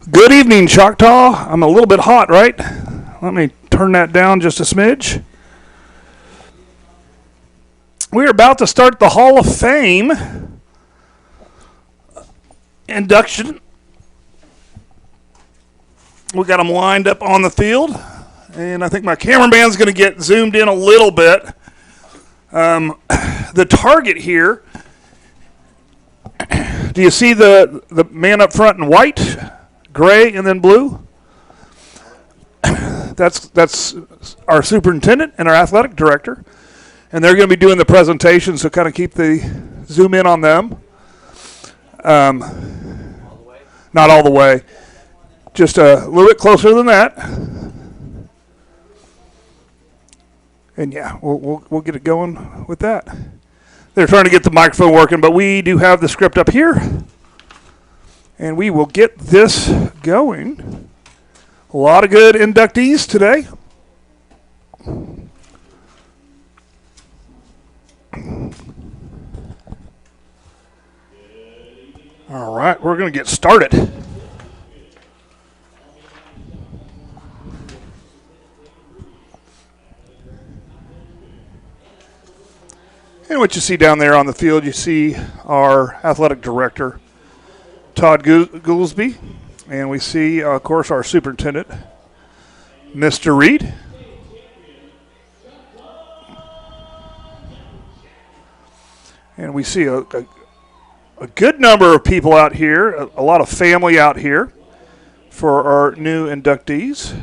Good evening, Choctaw. I'm a little bit hot, right? Let me turn that down just a smidge. We're about to start the Hall of Fame induction. We got them lined up on the field, and I think my cameraman's going to get zoomed in a little bit. The target here, do you see the man up front in white? Gray and then blue. That's our superintendent and our athletic director, and they're going to be doing the presentation. So kind of keep the zoom in on them. Not all the way, just a little bit closer than that. And yeah, we'll get it going with that. They're trying to get the microphone working, but we do have the script up here. And we will get this going. A lot of good inductees today. All right, we're going to get started. And what you see down there on the field, you see our athletic director, Todd Goolsby, and we see, of course, our superintendent, Mr. Reed. And we see a good number of people out here, a lot of family out here for our new inductees.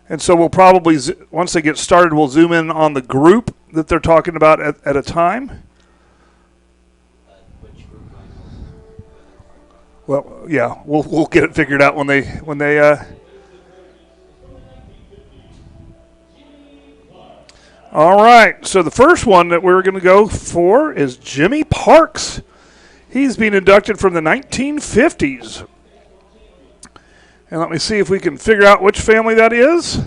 And so we'll probably, once they get started, we'll zoom in on the group that they're talking about at a time. Well, yeah, we'll get it figured out when they. All right, so the first one that we're going to go for is Jimmy Parks. He's being inducted from the 1950s. And let me see if we can figure out which family that is.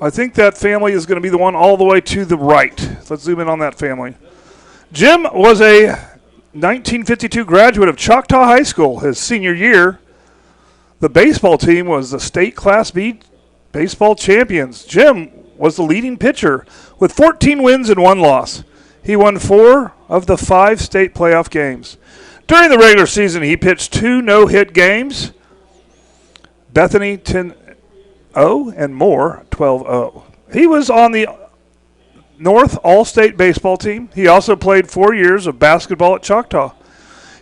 I think that family is going to be the one all the way to the right. Let's zoom in on that family. Jim was a 1952 graduate of Choctaw High School. His senior year, the baseball team was the state Class B baseball champions. Jim was the leading pitcher with 14 wins and 1 loss. He won 4 of the 5 state playoff games. During the regular season, he pitched 2 no-hit games, Bethany 10-0 and Moore 12-0. He was on the North All-State baseball team. He also played 4 years of basketball at Choctaw.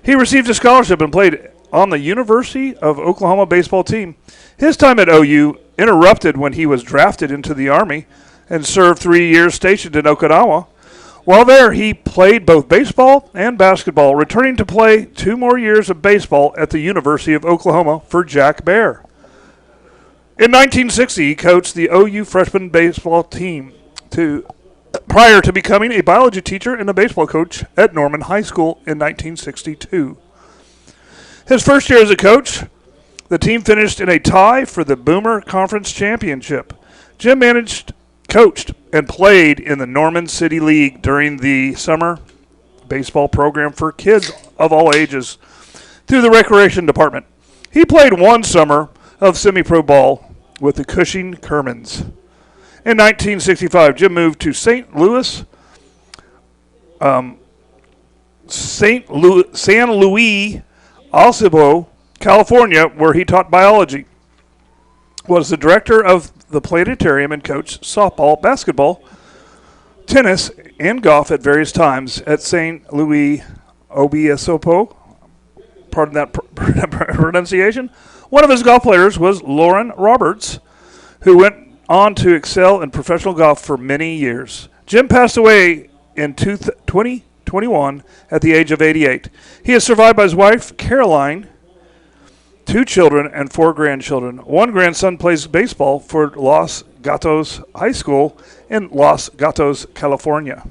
He received a scholarship and played on the University of Oklahoma baseball team. His time at OU interrupted when he was drafted into the Army and served 3 years stationed in Okinawa. While there, he played both baseball and basketball, returning to play 2 more years of baseball at the University of Oklahoma for Jack Bear. In 1960, he coached the OU freshman baseball team prior to becoming a biology teacher and a baseball coach at Norman High School in 1962. His first year as a coach, the team finished in a tie for the Boomer Conference Championship. Jim coached and played in the Norman City League during the summer baseball program for kids of all ages through the recreation department. He played 1 summer of semi-pro ball with the Cushing Kermans. In 1965, Jim moved to San Luis Obispo, California, where he taught biology, was the director of the planetarium, and coached softball, basketball, tennis, and golf at various times at St. Louis Obispo. Pardon that pronunciation. One of his golf players was Lauren Roberts, who went on to excel in professional golf for many years. Jim passed away in 2021 at the age of 88. He is survived by his wife, Caroline, 2 children, and 4 grandchildren. One grandson plays baseball for Los Gatos High School in Los Gatos, California.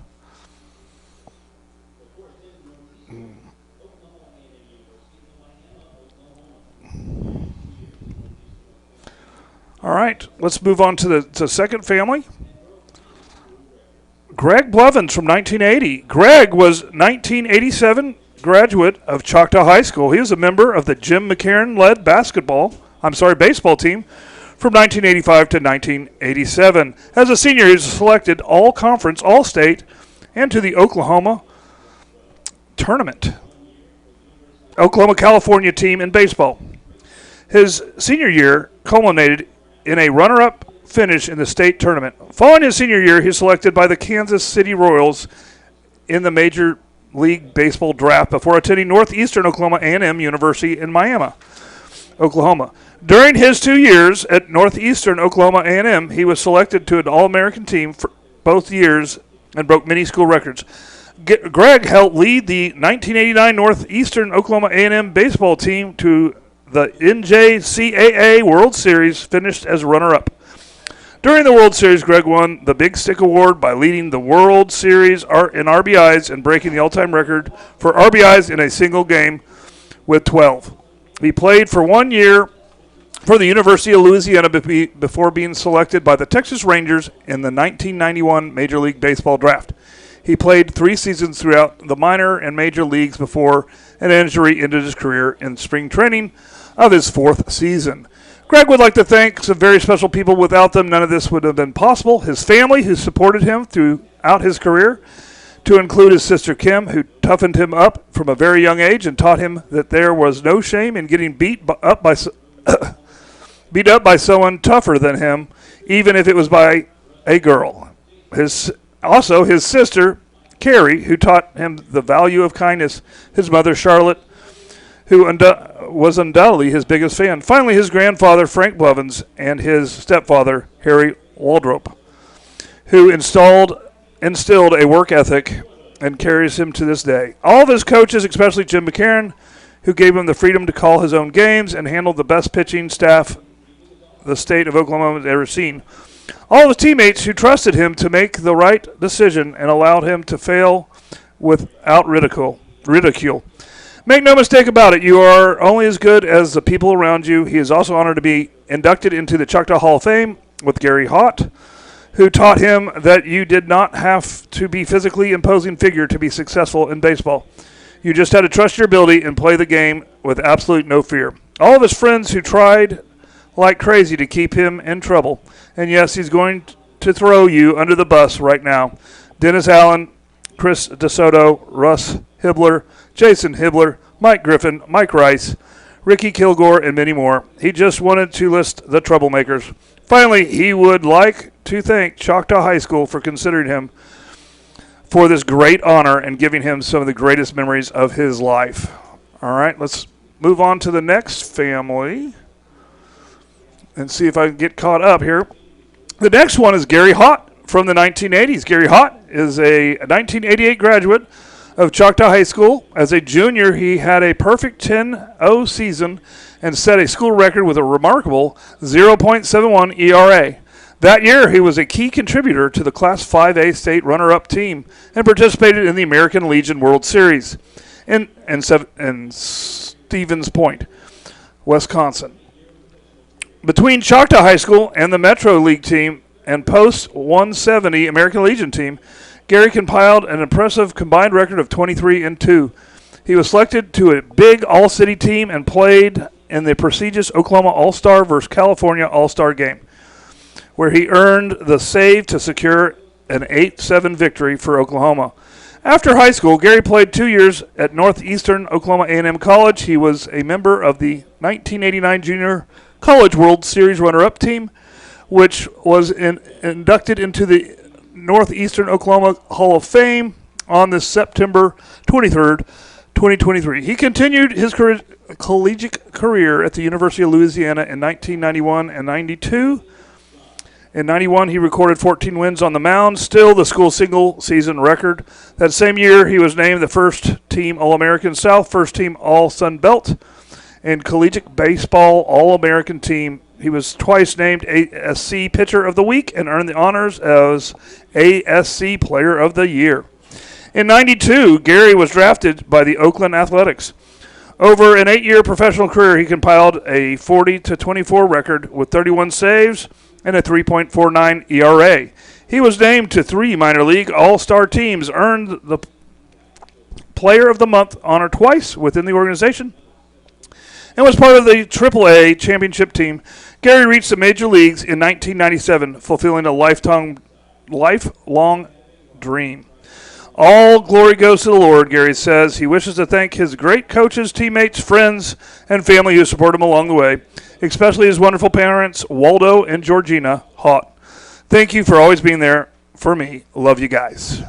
All right, let's move on to the second family. Greg Blevins from 1980. Greg was 1987 graduate of Choctaw High School. He was a member of the Jim McCarran-led baseball team from 1985 to 1987. As a senior, he was selected all-conference, all-state, and to the Oklahoma tournament. Oklahoma-California team in baseball. His senior year culminated in a runner-up finish in the state tournament. Following his senior year, he was selected by the Kansas City Royals in the Major League Baseball draft before attending Northeastern Oklahoma A&M University in Miami, Oklahoma. During his 2 years at Northeastern Oklahoma A&M, he was selected to an All-American team for both years and broke many school records. Greg helped lead the 1989 Northeastern Oklahoma A&M baseball team to the NJCAA World Series, finished as runner-up. During the World Series, Greg won the Big Stick Award by leading the World Series in RBIs and breaking the all-time record for RBIs in a single game with 12. He played for 1 year for the University of Louisiana before being selected by the Texas Rangers in the 1991 Major League Baseball draft. He played 3 seasons throughout the minor and major leagues before an injury ended his career in spring training of his 4th season. Greg would like to thank some very special people. Without them, none of this would have been possible. His family, who supported him throughout his career, to include his sister Kim, who toughened him up from a very young age and taught him that there was no shame in getting beat up by someone tougher than him, even if it was by a girl. Also, his sister, Carrie, who taught him the value of kindness. His mother, Charlotte, who was undoubtedly his biggest fan. Finally, his grandfather, Frank Blevins, and his stepfather, Harry Waldrop, who instilled a work ethic and carries him to this day. All of his coaches, especially Jim McCarran, who gave him the freedom to call his own games and handled the best pitching staff the state of Oklahoma has ever seen. All of his teammates who trusted him to make the right decision and allowed him to fail without ridicule. Make no mistake about it, you are only as good as the people around you. He is also honored to be inducted into the Choctaw Hall of Fame with Gary Hott, who taught him that you did not have to be physically imposing figure to be successful in baseball. You just had to trust your ability and play the game with absolute no fear. All of his friends who tried like crazy to keep him in trouble. And yes, he's going to throw you under the bus right now. Dennis Allen, Chris DeSoto, Russ Hibbler, Jason Hibbler, Mike Griffin, Mike Rice, Ricky Kilgore, and many more. He just wanted to list the troublemakers. Finally, he would like to thank Choctaw High School for considering him for this great honor and giving him some of the greatest memories of his life. All right, let's move on to the next family and see if I can get caught up here. The next one is Gary Hott from the 1980s. Gary Hott is a 1988 graduate of Choctaw High School. As a junior, he had a perfect 10-0 season and set a school record with a remarkable 0.71 ERA. That year, he was a key contributor to the Class 5A state runner-up team and participated in the American Legion World Series in Stevens Point, Wisconsin. Between Choctaw High School and the Metro League team and post-170 American Legion team, Gary compiled an impressive combined record of 23-2. He was selected to a big all-city team and played in the prestigious Oklahoma All-Star versus California All-Star game, where he earned the save to secure an 8-7 victory for Oklahoma. After high school, Gary played 2 years at Northeastern Oklahoma A&M College. He was a member of the 1989 Junior College World Series runner-up team, which was inducted into the Northeastern Oklahoma Hall of Fame on this September 23rd, 2023. He continued his collegiate career at the University of Louisiana in 1991 and 92. In 91, he recorded 14 wins on the mound, still the school single-season record. That same year, he was named the first-team All-American South, first-team All-Sun Belt, and collegiate baseball All-American team. He was twice named ASC Pitcher of the Week and earned the honors as ASC Player of the Year. In 92, Gary was drafted by the Oakland Athletics. Over an 8-year professional career, he compiled a 40-24 record with 31 saves and a 3.49 ERA. He was named to 3 minor league all-star teams, earned the Player of the Month honor twice within the organization, and was part of the AAA championship team. Gary reached the major leagues in 1997, fulfilling a lifelong dream. All glory goes to the Lord, Gary says. He wishes to thank his great coaches, teammates, friends, and family who support him along the way, especially his wonderful parents, Waldo and Georgina Haught. Thank you for always being there for me. Love you guys.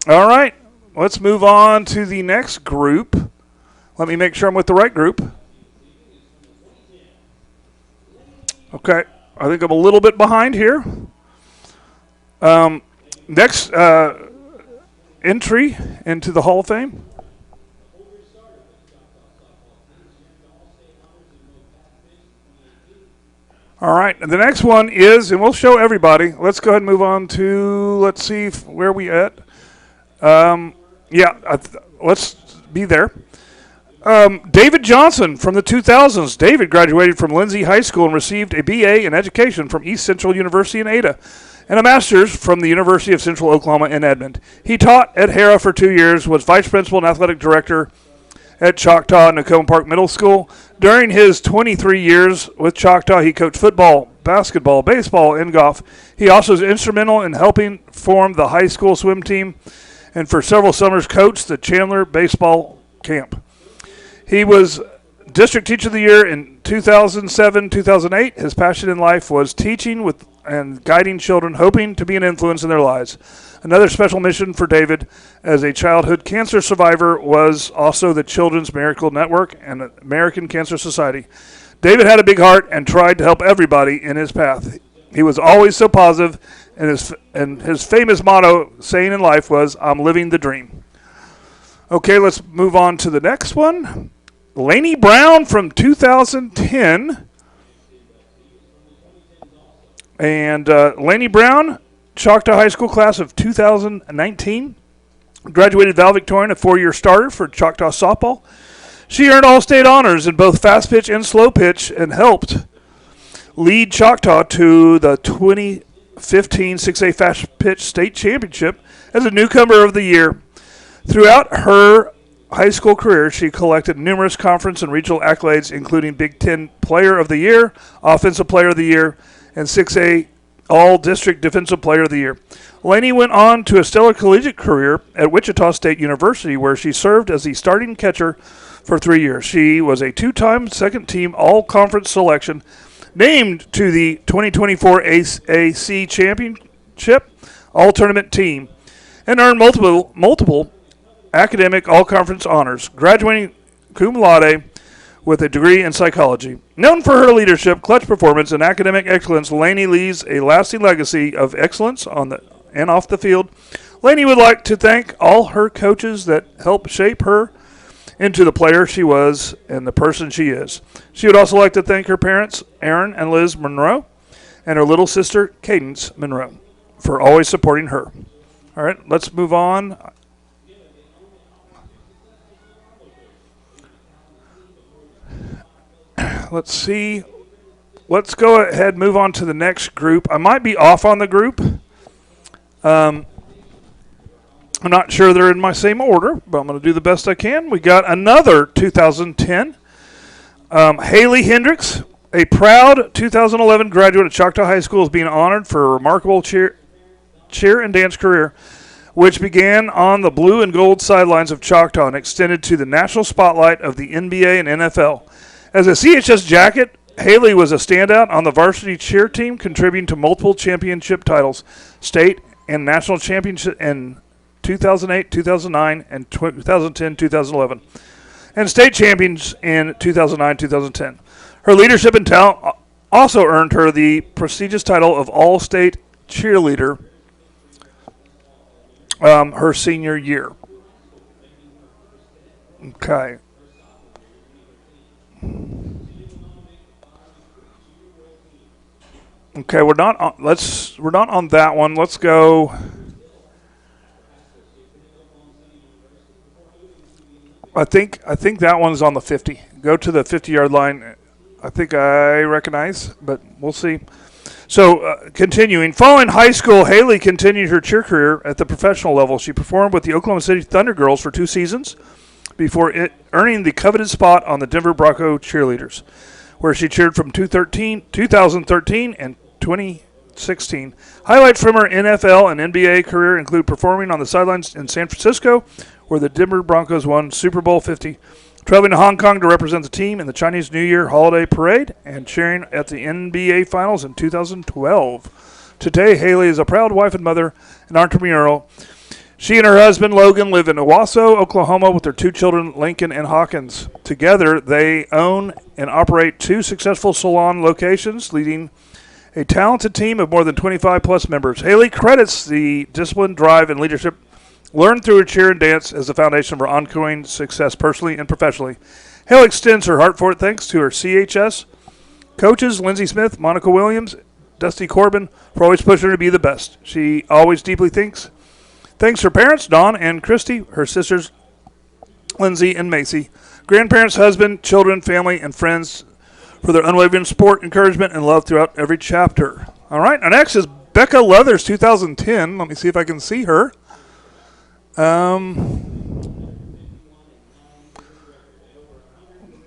All right, let's move on to the next group. Let me make sure I'm with the right group. Okay, I think I'm a little bit behind here. Next entry into the Hall of Fame. All right, and the next one is, and we'll show everybody. Let's go ahead and move on to, let's see where we at. Let's be there. David Johnson from the 2000s. David graduated from Lindsay High School and received a BA in education from East Central University in Ada and a master's from the University of Central Oklahoma in Edmond. He taught at Harrah for 2 years, was vice principal and athletic director at Choctaw and Nacoma Park Middle School. During his 23 years with Choctaw, he coached football, basketball, baseball, and golf. He also was instrumental in helping form the high school swim team and for several summers coached the Chandler baseball camp. He was District Teacher of the Year in 2007-2008. His passion in life was teaching and guiding children, hoping to be an influence in their lives. Another special mission for David as a childhood cancer survivor was also the Children's Miracle Network and American Cancer Society. David had a big heart and tried to help everybody in his path. He was always so positive, and his famous motto saying in life was, "I'm living the dream." Okay, let's move on to the next one. Laney Brown from 2010. And Laney Brown, Choctaw High School class of 2019. Graduated valedictorian, a 4-year starter for Choctaw softball. She earned all-state honors in both fast pitch and slow pitch and helped lead Choctaw to the 2015 6A Fast Pitch State Championship as a newcomer of the year. Throughout her high school career, she collected numerous conference and regional accolades, including Big Ten Player of the Year, Offensive Player of the Year, and 6A All-District Defensive Player of the Year. Laney went on to a stellar collegiate career at Wichita State University, where she served as the starting catcher for 3 years. She was a 2-time second-team all-conference selection, named to the 2024 AAC Championship All-Tournament Team, and earned multiple academic all-conference honors, graduating cum laude with a degree in psychology. Known for her leadership, clutch performance, and academic excellence, Laney leaves a lasting legacy of excellence on the and off the field. Laney would like to thank all her coaches that helped shape her into the player she was and the person she is. She would also like to thank her parents, Aaron and Liz Monroe, and her little sister, Cadence Monroe, for always supporting her. All right, let's move on. Let's see. Let's go ahead and move on to the next group. I might be off on the group. I'm not sure they're in my same order, but I'm going to do the best I can. We got another 2010. Haley Hendricks, a proud 2011 graduate of Choctaw High School, is being honored for a remarkable cheer and dance career, which began on the blue and gold sidelines of Choctaw and extended to the national spotlight of the NBA and NFL. As a CHS Jacket, Haley was a standout on the varsity cheer team, contributing to multiple championship titles, state and national championship in 2008, 2009, and 2010, 2011, and state champions in 2009, 2010. Her leadership and talent also earned her the prestigious title of All-State Cheerleader her senior year. Okay. Okay, we're not on that one. Let's go. I think that one's on the 50. Go to the 50-yard line. I think I recognize, but we'll see. So, continuing, following high school, Haley continued her cheer career at the professional level. She performed with the Oklahoma City Thunder Girls for 2 seasons before earning the coveted spot on the Denver Bronco cheerleaders, where she cheered from 2013 and 2016. Highlights from her NFL and NBA career include performing on the sidelines in San Francisco, where the Denver Broncos won Super Bowl 50, traveling to Hong Kong to represent the team in the Chinese New Year holiday parade, and cheering at the NBA Finals in 2012. Today, Haley is a proud wife and mother and entrepreneurial. She and her husband, Logan, live in Owasso, Oklahoma, with their 2 children, Lincoln and Hawkins. Together, they own and operate 2 successful salon locations, leading a talented team of more than 25-plus members. Haley credits the discipline, drive, and leadership learned through her cheer and dance as the foundation of her ongoing success personally and professionally. Haley extends her heartfelt thanks to her CHS coaches, Lindsey Smith, Monica Williams, Dusty Corbin, for always pushing her to be the best. She always deeply thanks her parents, Dawn and Christy, her sisters, Lindsay and Macy, grandparents, husband, children, family, and friends for their unwavering support, encouragement, and love throughout every chapter. All right, our next is Becca Leathers, 2010. Let me see if I can see her.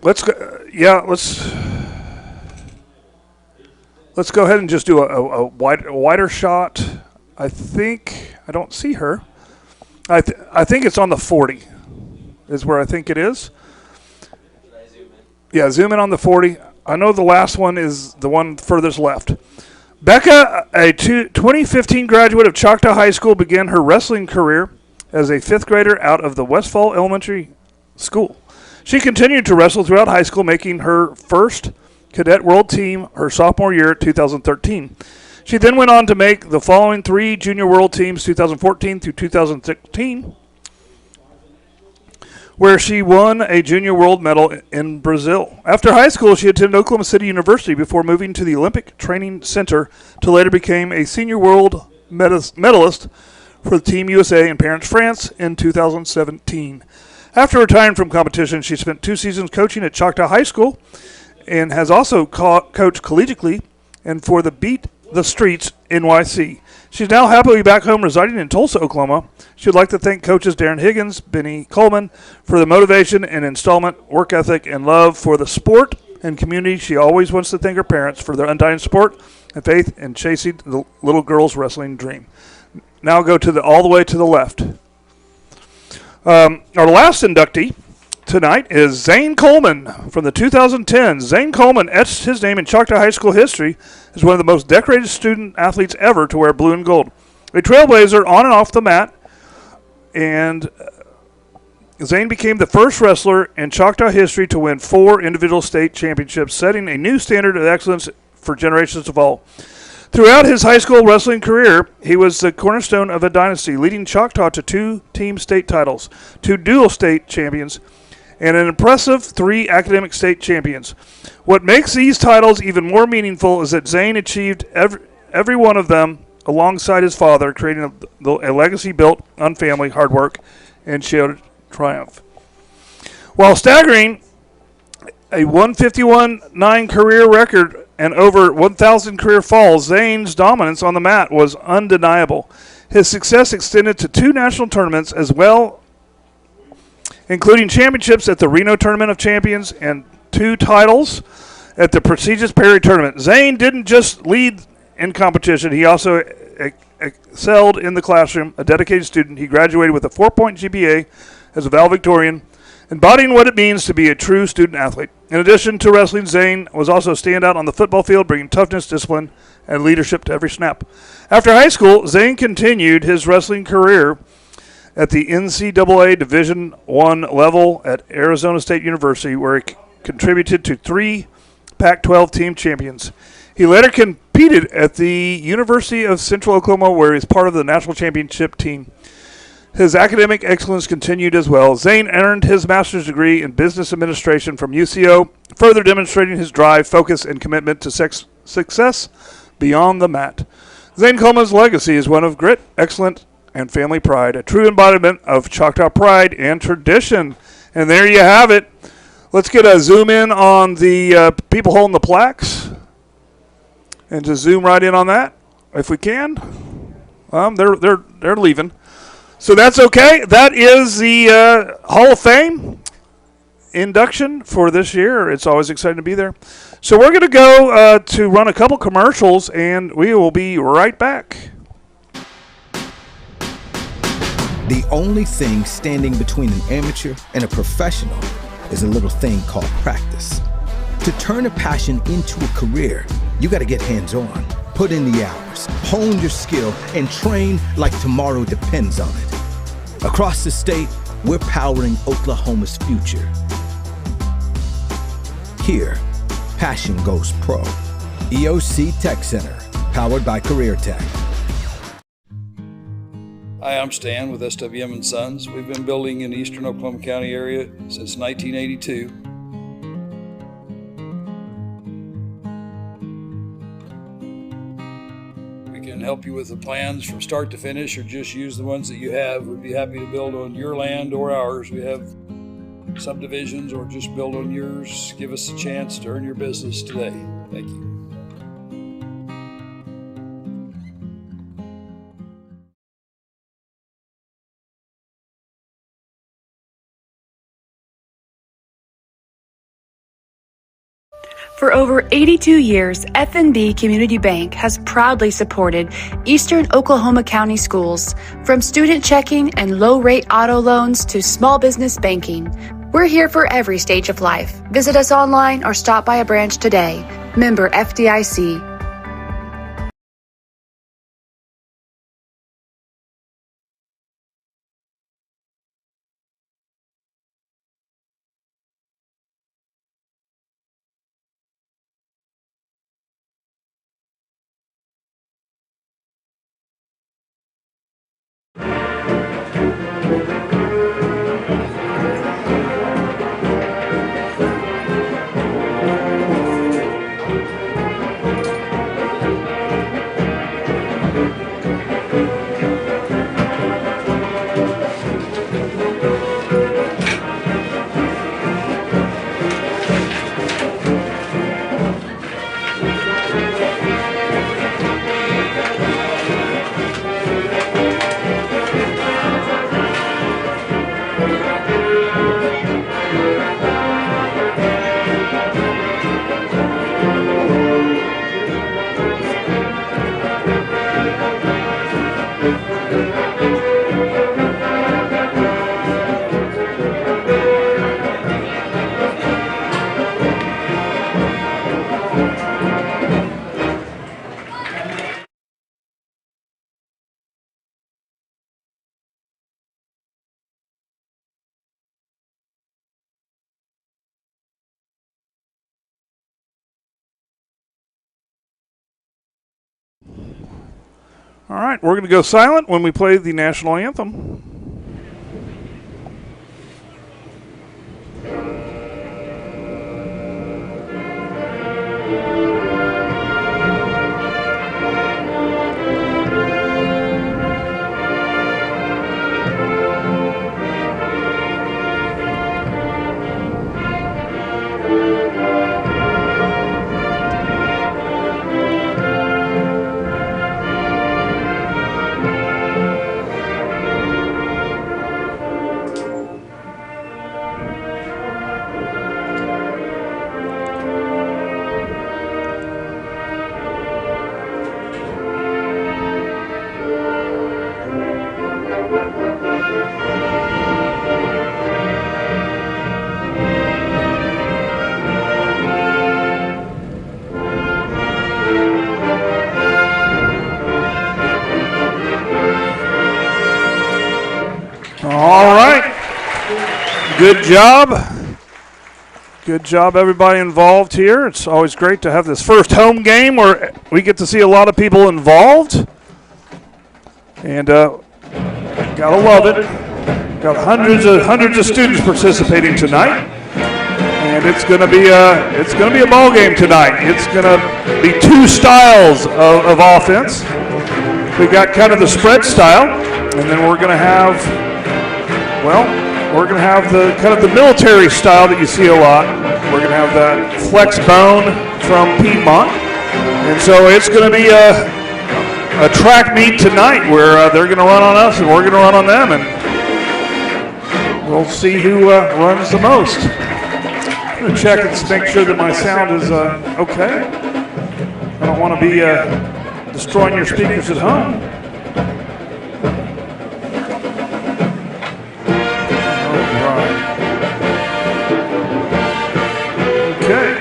Let's go. Let's go ahead and just do a wider shot. I don't see her. I think it's on the 40 is where I think it is. Should I zoom in? Yeah, zoom in on the 40. I know the last one is the one furthest left. Becca, a 2015 graduate of Choctaw High School, began her wrestling career as a 5th grader out of the Westfall Elementary School. She continued to wrestle throughout high school, making her first cadet world team her sophomore year, 2013. She then went on to make the following 3 junior world teams, 2014 through 2016, where she won a junior world medal in Brazil. After high school, she attended Oklahoma City University before moving to the Olympic Training Center to later become a senior world medalist for Team USA in Paris, France in 2017. After retiring from competition, she spent 2 seasons coaching at Choctaw High School and has also coached collegiately and for the Beat the Streets NYC. She's now happily back home residing in Tulsa, Oklahoma. She would like to thank coaches Darren Higgins, Benny Coleman for the motivation and installment, work ethic, and love for the sport and community. She always wants to thank her parents for their undying support and faith in chasing the little girl's wrestling dream. Now go to all the way to the left. Our last inductee tonight is Zane Coleman from the 2010. Zane Coleman etched his name in Choctaw High School history as one of the most decorated student athletes ever to wear blue and gold. A trailblazer on and off the mat, and Zane became the first wrestler in Choctaw history to win 4 individual state championships, setting a new standard of excellence for generations to follow. Throughout his high school wrestling career, he was the cornerstone of a dynasty, leading Choctaw to 2 team state titles, 2 dual state champions, and an impressive 3 academic state champions. What makes these titles even more meaningful is that Zane achieved every one of them alongside his father, creating a legacy built on family, hard work, and shared triumph. While staggering a 151-9 career record and over 1,000 career falls, Zane's dominance on the mat was undeniable. His success extended to 2 national tournaments as well, including championships at the Reno Tournament of Champions and 2 titles at the prestigious Perry Tournament. Zane didn't just lead in competition, he also excelled in the classroom. A dedicated student, he graduated with a 4.0 GPA as a valedictorian, embodying what it means to be a true student athlete. In addition to wrestling, Zane was also a standout on the football field, bringing toughness, discipline, and leadership to every snap. After high school, Zane continued his wrestling career at the NCAA Division I level at Arizona State University, where he contributed to 3 Pac-12 team champions. He later competed at the University of Central Oklahoma, where he was part of the national championship team. His academic excellence continued as well. Zane earned his master's degree in business administration from UCO, further demonstrating his drive, focus, and commitment to success beyond the mat. Zane Coleman's legacy is one of grit, excellence, and family pride, a true embodiment of Choctaw pride and tradition. And there you have it. Let's get a zoom in on the people holding the plaques. and just zoom right in on that if we can. They're leaving. So that's okay. That is the Hall of Fame induction for this year. It's always exciting to be there. So we're going to go to run a couple commercials, and we will be right back. The only thing standing between an amateur and a professional is a little thing called practice. To turn a passion into a career, you got to get hands-on, put in the hours, hone your skill, and train like tomorrow depends on it. Across the state, we're powering Oklahoma's future. Here, passion goes pro. EOC Tech Center, powered by Career Tech. Hi, I'm Stan with SWM & Sons. We've been building in the eastern Oklahoma County area since 1982. We can help you with the plans from start to finish, or just use the ones that you have. We'd be happy to build on your land or ours. We have subdivisions, or just build on yours. Give us a chance to earn your business today. Thank you. For over 82 years, F&B Community Bank has proudly supported Eastern Oklahoma County schools, from student checking and low-rate auto loans to small business banking. We're here for every stage of life. Visit us online or stop by a branch today. Member FDIC. All right, we're going to go silent when we play the national anthem. All right. Good job. Good job, everybody involved here. It's always great to have this first home game where we get to see a lot of people involved. And gotta love it. Got hundreds of students participating tonight. And it's gonna be a ball game tonight. It's gonna be two styles of offense. We got kind of the spread style, and then we're gonna have the kind of the military style that you see a lot. We're going to have that flex bone from Piedmont. And so it's going to be a track meet tonight where they're going to run on us and we're going to run on them, and we'll see who runs the most. I'm going to check and make sure that my sound is okay. I don't want to be destroying your speakers at home. All right. Okay.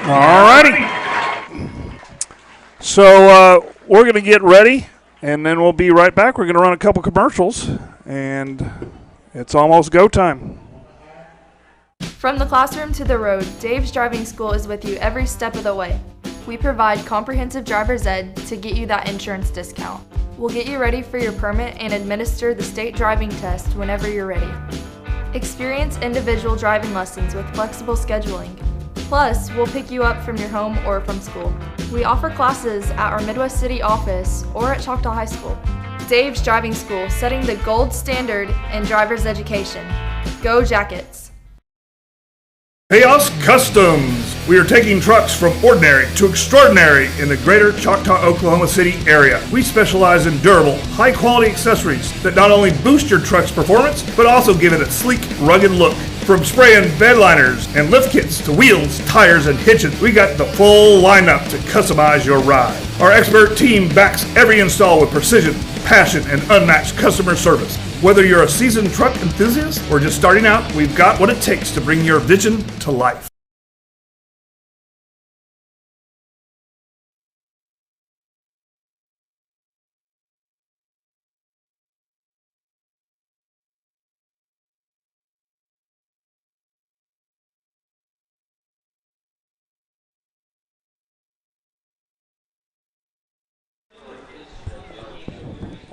Alrighty. So we're going to get ready, and then we'll be right back. We're going to run a couple commercials, and it's almost go time. From the classroom to the road, Dave's Driving School is with you every step of the way. We provide comprehensive driver's ed to get you that insurance discount. We'll get you ready for your permit and administer the state driving test whenever you're ready. Experience individual driving lessons with flexible scheduling. Plus, we'll pick you up from your home or from school. We offer classes at our Midwest City office or at Choctaw High School. Dave's Driving School, setting the gold standard in driver's education. Go Jackets! Chaos Customs. We are taking trucks from ordinary to extraordinary in the greater Choctaw, Oklahoma City area. We specialize in durable, high-quality accessories that not only boost your truck's performance, but also give it a sleek, rugged look. From spraying bed liners and lift kits to wheels, tires, and hitches, we got the full lineup to customize your ride. Our expert team backs every install with precision, passion, and unmatched customer service. Whether you're a seasoned truck enthusiast or just starting out, we've got what it takes to bring your vision to life.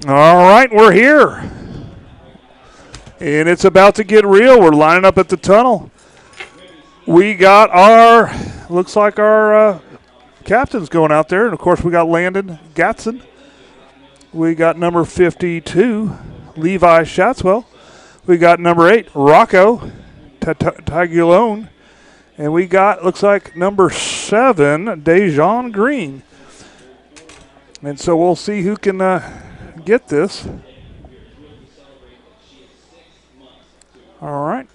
All right, we're here. And it's about to get real. We're lining up at the tunnel. We got our, looks like our captain's going out there. And, of course, we got Landon Gatson. We got number 52, Levi Shatswell. We got number 8, Rocco Tagulone. And we got, looks like, number 7, Dejon Green. And so we'll see who can get this. All right.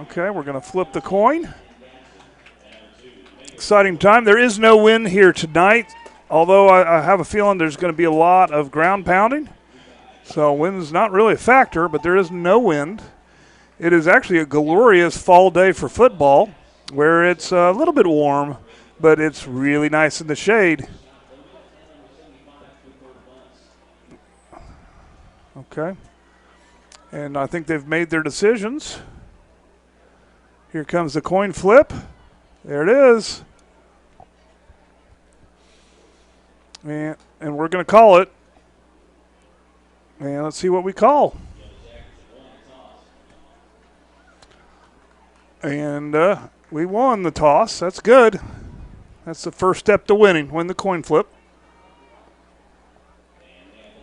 Okay, we're going to flip the coin. Exciting time. There is no wind here tonight, although I have a feeling there's going to be a lot of ground pounding. So wind is not really a factor, but there is no wind. It is actually a glorious fall day for football, where it's a little bit warm, but it's really nice in the shade. Okay. And I think they've made their decisions. Here comes the coin flip. There it is. And we're going to call it. And let's see what we call. And we won the toss. That's good. That's the first step to winning. Win the coin flip.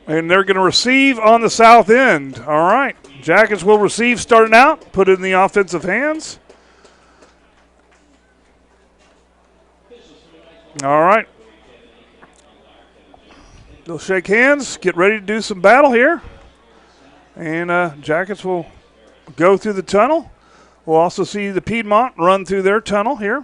And they're going to receive on the south end. All right. Jackets will receive starting out. Put it in the offensive hands. All right. They'll shake hands, get ready to do some battle here. And Jackets will go through the tunnel. We'll also see the Piedmont run through their tunnel here.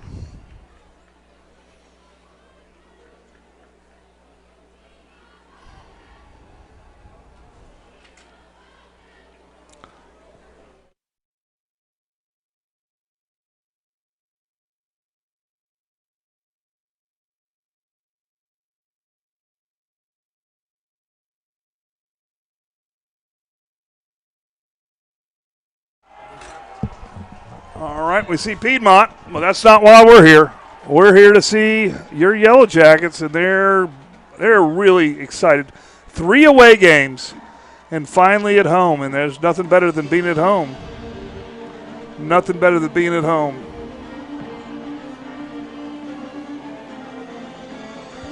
All right, we see Piedmont. Well, that's not why we're here. We're here to see your Yellow Jackets, and they're really excited. 3 away games, and finally at home, and there's nothing better than being at home. Nothing better than being at home.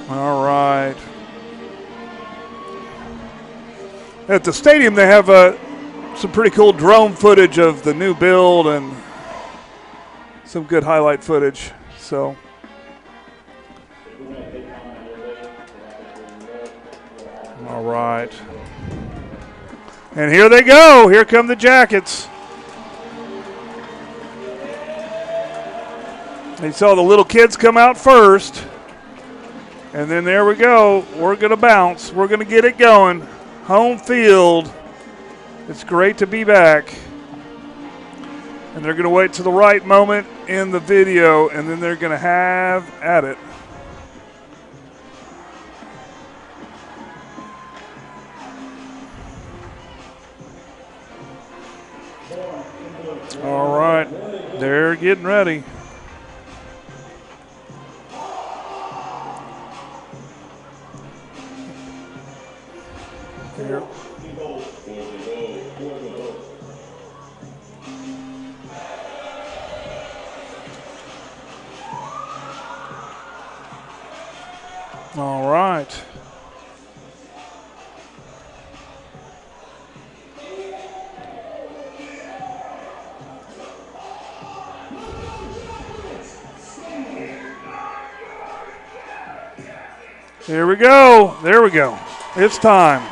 All right. At the stadium, they have some pretty cool drone footage of the new build and some good highlight footage. So, all right. And here they go. Here come the Jackets. They saw the little kids come out first. And then there we go. We're going to bounce. We're going to get it going. Home field. It's great to be back. And they're going to wait to the right moment in the video, and then they're going to have at it. All right. They're getting ready. Here. All right. Here we go. There we go. It's time.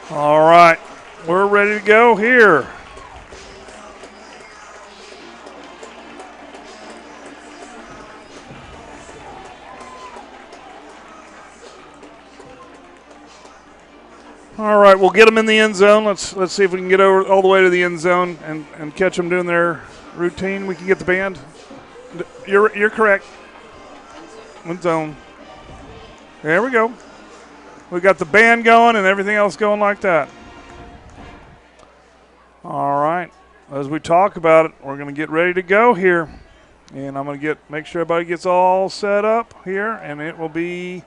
All right, we're ready to go here. All right, we'll get them in the end zone. Let's see if we can get over all the way to the end zone and catch them doing their routine. We can get the band. You're correct. End zone. There we go. We got the band going and everything else going like that. All right. As we talk about it, we're going to get ready to go here. And I'm going to make sure everybody gets all set up here. And it will be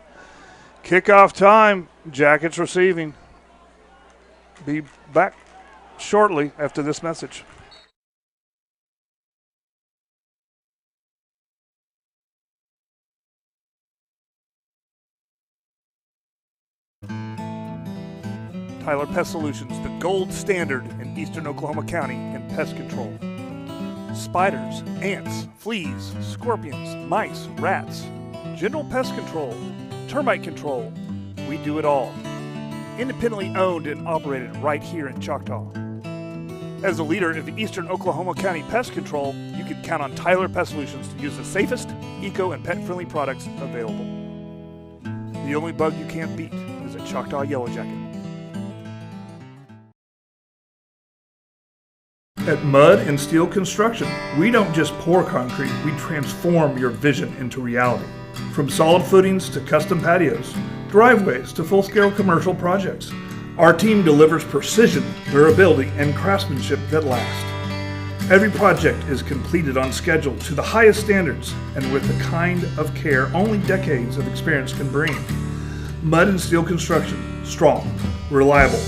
kickoff time. Jackets receiving. Be back shortly after this message. Tyler Pest Solutions, the gold standard in eastern Oklahoma County in pest control. Spiders, ants, fleas, scorpions, mice, rats, general pest control, termite control. We do it all. Independently owned and operated right here in Choctaw. As a leader of eastern Oklahoma County pest control, you can count on Tyler Pest Solutions to use the safest, eco, and pet-friendly products available. The only bug you can't beat is a Choctaw Yellow Jacket. At Mud and Steel Construction, we don't just pour concrete, we transform your vision into reality. From solid footings to custom patios, driveways to full-scale commercial projects, our team delivers precision, durability, and craftsmanship that last. Every project is completed on schedule to the highest standards and with the kind of care only decades of experience can bring. Mud and Steel Construction, strong, reliable,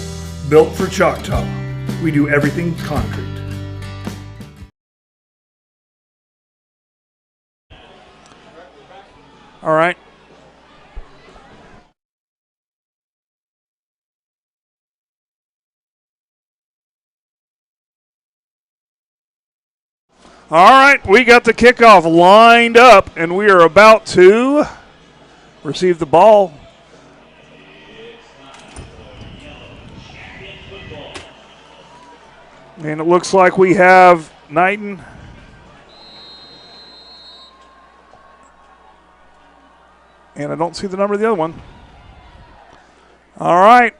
built for Choctaw. We do everything concrete. All right. All right, we got the kickoff lined up, and we are about to receive the ball. And it looks like we have Knighton. And I don't see the number of the other one. All right.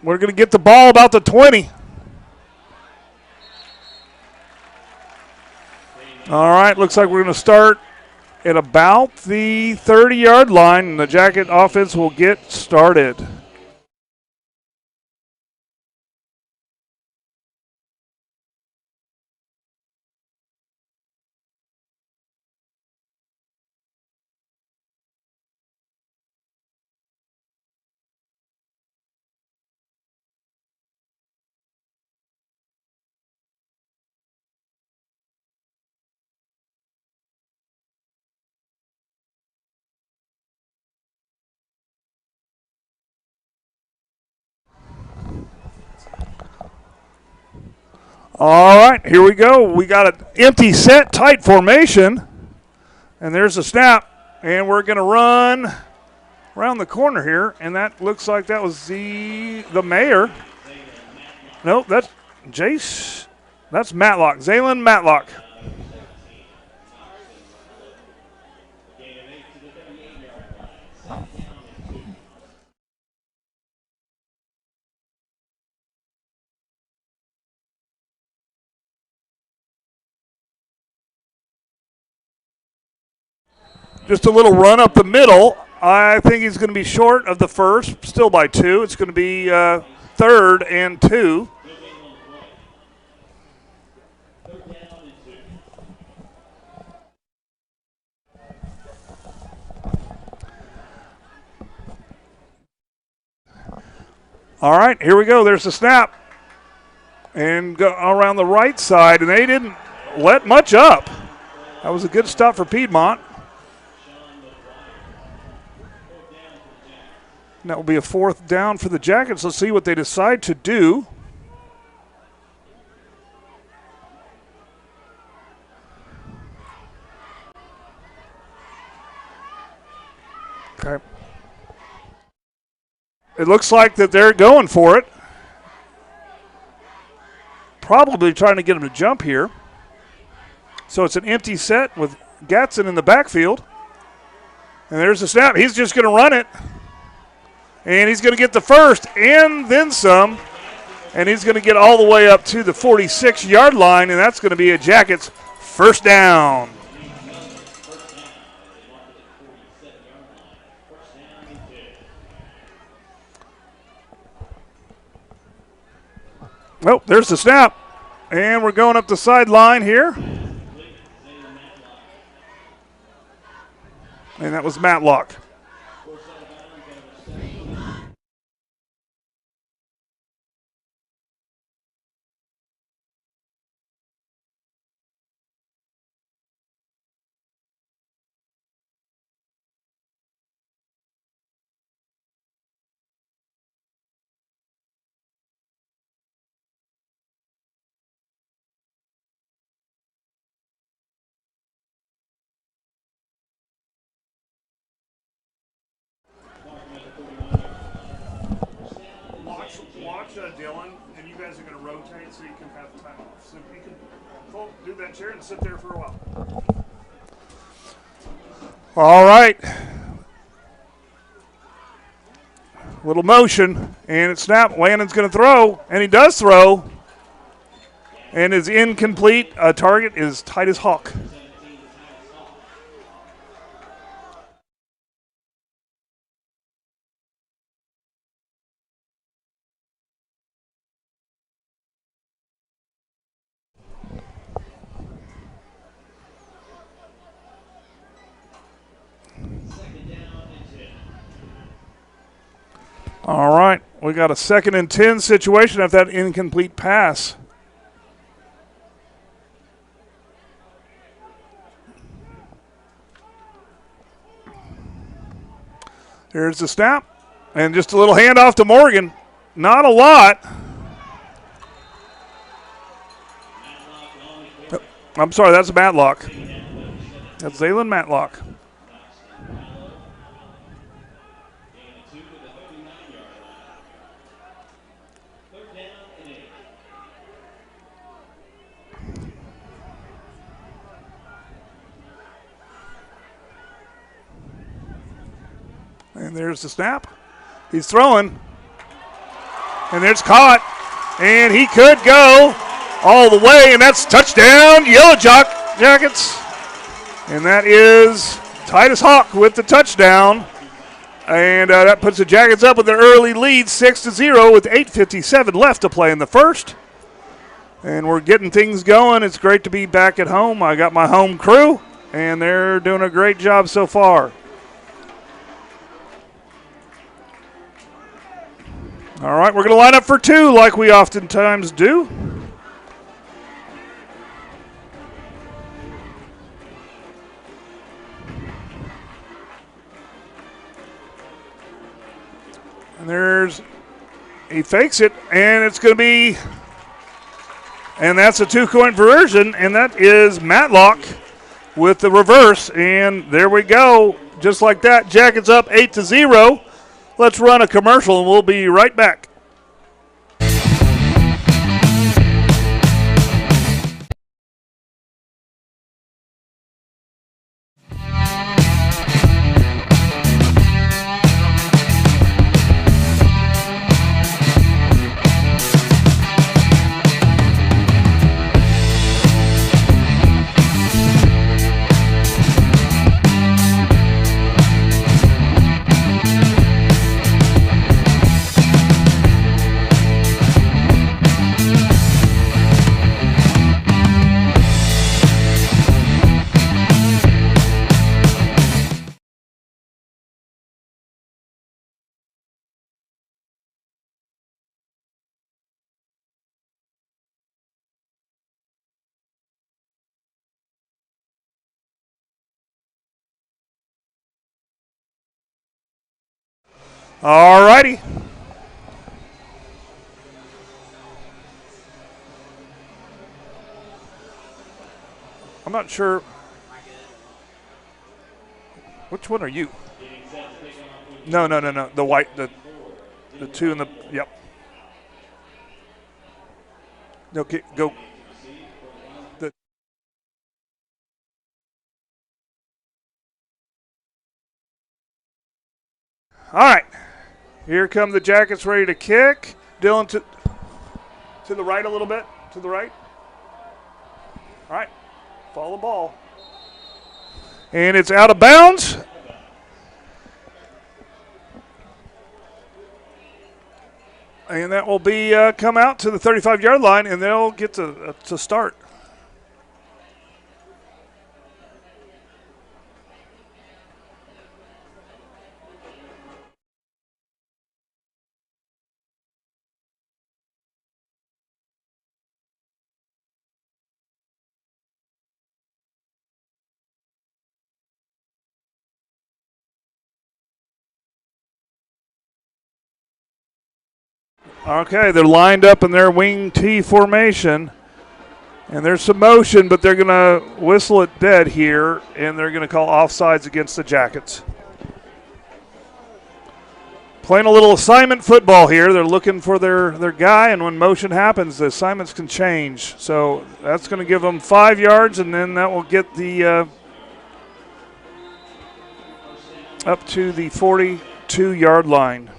We're going to get the ball about the 20. All right. Looks like we're going to start at about the 30-yard line, and the Jacket offense will get started. All right, here we go. We got an empty set, tight formation. And there's a snap. And we're going to run around the corner here. And that looks like that was the mayor. Nope, that's Jace. That's Matlock, Zaylen Matlock. Just a little run up the middle. I think he's going to be short of the first, still by 2. It's going to be 3rd and 2. All right, here we go. There's the snap. And go around the right side, and they didn't let much up. That was a good stop for Piedmont. And that will be a 4th down for the Jackets. Let's see what they decide to do. Okay. It looks like that they're going for it. Probably trying to get him to jump here. So it's an empty set with Gatson in the backfield. And there's the snap. He's just going to run it. And he's going to get the first and then some. And he's going to get all the way up to the 46-yard line, and that's going to be a Jackets first down. Oh, there's the snap. And we're going up the sideline here. And that was Matlock. Dylan, and you guys are going to rotate so you can have time off. So you can do that chair and sit there for a while. All right. Little motion, and it snapped. Landon's going to throw, and he does throw. And is incomplete. Target is Titus Hawk. All right, we got a 2nd and 10 situation after that incomplete pass. Here's the snap, and just a little handoff to Morgan. Not a lot. I'm sorry, that's Matlock. That's Zaylen Matlock. And there's the snap. He's throwing. And there's caught. And he could go all the way, and that's touchdown, Yellow Jackets. And that is Titus Hawk with the touchdown. And that puts the Jackets up with their early lead, 6-0, with 8:57 left to play in the first. And we're getting things going. It's great to be back at home. I got my home crew, and they're doing a great job so far. All right, we're going to line up for 2 like we oftentimes do. And he fakes it, and it's going to be And that's a two-point conversion, and that is Matlock with the reverse. And there we go. Just like that, Jackets up 8-0. Let's run a commercial, and we'll be right back. All righty. I'm not sure. Which one are you? No. The white, the two in the, yep. No, go. All right. Here come the Jackets ready to kick. Dylan to the right a little bit. To the right. All right. Follow the ball. And it's out of bounds. And that will be come out to the 35-yard line, and they'll get to start. Okay, they're lined up in their wing T formation, and there's some motion, but they're going to whistle it dead here, and they're going to call offsides against the Jackets. Playing a little assignment football here. They're looking for their guy, and when motion happens, the assignments can change. So that's going to give them 5 yards, and then that will get the up to the 42-yard line.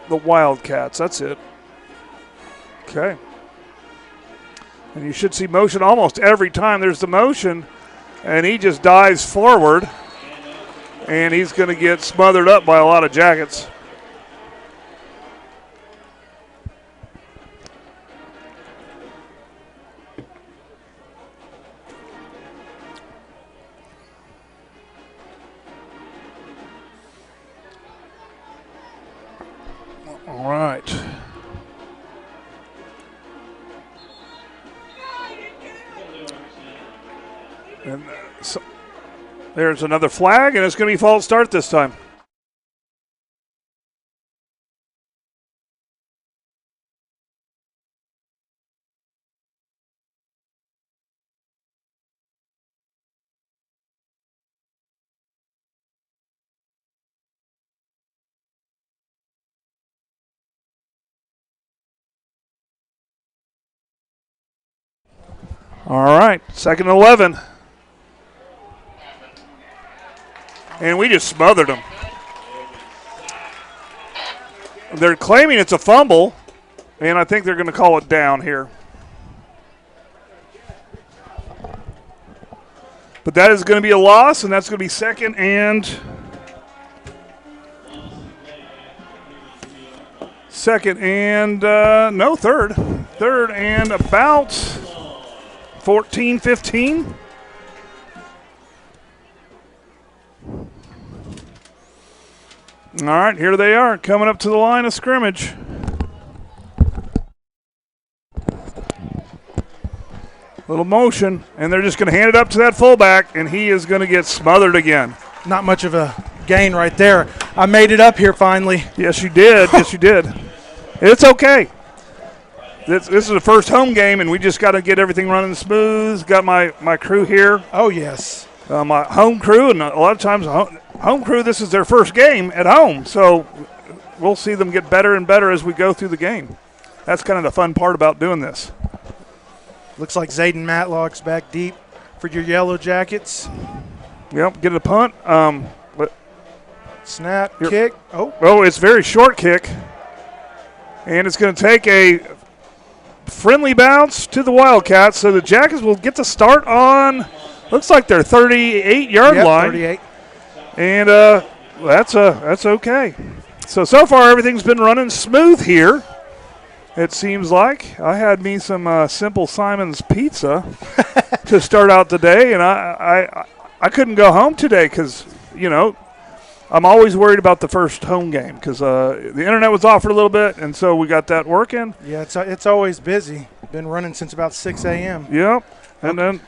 The Wildcats, that's it. Okay. And you should see motion almost every time there's the motion, and he just dives forward, and he's going to get smothered up by a lot of Jackets. All right. And so there's another flag, and it's going to be false start this time. All right, 2nd and 11. And we just smothered them. They're claiming it's a fumble, and I think they're going to call it down here. But that is going to be a loss, and that's going to be 2nd and third. 3rd and about 14, 15. All right, here they are coming up to the line of scrimmage. Little motion, and they're just going to hand it up to that fullback, and he is going to get smothered again. Not much of a gain right there. I made it up here finally. Yes, you did. Yes, you did. It's okay. This is the first home game, and we just got to get everything running smooth. Got my crew here. Oh, yes. My home crew, and a lot of times home crew, this is their first game at home. So we'll see them get better and better as we go through the game. That's kind of the fun part about doing this. Looks like Zayden Matlock's back deep for your Yellow Jackets. Yep, get a punt. Snap, kick. Oh, it's very short kick. And it's going to take a friendly bounce to the Wildcats. So the Jackets will get to start on, looks like their 38-yard line. 38. And that's okay. So far everything's been running smooth here. It seems like. I had me some Simple Simon's pizza to start out the day, and I couldn't go home today because, I'm always worried about the first home game because the internet was off for a little bit, and so we got that working. Yeah, it's always busy. Been running since about 6 a.m. Yep. And then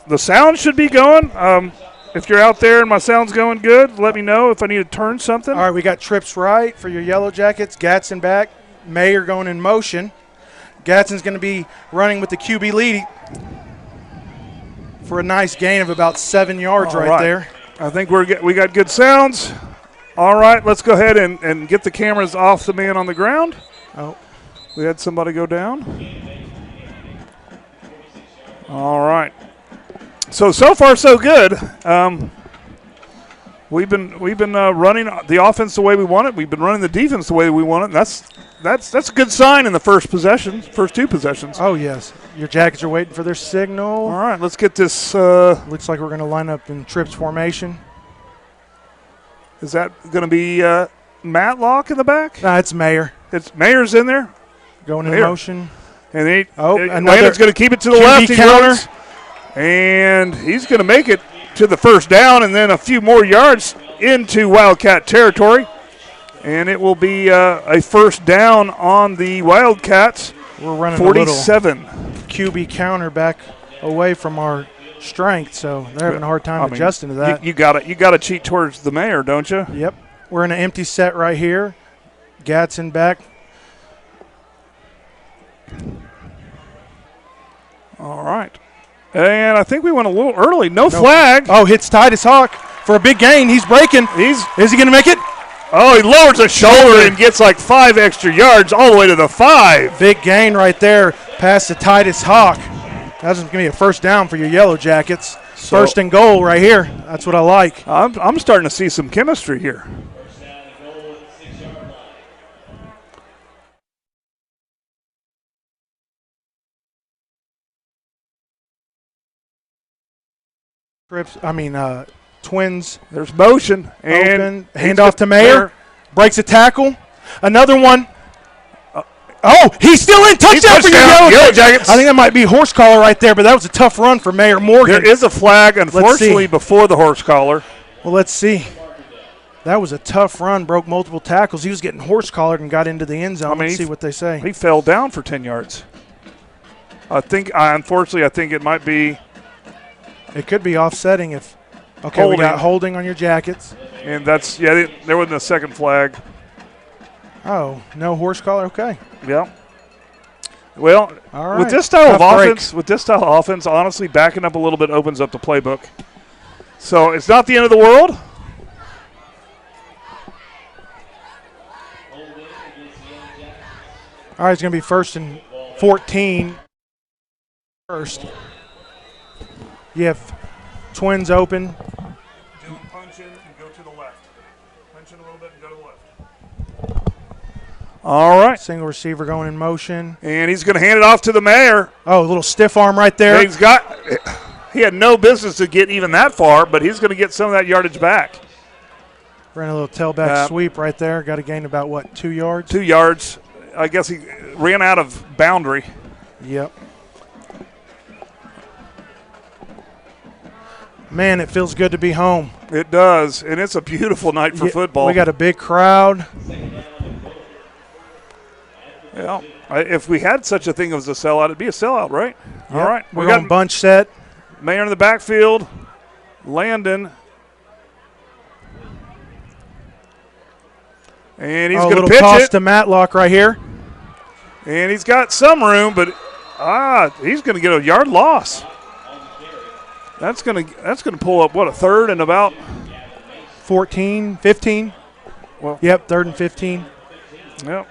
the sound should be going. If you're out there and my sound's going good, let me know if I need to turn something. All right, we got trips right for your Yellow Jackets. Gatson back. Mayer going in motion. Gatson's going to be running with the QB lead for a nice gain of about 7 yards right there. I think we got good sounds. All right, let's go ahead and get the cameras off the man on the ground. Oh. We had somebody go down. All right. So far so good. We've been running the offense the way we want it. We've been running the defense the way we want it. That's a good sign in the first two possessions. Oh, yes. Your Jackets are waiting for their signal. All right, let's get this. Looks like we're going to line up in trips formation. Is that going to be Matlock in the back? No, it's Mayer. It's Mayer's in there. Going in Mayer. motion. And another Landon's going to keep it to the QB left. He counter. runs. And he's going to make it to the first down and then a few more yards into Wildcat territory. And it will be a first down on the Wildcats. We're running 47. a little QB counter back away from our strength, so they're having a hard time adjusting to that. You got to cheat towards the Mayor, don't you? Yep. We're in an empty set right here. Gatson back. All right. And I think we went a little early. No flag. Oh, hits Titus Hawk for a big gain. He's breaking. Is he going to make it? Oh, he lowers a shoulder and gets like 5 extra yards all the way to the 5. Big gain right there past the Titus Hawk. That's going to be a first down for your Yellow Jackets. First and goal right here. That's what I like. I'm starting to see some chemistry here. Twins. There's motion. And open. Handoff to Mayer. Breaks a tackle. Another one. He's still in. Touchdown for your Yellow Jackets. I think that might be horse collar right there, but that was a tough run for Mayer Morgan. There is a flag, unfortunately, before the horse collar. Well, let's see. That was a tough run, broke multiple tackles. He was getting horse collared and got into the end zone. Let's see what they say. He fell down for 10 yards. Unfortunately, I think it might be. It could be offsetting if. Okay, holding. We got holding on your Jackets. And that's, there wasn't a second flag. Oh, no horse collar? Okay. Yeah. Well, all right. with this style of offense, honestly, backing up a little bit opens up the playbook. So it's not the end of the world. All right, it's going to be 1st and 14. First. You have Twins open. Do punch in and go to the left. Punch in a little bit and go to the left. All right. Single receiver going in motion. And he's going to hand it off to the Mayor. Oh, a little stiff arm right there. He had no business to get even that far, but he's going to get some of that yardage back. Ran a little tailback sweep right there. Got a gain about, 2 yards? 2 yards. I guess he ran out of boundary. Yep. Man, it feels good to be home. It does, and it's a beautiful night for football. We got a big crowd. Yeah, if we had such a thing as a sellout, it'd be a sellout, right? Yep. All right. We're going bunch set. Mayer in the backfield. Landon. And he's going to pitch toss it. to Matlock right here. And he's got some room, but he's going to get a yard loss. That's going to pull up, what, a third and about 14, 15? Well, yep, 3rd and 15. Yep.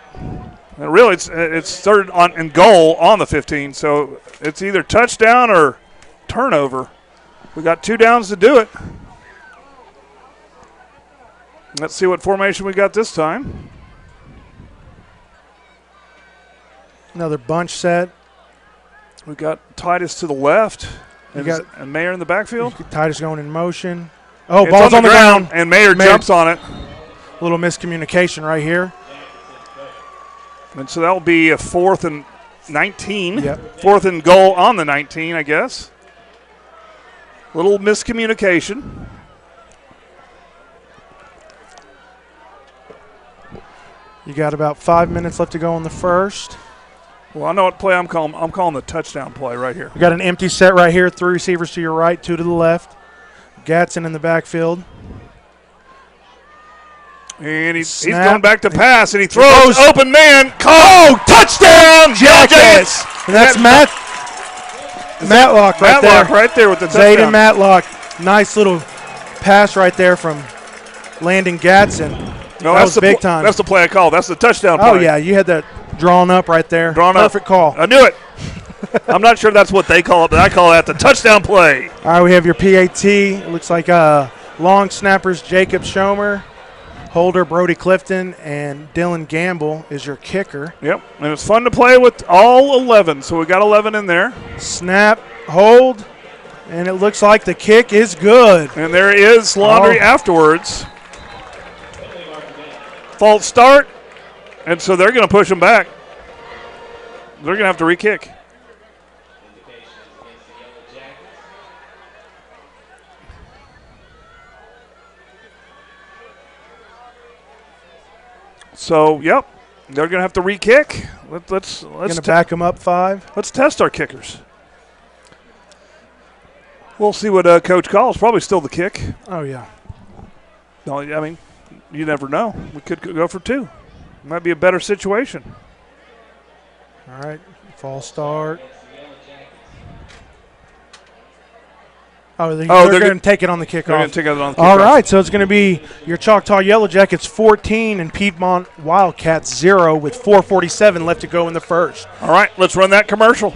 And really, it's third and goal on the 15, so it's either touchdown or turnover. We got 2 downs to do it. Let's see what formation we got this time. Another bunch set. We got Titus to the left and Mayer in the backfield. Titus going in motion. Oh, it's ball's on the ground. And Mayer jumps on it. A little miscommunication right here. And so that will be a 4th and 19. Yep. 4th and goal on the 19, I guess. Little miscommunication. You got about 5 minutes left to go in the first. Well, I know what play I'm calling. I'm calling the touchdown play right here. We got an empty set right here. 3 receivers to your right, 2 to the left. Gatson in the backfield. And he's going back to pass, and he throws. Open man. Touchdown, Jackets! And that's Matlock right there. Matlock right there with the touchdown. Zayden Matlock. Nice little pass right there from Landon Gatson. No, that was big time. That's the play I called. That's the touchdown play. Oh, yeah. You had that drawn up right there. Perfect call. I knew it. I'm not sure that's what they call it, but I call that the touchdown play. All right, we have your PAT. It looks like long snappers Jacob Schomer, holder Brody Clifton, and Dylan Gamble is your kicker. Yep, and it's fun to play with all 11, so we got 11 in there. Snap, hold, and it looks like the kick is good. And there is laundry afterwards. False start, and so they're going to push them back. They're going to have to re-kick. So, yep, they're going to have to re-kick. Let's going to back them up 5. Let's test our kickers. We'll see what Coach calls. Probably still the kick. Oh, yeah. No, I mean, you never know. We could go for 2. Might be a better situation. All right, false start. Oh, they're going to take it on the kickoff. They're going to take it on the kickoff. All right, so it's going to be your Choctaw Yellow Jackets 14 and Piedmont Wildcats 0 with 4:47 left to go in the first. All right, let's run that commercial.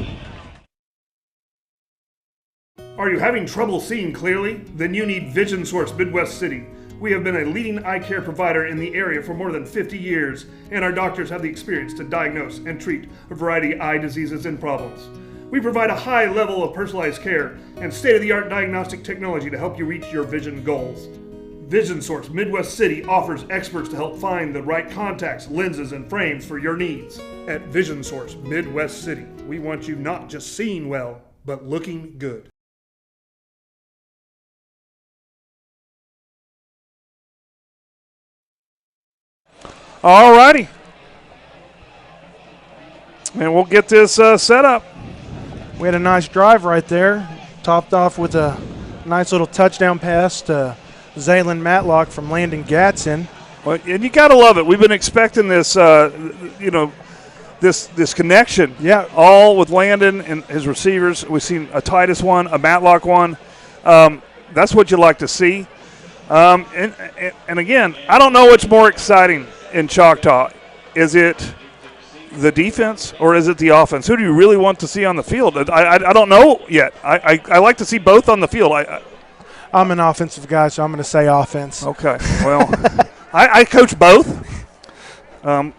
Are you having trouble seeing clearly? Then you need Vision Source Midwest City. We have been a leading eye care provider in the area for more than 50 years, and our doctors have the experience to diagnose and treat a variety of eye diseases and problems. We provide a high level of personalized care and state-of-the-art diagnostic technology to help you reach your vision goals. Vision Source Midwest City offers experts to help find the right contacts, lenses, and frames for your needs. At Vision Source Midwest City, we want you not just seeing well, but looking good. All righty. And we'll get this set up. We had a nice drive right there, topped off with a nice little touchdown pass to Zaylen Matlock from Landon Gatson. Well, and you got to love it. We've been expecting this, this connection. Yeah. All with Landon and his receivers. We've seen a Titus one, a Matlock one. That's what you like to see. And again, I don't know what's more exciting in Choctaw. Is it the defense or is it the offense? Who do you really want to see on the field? I don't know yet. I like to see both on the field. I'm an offensive guy, so I'm going to say offense. Okay. Well, I coach both. Line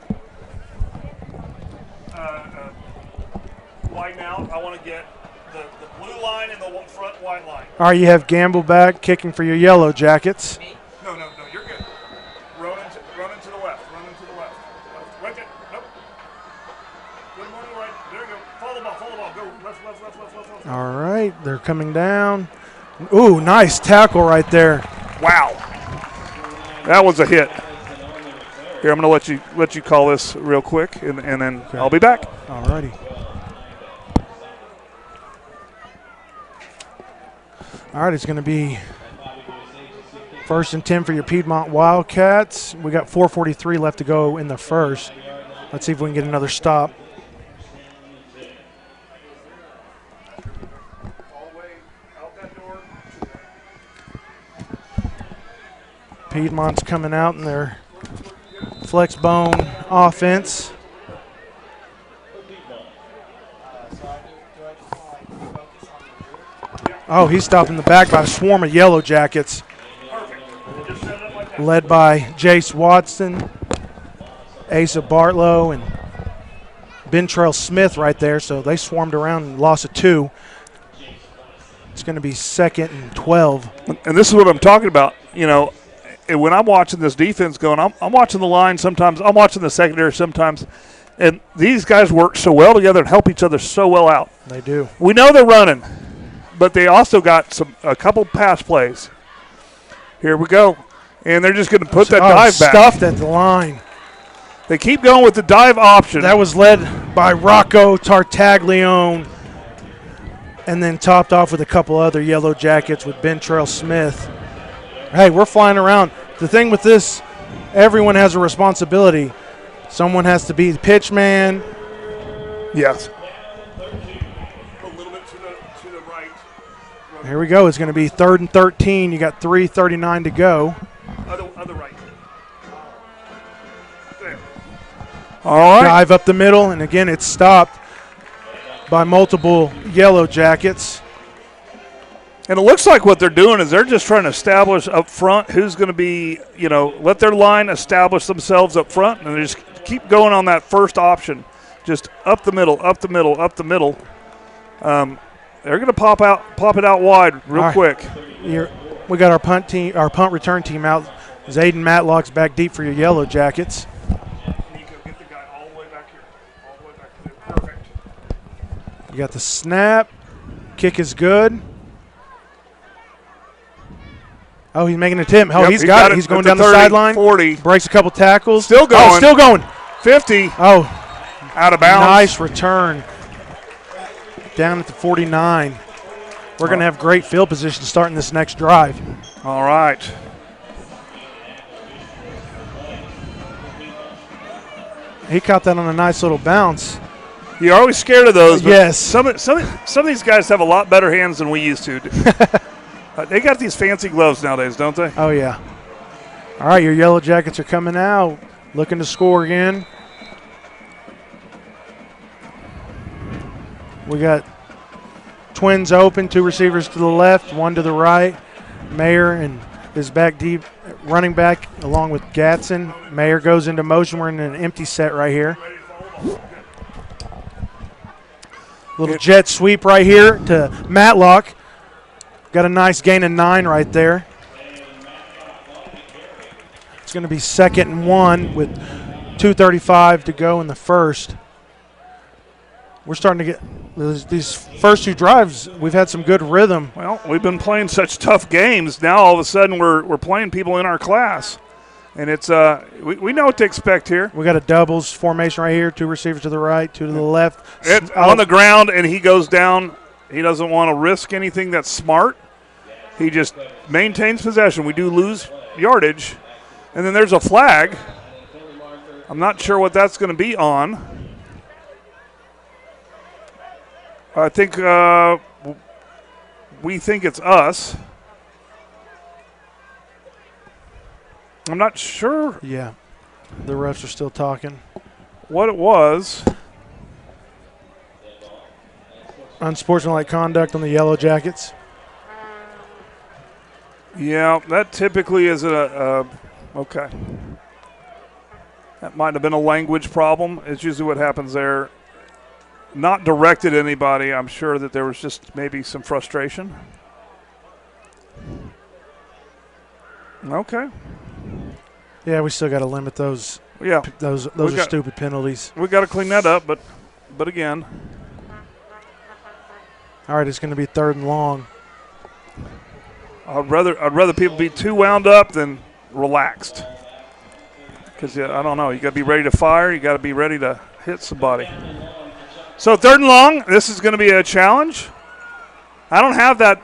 out, I want to get the blue line and the front white line. All right, you have Gamble back kicking for your Yellow Jackets. No, you're good. Run into the left. Right there. Nope. Good morning, right. There you go. Follow the ball. Go left. All right, they're coming down. Ooh, nice tackle right there. Wow. That was a hit. Here, I'm going to let you call this real quick, and then okay. I'll be back. All righty. All right, it's going to be 1st and 10 for your Piedmont Wildcats. We got 4:43 left to go in the first. Let's see if we can get another stop. Piedmont's coming out in their flex bone offense. Oh, he's stopped in the back by a swarm of Yellow Jackets, led by Jace Watson, Asa Bartlow, and Bentrell Smith right there. So they swarmed around and lost a 2. It's going to be 2nd and 12. And this is what I'm talking about. You know, and when I'm watching this defense going, I'm watching the line sometimes. I'm watching the secondary sometimes. And these guys work so well together and help each other so well out. They do. We know they're running, but they also got a couple pass plays. Here we go. And they're just going to put that dive back. Stuffed at the line. They keep going with the dive option. That was led by Rocco Tartaglione, and then topped off with a couple other Yellow Jackets with Bentrell Smith. Hey, we're flying around. The thing with this, everyone has a responsibility. Someone has to be the pitch man. Yes. A little bit to the right. Here we go. It's going to be 3rd and 13. You got 3:39 to go. Other right. There. All right. Dive up the middle, and again, it's stopped by multiple Yellow Jackets. And it looks like what they're doing is they're just trying to establish up front who's going to be, let their line establish themselves up front, and they just keep going on that first option, just up the middle, up the middle, up the middle. They're going to pop it out wide real quick. We got our punt return team out. Zayden Matlock's back deep for your Yellow Jackets. Nico, get the guy all the way back here. All the way back here. Perfect. You got the snap. Kick is good. Oh, he's making an attempt. Oh, Yep, he's got it. He's going down the 30, sideline. 40. Breaks a couple tackles. Still going. Oh, still going. 50. Oh, out of bounds. Nice return. Down at the 49. We're going to have great field position starting this next drive. All right. He caught that on a nice little bounce. You're always scared of those. But yes. Some of these guys have a lot better hands than we used to. They got these fancy gloves nowadays, don't they? Oh, yeah. All right, your Yellow Jackets are coming out, looking to score again. We got twins open, 2 receivers to the left, 1 to the right. Mayer and is back deep, running back along with Gatson. Mayer goes into motion. We're in an empty set right here. Little jet sweep right here to Matlock. Got a nice gain of 9 right there. It's going to be 2nd and 1 with 2:35 to go in the first. We're starting to get these first 2 drives. We've had some good rhythm. Well, we've been playing such tough games. Now all of a sudden we're playing people in our class, and it's we know what to expect here. We got a doubles formation right here. 2 receivers to the right, 2 to the left. On the ground, and he goes down. He doesn't want to risk anything that's smart. He just maintains possession. We do lose yardage, and then there's a flag. I'm not sure what that's going to be on. I think we think it's us. I'm not sure. Yeah, the refs are still talking. What it was. Unsportsmanlike conduct on the Yellow Jackets. Yeah, that typically is okay. That might have been a language problem. It's usually what happens there. Not directed at anybody. I'm sure that there was just maybe some frustration. Okay. Yeah, we still got to limit those. Yeah, those are stupid penalties. We got to clean that up, but again. All right, it's going to be 3rd and long. I'd rather people be too wound up than relaxed. Because I don't know, you got to be ready to fire. You got to be ready to hit somebody. So 3rd and long. This is going to be a challenge. I don't have that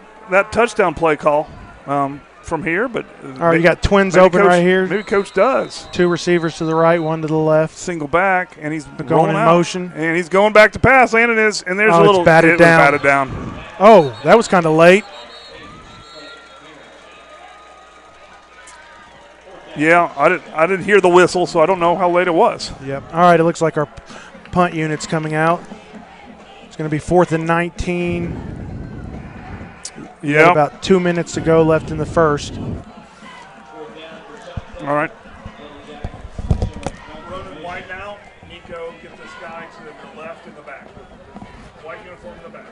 touchdown play call from here, but all right, you got twins open right here. Maybe Coach does. 2 receivers to the right, 1 to the left. Single back, and he's going in motion, and he's going back to pass. Landon is, and there's a little batted down. Oh, that was kind of late. Yeah, I didn't hear the whistle, so I don't know how late it was. Yep. All right, it looks like our punt unit's coming out. It's going to be 4th and 19. Yeah. About 2 minutes to go left in the first. All right. Running white now. Nico, get this guy to the left in the back. White uniform in the back.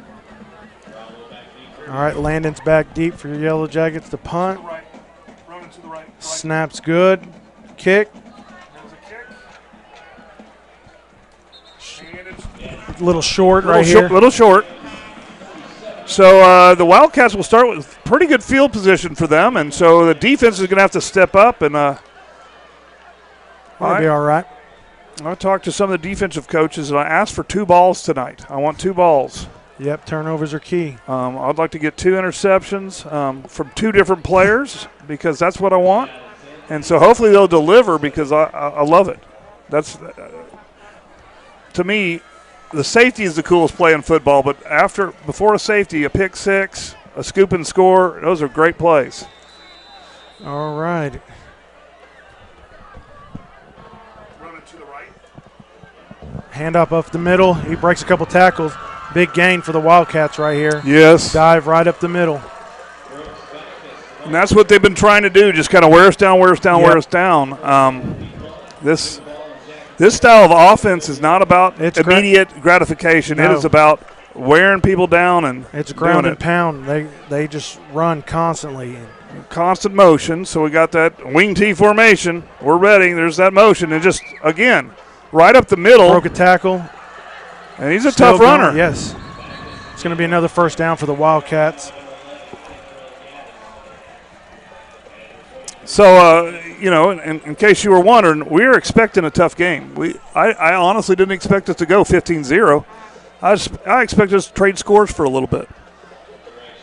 All right, Landon's back deep for your Yellow Jackets to punt. Right. Running to the right. Snaps good. Kick. There's a kick. And it's A little short right here. Little short. So the Wildcats will start with pretty good field position for them, and so the defense is going to have to step up. And That'll be all right. I talked to some of the defensive coaches, and I asked for 2 balls tonight. I want 2 balls. Yep, turnovers are key. I'd like to get 2 interceptions from 2 different players because that's what I want. And so hopefully they'll deliver because I love it. That's to me, the safety is the coolest play in football. But before a safety, a pick six, a scoop and score, those are great plays. All right. Running to the right. Hand up the middle. He breaks a couple tackles. Big gain for the Wildcats right here. Yes. Dive right up the middle. And that's what they've been trying to do, just kind of wear us down, wear us down, wear us down. This style of offense is not about immediate gratification. No. It is about wearing people down and it's ground doing and pound. They just run constantly. Constant motion. So we got that wing T formation. We're ready. There's that motion. And just, again, right up the middle. Broke a tackle. And he's a Still tough runner. going, yes. It's going to be another first down for the Wildcats. So, in case you were wondering, we were expecting a tough game. I honestly didn't expect us to go 15-0. I expected us to trade scores for a little bit.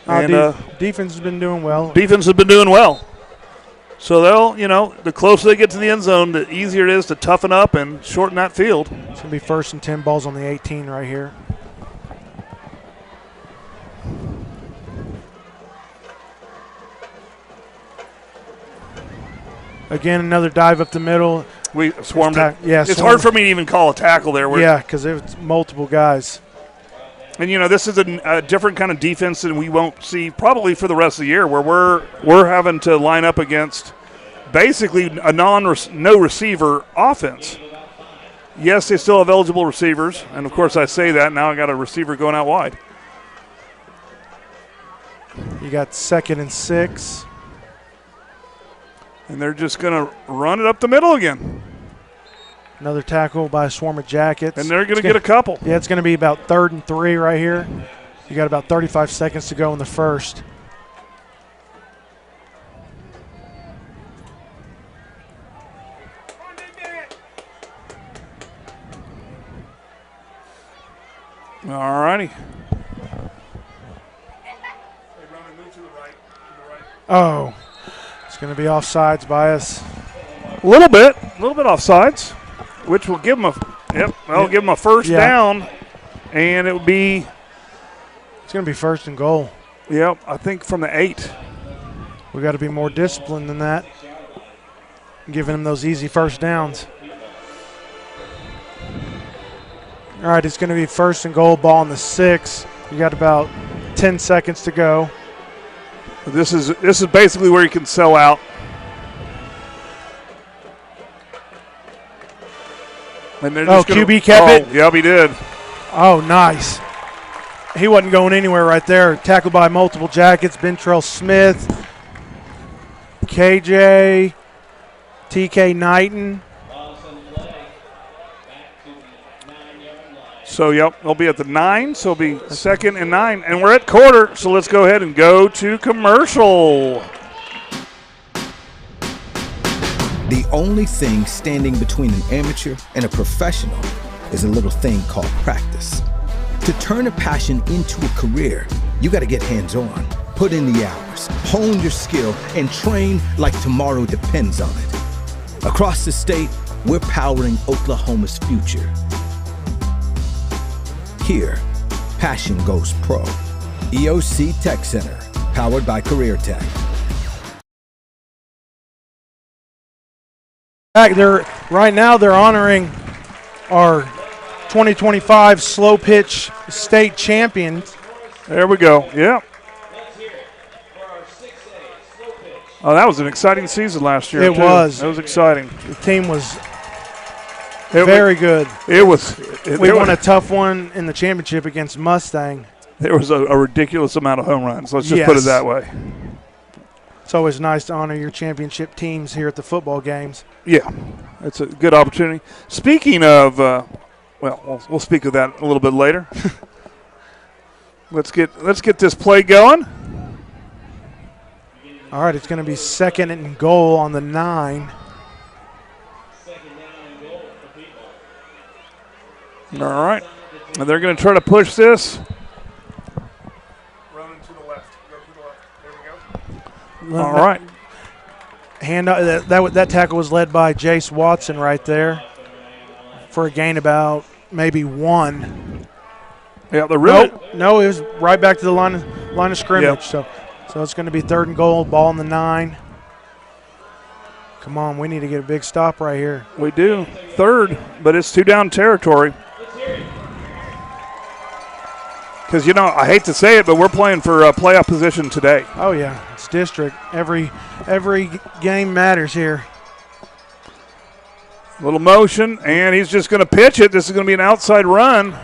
And defense has been doing well. Defense has been doing well. So they'll, the closer they get to the end zone, the easier it is to toughen up and shorten that field. It's going to be 1st and 10, balls on the 18 right here. Again, another dive up the middle. We swarmed it. Yeah, it's hard for me to even call a tackle there. Yeah, because it's multiple guys. And, this is a different kind of defense than we won't see probably for the rest of the year, where we're having to line up against basically a no receiver offense. Yes, they still have eligible receivers, and, of course, I say that. Now I got a receiver going out wide. You got 2nd and 6. And they're just going to run it up the middle again. Another tackle by a swarm of Jackets. And they're going to get a couple. Yeah, it's going to be about 3rd and 3 right here. You got about 35 seconds to go in the first. All righty. Oh, it's going to be offsides by us. A little bit offsides, which will give them give them a first down, and it will be. It's going to be 1st and goal. Yep, I think from the 8. We got to be more disciplined than that, giving them those easy first downs. All right, it's going to be 1st and goal, ball on the 6. You got about 10 seconds to go. This is basically where you can sell out. And they're just QB kept it? Yep, he did. Oh, nice. He wasn't going anywhere right there. Tackled by multiple Jackets. Bentrell Smith, KJ, TK Knighton. So, yep, they'll be at the 9, so it'll be 2nd and 9. And we're at quarter, so let's go ahead and go to commercial. The only thing standing between an amateur and a professional is a little thing called practice. To turn a passion into a career, you got to get hands-on, put in the hours, hone your skill, and train like tomorrow depends on it. Across the state, we're powering Oklahoma's future. Here, passion goes pro. EOC Tech Center, powered by Career Tech. Right now they're honoring our 2025 slow pitch state champions. There we go. Yeah. Oh, that was an exciting season last year. It was. It was exciting. The team was very good. It was. We won a tough one in the championship against Mustang. There was a ridiculous amount of home runs. Let's just put it that way. It's always nice to honor your championship teams here at the football games. Yeah, it's a good opportunity. Speaking of, we'll speak of that a little bit later. Let's get this play going. All right, it's going to be 2nd and goal on the 9. All right, and they're going to try to push this. Running to the left. Go to the left. There we go. All right. Hand that tackle was led by Jace Watson right there for a gain about maybe 1. Yeah, the really no, it was right back to the line of scrimmage. Yep. So it's going to be 3rd and goal, ball on the 9. Come on, we need to get a big stop right here. We do. 3rd, but it's 2 down territory. Because, I hate to say it, but we're playing for playoff position today. Oh, yeah. It's district. Every game matters here. Little motion, and he's just going to pitch it. This is going to be an outside run.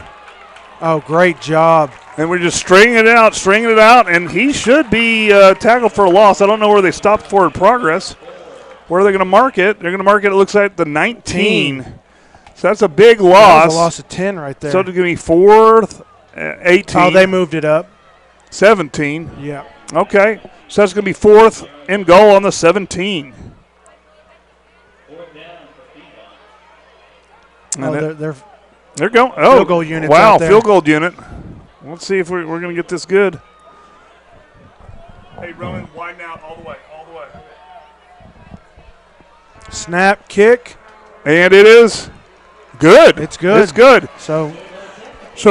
Oh, great job. And we're just stringing it out, and he should be tackled for a loss. I don't know where they stopped forward progress. Where are they going to mark it? They're going to mark it, it looks like, the 19. So that's a big loss. That's a loss of 10 right there. So it's going to be 4th, 18. Oh, they moved it up. 17. Yeah. Okay. So that's going to be 4th and goal on the 17. Oh, they're going. Oh, field goal unit. Wow, field goal unit. Let's see if we're going to get this good. Hey, Rowan, widen out all the way. Snap, kick. And it is good. It's good. It's good. So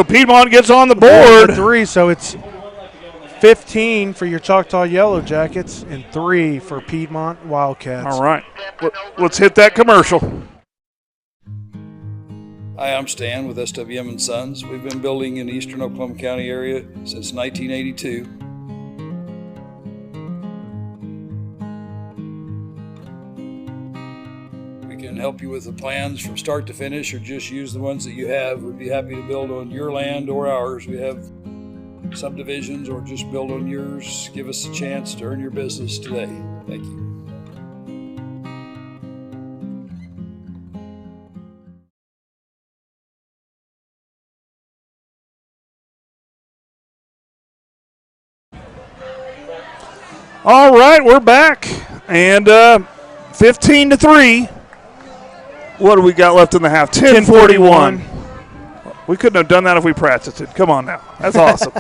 Piedmont gets on the board. 3, so it's 15 for your Choctaw Yellow Jackets and 3 for Piedmont Wildcats. All right. Let's hit that commercial. Hi, I'm Stan with SWM & Sons. We've been building in the eastern Oklahoma County area since 1982. We can help you with the plans from start to finish or just use the ones that you have. We'd be happy to build on your land or ours. We have subdivisions or just build on yours. Give us a chance to earn your business today. Thank you. All right, we're back, and 15-3. What do we got left in the half? 10:41. We couldn't have done that if we practiced it. Come on now, that's awesome.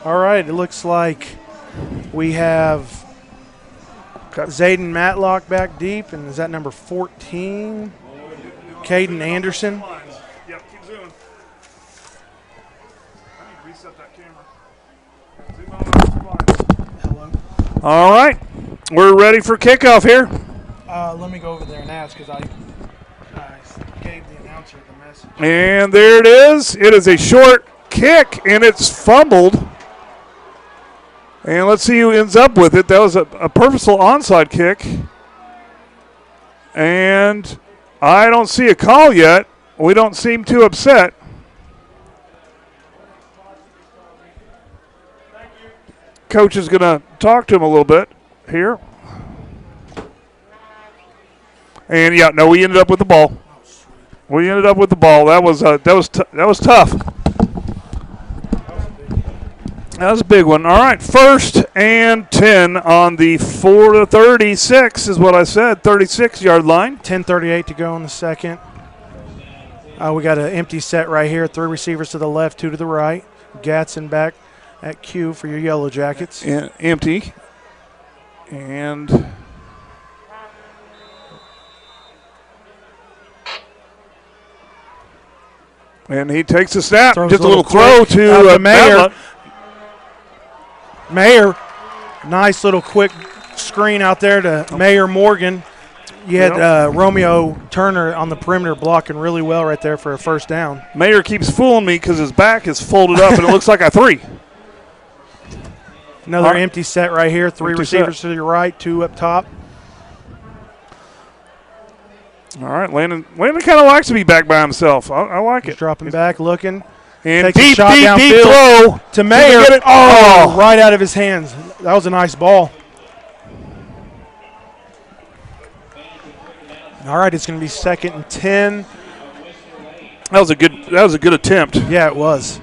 All right, it looks like we have Zayden Matlock back deep, and is that number 14? Caden Anderson. Yep, keep zooming. I need to reset that camera. Zoom on those 2 lines. Hello. All right, we're ready for kickoff here. Let me go over there and ask because I gave the announcer the message. And there it is. It is a short kick, and it's fumbled. And let's see who ends up with it. That was a purposeful onside kick. And I don't see a call yet. We don't seem too upset. Coach is going to talk to him a little bit here. And yeah, no, we ended up with the ball. That was tough. That was a big one. All right, 1st and 10 on the 4-36 is what I said, 36-yard line. 10:38 to go in the second. We got an empty set right here. 3 receivers to the left, 2 to the right. Gatson back at Q for your Yellow Jackets. And empty. And he takes a snap. Throws just a little throw to Mayer. Mayer, nice little quick screen out there to Mayer Morgan. You had Romeo Turner on the perimeter blocking really well right there for a first down. Mayer keeps fooling me because his back is folded up and it looks like a 3. Another empty set right here. 3 Empty receivers set. to your right, 2 up top. All right, Landon kind of likes to be back by himself. I like He's it. dropping back, looking. And Takes a deep shot throw downfield to Mayer. Get it? Oh, right out of his hands. That was a nice ball. All right, it's going to be 2nd and 10. That was a good attempt. Yeah, it was.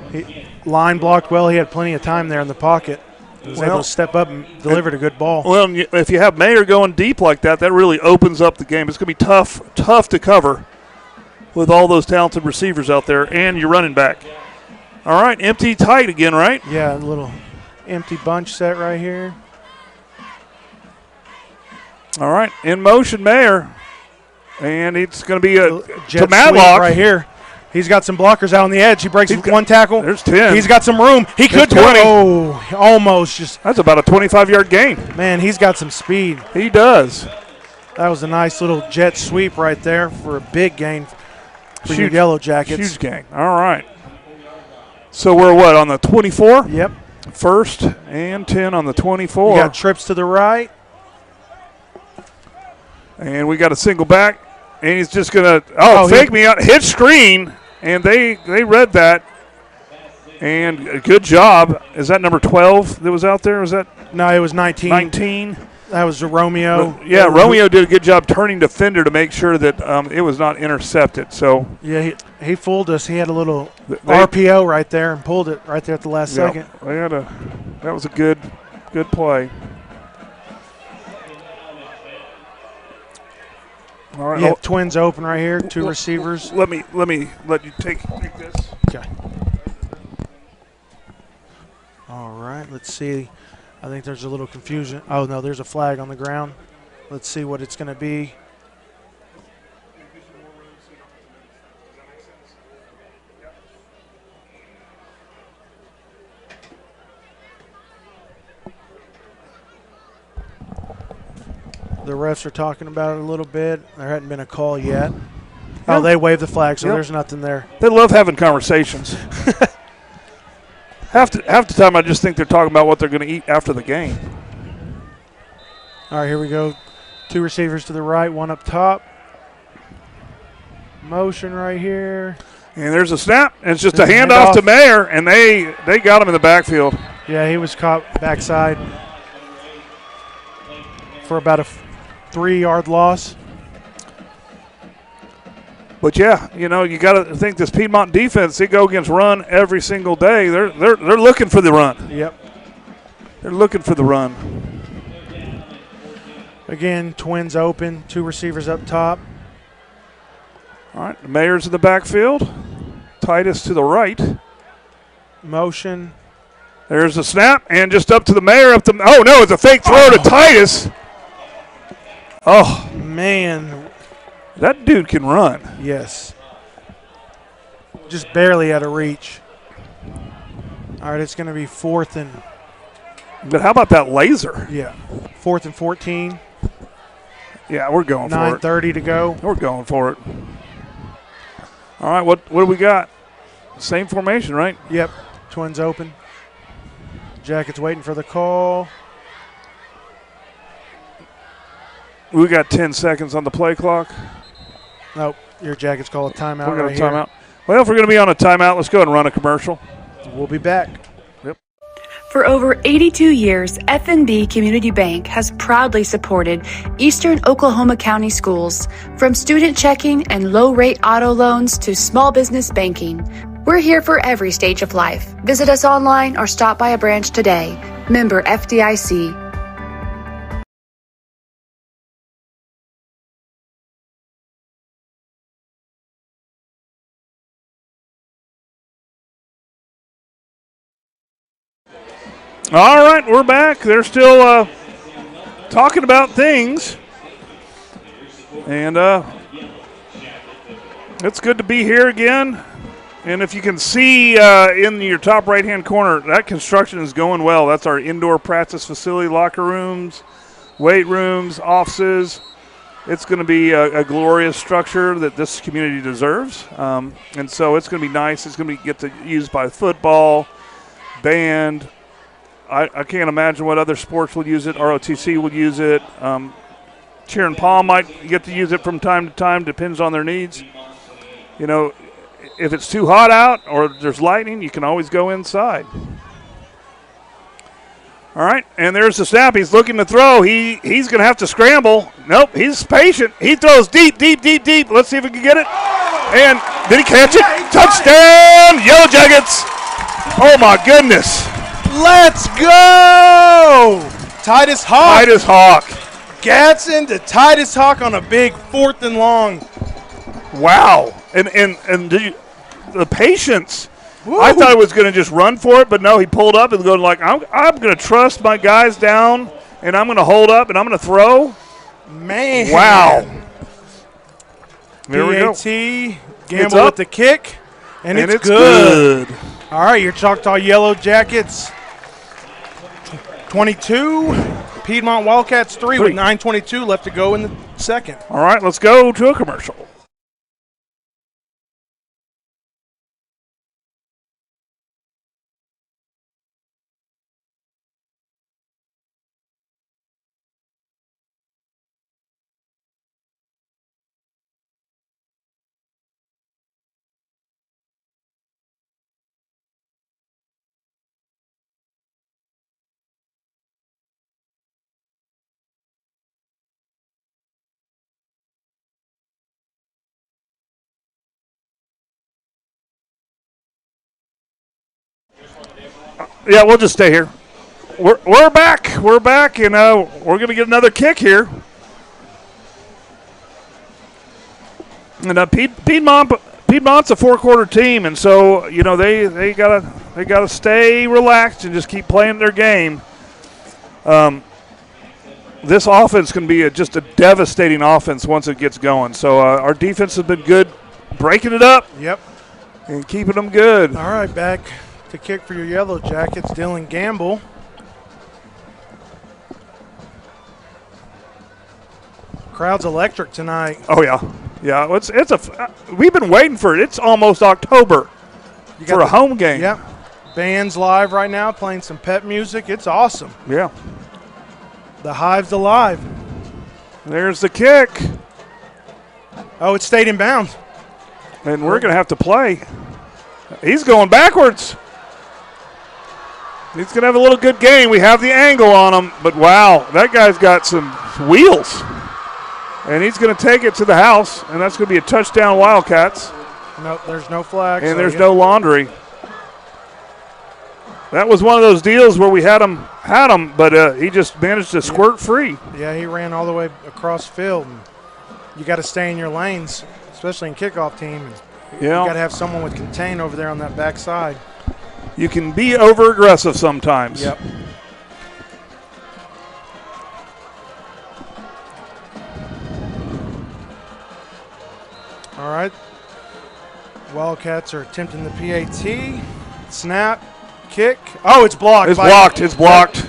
Line blocked well. He had plenty of time there in the pocket. He was able to step up and delivered a good ball. Well, if you have Mayer going deep like that, that really opens up the game. It's going to be tough to cover with all those talented receivers out there and your running back. All right, empty tight again, right? Yeah, a little empty bunch set right here. All right, in motion, Mayer. And it's going to be a jet to Matlock sweep right here. He's got some blockers out on the edge. He breaks one tackle. There's 10. He's got some room. He could go. Oh, almost just. That's about a 25-yard gain. Man, he's got some speed. He does. That was a nice little jet sweep right there for a big gain for your Yellow Jackets. Huge gain. All right. So we're what, on the 24? Yep. 1st and 10 on the 24. You got trips to the right. And we got a single back. And he's just going to, fake me out, hit screen. And they read that. And a good job. Is that number 12 that was out there? Was that? No, it was 19. 19. That was Romeo. But, yeah, Romeo did a good job turning defender to make sure that it was not intercepted. So yeah, he fooled us. He had a little RPO right there and pulled it right there at the last second. That was a good play. All right. Yeah, twins open right here, 2 receivers. Let me let you take this. Okay. All right, let's see. I think there's a little confusion. Oh, no, there's a flag on the ground. Let's see what it's going to be. The refs are talking about it a little bit. There hadn't been a call yet. Oh, they waved the flag, so there's nothing there. They love having conversations. Half the time, I just think they're talking about what they're going to eat after the game. All right, here we go. 2 receivers to the right, 1 up top. Motion right here. And there's a snap. And it's just a handoff to Mayer, and they got him in the backfield. Yeah, he was caught backside for about a 3-yard loss. But yeah, you got to think this Piedmont defense. They go against run every single day. They're looking for the run. Yep. They're looking for the run. Again, twins open, 2 receivers up top. All right, Mayer's in the backfield. Titus to the right. Motion. There's a snap, and just up to the Mayer. Oh no, it's a fake throw to Titus. Oh man, that dude can run. Yes. Just barely out of reach. All right, it's going to be 4th and. But how about that laser? Yeah, 4th and 14. Yeah, we're going for it. 9:30 to go. We're going for it. All right, what do we got? Same formation, right? Yep, twins open. Jackets waiting for the call. We got 10 seconds on the play clock. Nope, your Jackets call a timeout. We're going right to timeout. Here. Well, if we're going to be on a timeout, let's go ahead and run a commercial. We'll be back. Yep. For over 82 years, F&B Community Bank has proudly supported Eastern Oklahoma County schools, from student checking and low-rate auto loans to small business banking. We're here for every stage of life. Visit us online or stop by a branch today. Member FDIC. All right, we're back. They're still talking about things. And it's good to be here again. And if you can see in your top right-hand corner, that construction is going well. That's our indoor practice facility, locker rooms, weight rooms, offices. it's going to be a glorious structure that this community deserves. And so it's going to be nice. It's going to get to used by football, band. I can't imagine what other sports will use it. ROTC will use it. Cheer and Paw might get to use it from time to time, depends on their needs. You know, if it's too hot out or there's lightning, you can always go inside. All right, and there's the snap. He's looking to throw. He's going to have to scramble. Nope, he's patient. He throws deep. Let's see if he can get it. And did he catch it? Touchdown, Yellow Jackets. Oh, my goodness. Let's go! Titus Hawk. Gadsden to Titus Hawk on a big 4th and long. Wow. And the patience. Woo. I thought he was going to just run for it, but no, he pulled up and going like, I'm going to trust my guys down, and I'm going to hold up, and I'm going to throw. Man. Wow. There we go. PAT, Gamble with the kick, and it's good. All right, your Choctaw Yellow Jackets 22, Piedmont Wildcats 3 with 9:22 left to go in the second. All right, let's go to a commercial. Yeah, we'll just stay here. We're back. We're back, and we're going to get another kick here. And Piedmont's a 4-quarter team, and so you know they gotta stay relaxed and just keep playing their game. This offense can be just a devastating offense once it gets going. So our defense has been good, breaking it up. Yep. And keeping them good. All right, back to kick for your Yellow Jackets, Dylan Gamble. Crowd's electric tonight. Oh yeah, we've been waiting for it. It's almost October for a home game. Yep. Band's live right now, playing some pep music. It's awesome. Yeah. The Hive's alive. There's the kick. Oh, it stayed in bounds. And we're going to have to play. He's going backwards. He's going to have a little good game. We have the angle on him, but wow, that guy's got some wheels. And he's going to take it to the house, and that's going to be a touchdown, Wildcats. No, there's no flag. And there's no laundry. That was one of those deals where we had him, but he just managed to squirt free. Yeah, he ran all the way across field. And you got to stay in your lanes, especially in kickoff team. And you got to have someone with contain over there on that backside. You can be over-aggressive sometimes. Yep. All right. Wildcats are attempting the PAT. Snap. Kick. Oh, it's blocked. It's blocked.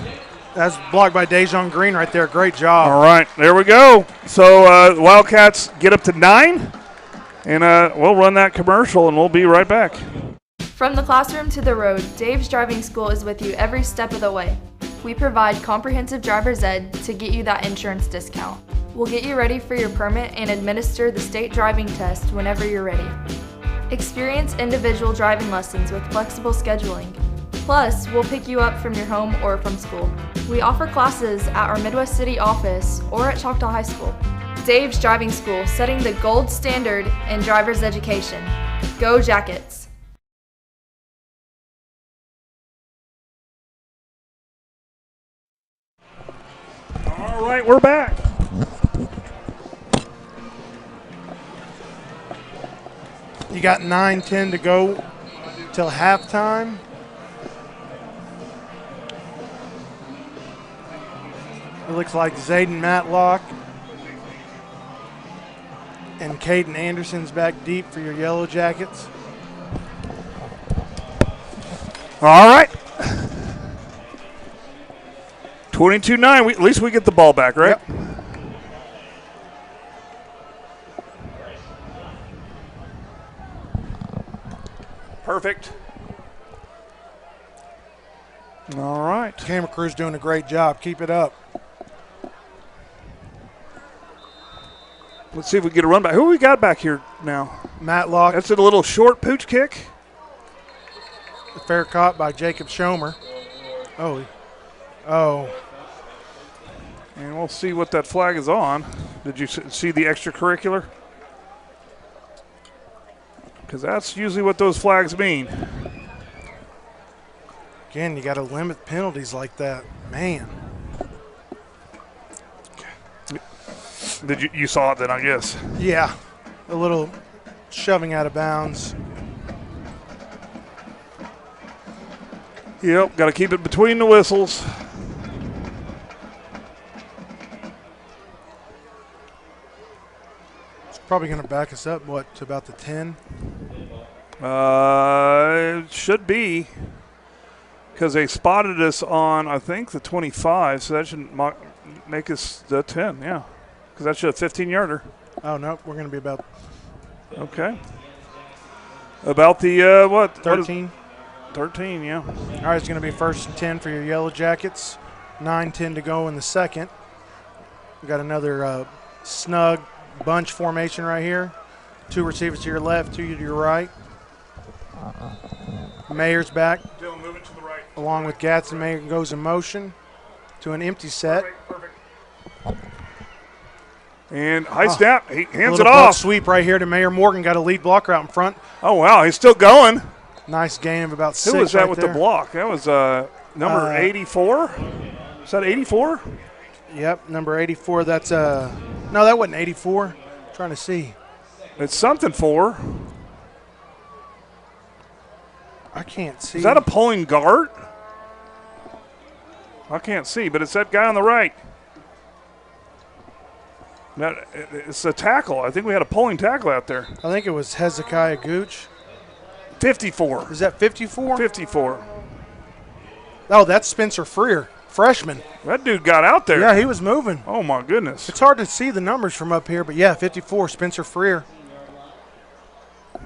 That's blocked by Dejon Green right there. Great job. All right, there we go. So Wildcats get up to 9, and we'll run that commercial, and we'll be right back. From the classroom to the road, Dave's Driving School is with you every step of the way. We provide comprehensive driver's ed to get you that insurance discount. We'll get you ready for your permit and administer the state driving test whenever you're ready. Experience individual driving lessons with flexible scheduling. Plus, we'll pick you up from your home or from school. We offer classes at our Midwest City office or at Choctaw High School. Dave's Driving School, setting the gold standard in driver's education. Go Jackets! All right, we're back. You got 9:10 to go till halftime. It looks like Zayden Matlock and Caden Anderson's back deep for your Yellow Jackets. All right. 22-9. At least we get the ball back, right? Yep. Perfect. All right. Camera crew's doing a great job. Keep it up. Let's see if we get a run back. Who we got back here now? Matlock. That's a little short pooch kick. Fair caught by Jacob Schomer. Oh. And we'll see what that flag is on. Did you see the extracurricular? Because that's usually what those flags mean. Again, you got to limit penalties like that. Man. You saw it then, I guess. Yeah. A little shoving out of bounds. Yep, got to keep it between the whistles. It's probably going to back us up, what, to about the 10? It should be. Because they spotted us on, I think, the 25, so that should make us the 10, yeah. Because that's a 15-yarder. Oh, no, we're going to be about Okay. About the, what? 13. 13, yeah. All right, it's going to be 1st and 10 for your Yellow Jackets. 9-10 to go in the second. We got another snug bunch formation right here. 2 receivers to your left, 2 to your right. Mayer's back. Dylan, move it to the right. Along with Gatson, Mayer goes in motion to an empty set. Perfect. And high snap, he hands it buck off. Sweep right here to Mayor Morgan. Got a lead blocker out in front. Oh, wow, he's still going. Nice gain of about 6. Who was that right with there. the block? That was number 84? Is that 84? Yep, number 84. That's no, that wasn't 84. Trying to see. It's something 4. I can't see. Is that a pulling guard? I can't see, but it's that guy on the right. It's a tackle. I think we had a pulling tackle out there. I think it was Hezekiah Gooch. 54. Is that 54? 54. Oh, that's Spencer Freer, freshman. That dude got out there. Yeah, he was moving. Oh, my goodness. It's hard to see the numbers from up here, but yeah, 54, Spencer Freer. A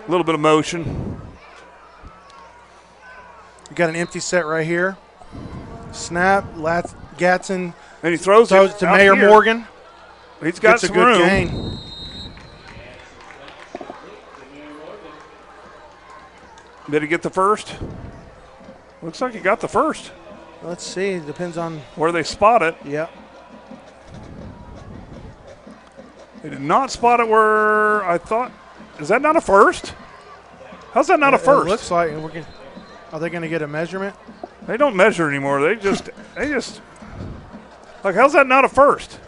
little bit of motion. You got an empty set right here. Snap, Gatson And he throws it to out Mayor here. Morgan. He's got Gets a some good room. gain. Did he get the first? Looks like he got the first. Let's see. It depends on. Where they spot it. Yep. They did not spot it where I thought. Is that not a first? How's that not a first? It looks like. Are they going to get a measurement? They don't measure anymore. They just like, how's that not a first?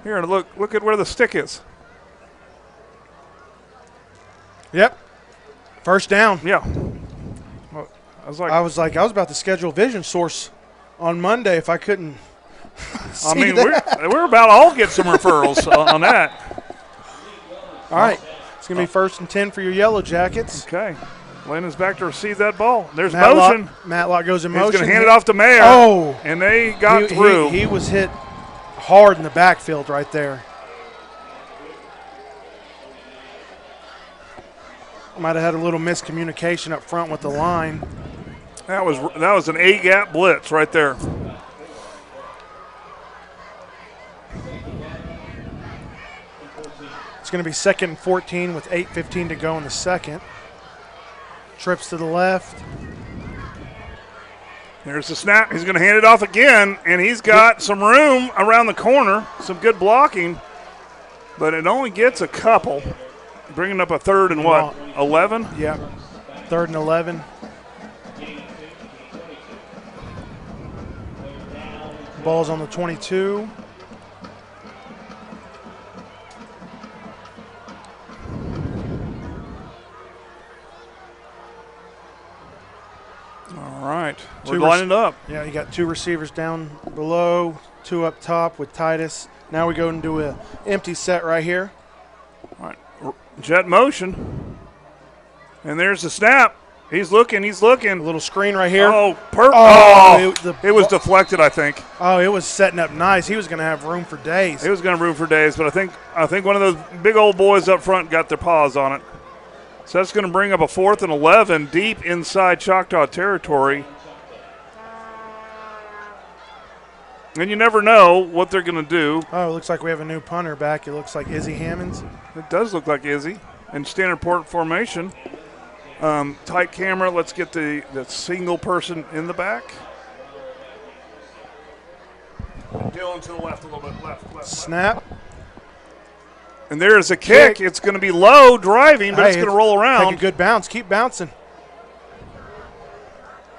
Here, look at where the stick is. Yep. First down. Yeah. Well, I was like, I was about to schedule Vision Source on Monday if I couldn't. I mean, that. we're about to all get some referrals on that. All right. It's going to be 1st and 10 for your Yellow Jackets. Okay. Landon's back to receive that ball. There's motion. Matlock goes in He's motion. going to hand it off to Mayer. Oh. And they got through. He was hit hard in the backfield right there. Might have had a little miscommunication up front with the line. That was an A-gap blitz right there. It's going to be 2nd and 14 with 8:15 to go in the second. Trips to the left. There's the snap. He's going to hand it off again, and he's got some room around the corner, some good blocking, but it only gets a couple. Bringing up a 3rd and what, 11? Yep, 3rd and 11. Ball's on the 22. All right, we're lining up. Yeah, you got 2 receivers down below, 2 up top with Titus. Now we go into an empty set right here. All right, jet motion. And there's the snap. He's looking. He's looking. A little screen right here. Oh, it was deflected, I think. Oh, it was setting up nice. He was going to have room for days. It was going to have room for days, but I think one of those big old boys up front got their paws on it. So that's going to bring up a 4th and 11 deep inside Choctaw territory. And you never know what they're going to do. Oh, it looks like we have a new punter back. It looks like Izzy Hammonds. It does look like Izzy. And standard port formation. Tight camera. Let's get the single person in the back. Dylan to the left a little bit. Left. Snap. And there's a kick. It's going to be low driving, but it's going to roll around. Take a good bounce. Keep bouncing.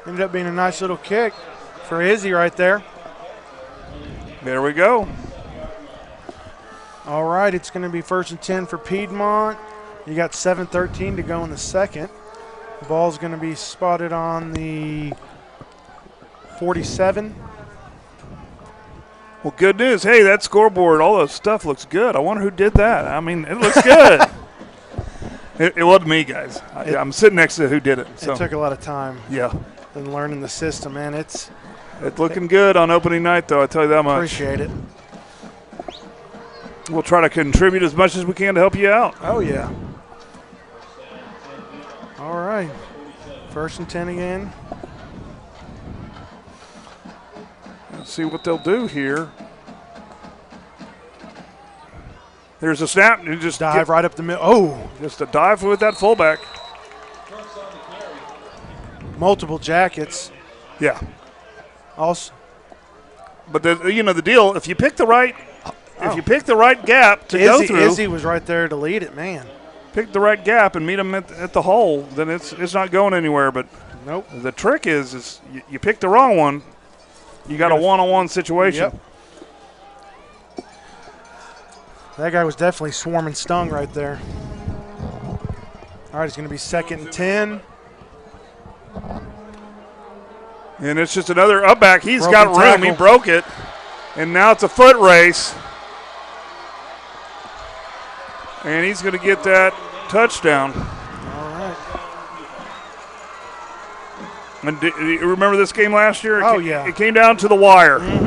Ended up being a nice little kick for Izzy right there. There we go. All right, it's going to be 1st and 10 for Piedmont. You got 7:13 to go in the second. The ball's going to be spotted on the 47. Well, good news. Hey, that scoreboard, all that stuff looks good. I wonder who did that. I mean, it looks good. It wasn't me, guys. I'm sitting next to who did it. So. It took a lot of time. Yeah. And learning the system, man. It's looking good on opening night, though. I tell you that much. Appreciate it. We'll try to contribute as much as we can to help you out. Oh, yeah. All right. 1st and 10 again. Let's see what they'll do here. There's a snap. And just dive right up the middle. Oh. Just a dive with that fullback. Multiple jackets. Yeah. Also. But the deal, if you pick the right gap to go through. Izzy was right there to lead it, man. Pick the right gap and meet them at the hole, then it's not going anywhere. But nope. The trick is you pick the wrong one, you got a one-on-one situation. Yep. That guy was definitely swarming stung right there. All right, it's going to be 2nd and 10. And it's just another up back. He's Broken got room. tackle. He broke it. And now it's a foot race. And he's going to get that touchdown. All right. And do you remember this game last year? Oh, yeah. It came down to the wire. Mm-hmm.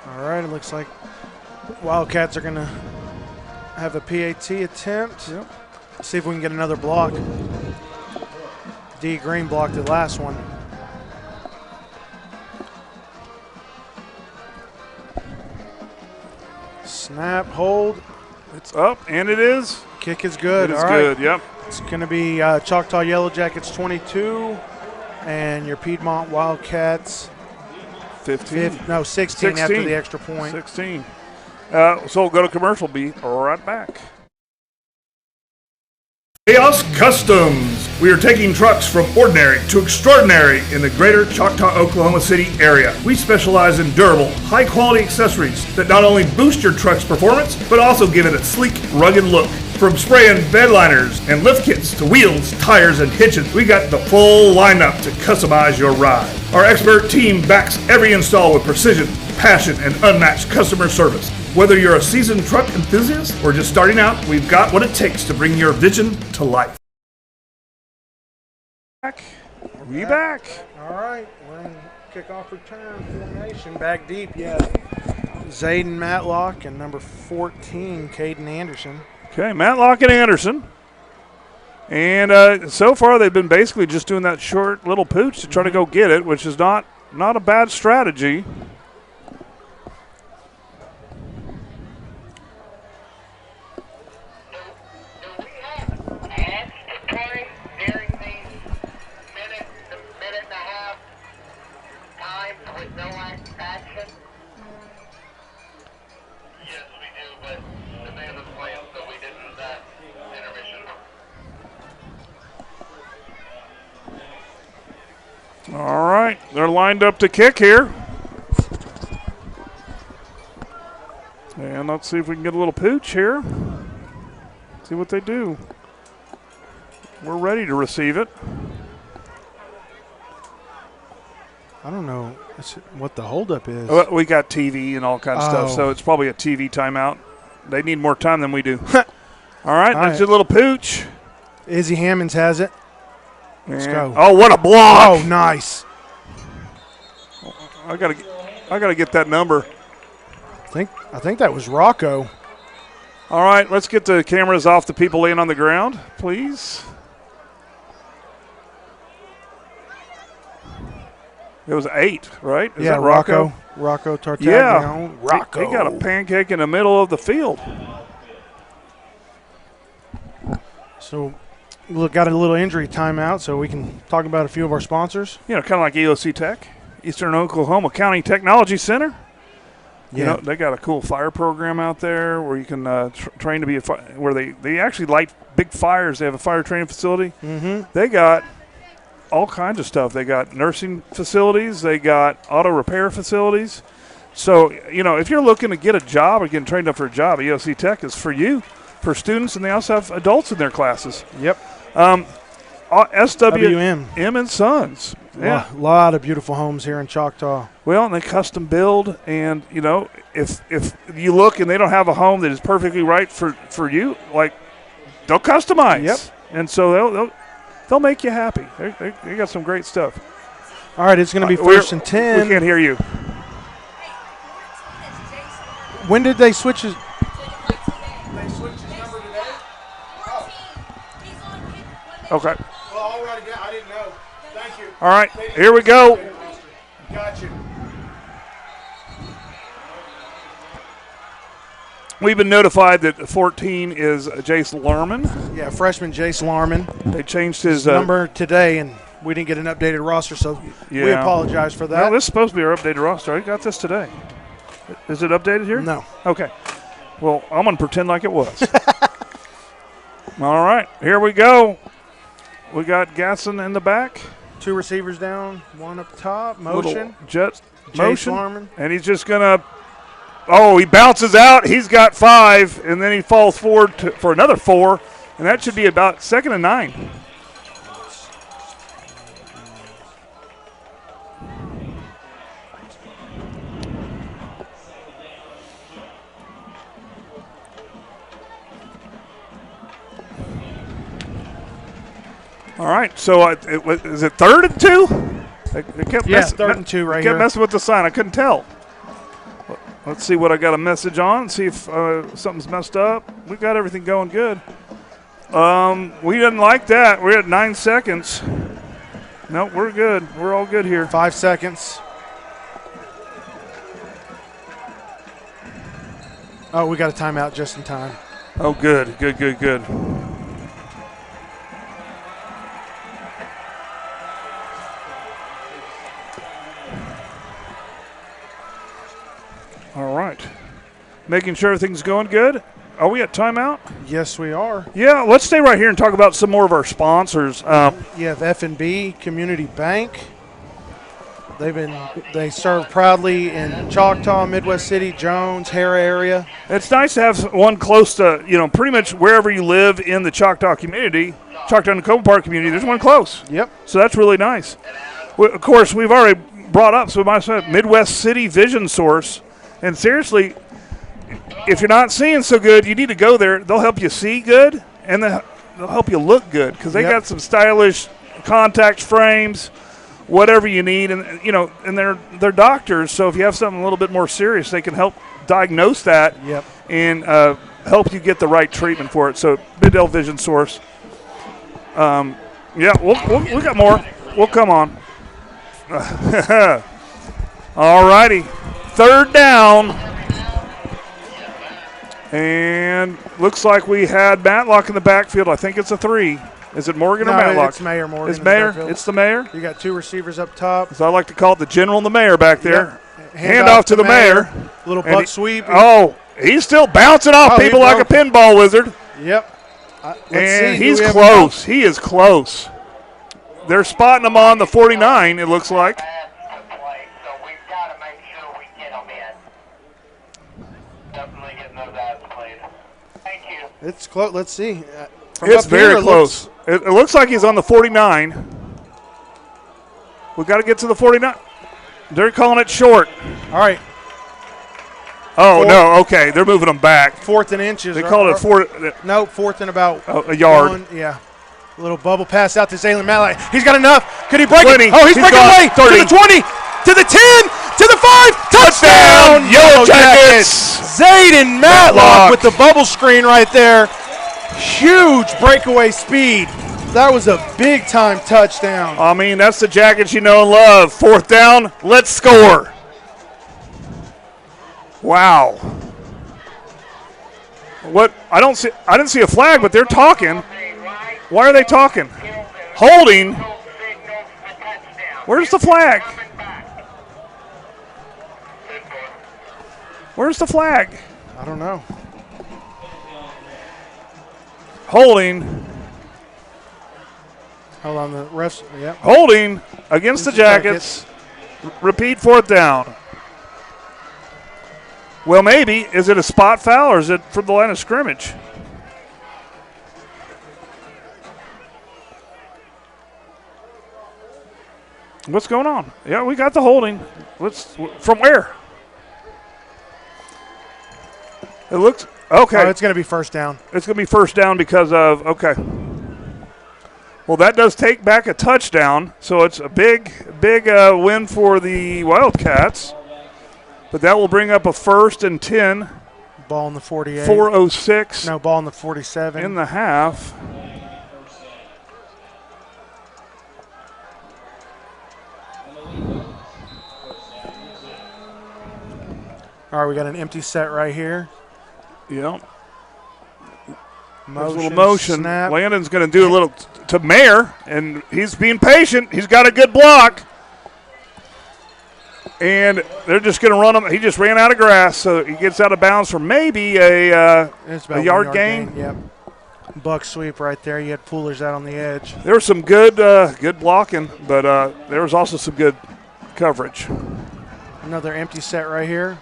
All right, it looks like Wildcats are going to have a PAT attempt. Yep. See if we can get another block. D. Green blocked the last one. Snap, hold. It's up, and it is. Kick is good. It is all right. good, yep. It's going to be Choctaw Yellow Jackets 22 and your Piedmont Wildcats 16 after the extra point. 16. So we'll go to commercial. Be right back. Chaos Customs. We are taking trucks from ordinary to extraordinary in the greater Choctaw, Oklahoma City area. We specialize in durable, high-quality accessories that not only boost your truck's performance, but also give it a sleek, rugged look. From spray and bed liners and lift kits to wheels, tires, and hitches, we got the full lineup to customize your ride. Our expert team backs every install with precision, passion, and unmatched customer service. Whether you're a seasoned truck enthusiast or just starting out, we've got what it takes to bring your vision to life. We back. All right, we're in kickoff return formation. Back deep, yeah. Zayden Matlock and number 14, Caden Anderson. Okay, Matlock and Anderson. And so far they've been basically just doing that short little pooch to try to go get it, which is not a bad strategy. All right, they're lined up to kick here. And let's see if we can get a little pooch here. See what they do. We're ready to receive it. I don't know what the holdup is. Well, we got TV and all kinds of stuff, Oh. so it's probably a TV timeout. They need more time than we do. All right, All that's right. your little pooch. Izzy Hammonds has it. Let's And- go. Oh, what a block! Oh, nice. I gotta get that number. I think that was Rocco. All right, let's get the cameras off the people laying on the ground, please. It was 8, right? Is that Rocco? Rocco Tartaglione. Yeah. Rocco. He got a pancake in the middle of the field. So, look, got a little injury timeout, so we can talk about a few of our sponsors. You know, kind of like EOC Tech, Eastern Oklahoma County Technology Center. You Yeah. know, they got a cool fire program out there where you can train to be where they actually light big fires. They have a fire training facility. Mm-hmm. They got all kinds of stuff. They got nursing facilities. They got auto repair facilities. So, you know, if you're looking to get a job or getting trained up for a job, EOC Tech is for you, for students, and they also have adults in their classes. Yep. SWM and Sons. Yeah. A lot of beautiful homes here in Choctaw. Well, and they custom build, and you know, if you look and they don't have a home that is perfectly right for you, like they'll customize. Yep. And so they'll make you happy. They got some great stuff. All right, it's going to be We're- 1st and 10. We can't hear you. When did they switch his? Okay. Well, I'll write it down. I didn't know. Thank you. All right. Here we go. Got you. We've been notified that 14 is Jace Lerman. Yeah, freshman Jace Larman. They changed his Number today, and we didn't get an updated roster, so we Yeah. apologize for that. Well, this is supposed to be our updated roster. I got this today. Is it updated here? No. Okay. Well, I'm going to pretend like it was. All right. Here we go. We got Gasson in the back. 2 receivers down, 1 up top. Little Motion. jet Jace motion. Larman. And he's just going to – oh, he bounces out. He's got 5, and then he falls forward for another 4, and that should be about 2nd and 9. All right, so is it 3rd and 2? It kept Yeah, messing- 3rd and 2 right it here. kept messing with the sign. I couldn't tell. Let's see what I got a message on. See if something's messed up. We got everything going good. We didn't like that. We're at 9 seconds. No, we're good. We're all good here. 5 seconds. Oh, we got a timeout just in time. Oh, good, good, good, good. All right. Making sure everything's going good. Are we at timeout? Yes, we are. Yeah, let's stay right here and talk about some more of our sponsors. You have F&B Community Bank. They serve proudly in Choctaw, Midwest City, Jones, Hara area. It's nice to have one close to, you know, pretty much wherever you live in the Choctaw community, Choctaw and Cobble Park community, there's one close. Yep. So that's really nice. Of course, we've already brought up, so we might as well have Midwest City Vision Source. And seriously, if you're not seeing so good, you need to go there. They'll help you see good, and they'll help you look good because they Yep. got some stylish contact frames, whatever you need, and you know, and they're doctors. So if you have something a little bit more serious, they can help diagnose that Yep. and help you get the right treatment for it. So Bidell Vision Source. Yeah, we got more. We'll come on. All righty. 3rd down. And looks like we had Matlock in the backfield. I think it's a 3. Is it Morgan or No, Matlock? it's Mayor Morgan. It's in the Mayor? backfield. It's the Mayor? You got 2 receivers up top. So I like to call it the general and the mayor back there. Yep. Hand off to the mayor. Little And butt sweep. Oh, he's still bouncing off Oh, he people like a broke. pinball wizard. Yep. Let's And see. Do he's we have close. He is close. They're spotting him on the 49, it looks like. So we've got to make sure we get them in. Definitely getting those ads played. Thank you. It's close. Let's see. From It's up here, very it close. It looks like he's on the 49. We've got to get to the 49. They're calling it short. All right, Oh, Fourth. no, okay. They're moving them back. 4th and inches. They called it fourth. No, 4th and about A yard. 1, yeah. A little bubble pass out to Zaylen Matlack. He's got enough. Could he break 20. it? Oh, he's breaking gone. away 30. to the 20, to the 10, to the 5. Touchdown, Yellow Jackets. Zayden Matlock. Matlock with the bubble screen right there. Huge breakaway speed. That was a big-time touchdown. I mean, that's the Jackets you know and love. 4th down, let's score. Wow. What? I didn't see a flag, but they're talking. Why are they talking? Holding. Where's the flag? Where's the flag? I don't know. Holding. Hold on, the refs. Yeah. Holding against the Jackets. Repeat 4th down. Well, maybe. Is it a spot foul or is it from the line of scrimmage? What's going on? Yeah, we got the holding. From where? It looks okay. Oh, it's going to be 1st down. It's going to be 1st down because of Well, that does take back a touchdown, so it's a big win for the Wildcats. But that will bring up a 1st and 10. Ball in the 48. 4:06 No, ball in the 47. in the half. All right, we got an empty set right here. Yep. There's a Motion, little motion. snap. Landon's going to do a little to Mayer, and he's being patient. He's got a good block. And they're just going to run him. He just ran out of grass, so he gets out of bounds for maybe a yard gain. Yep. Buck sweep right there. You had Poolers out on the edge. There was some good blocking, but there was also some good coverage. Another empty set right here.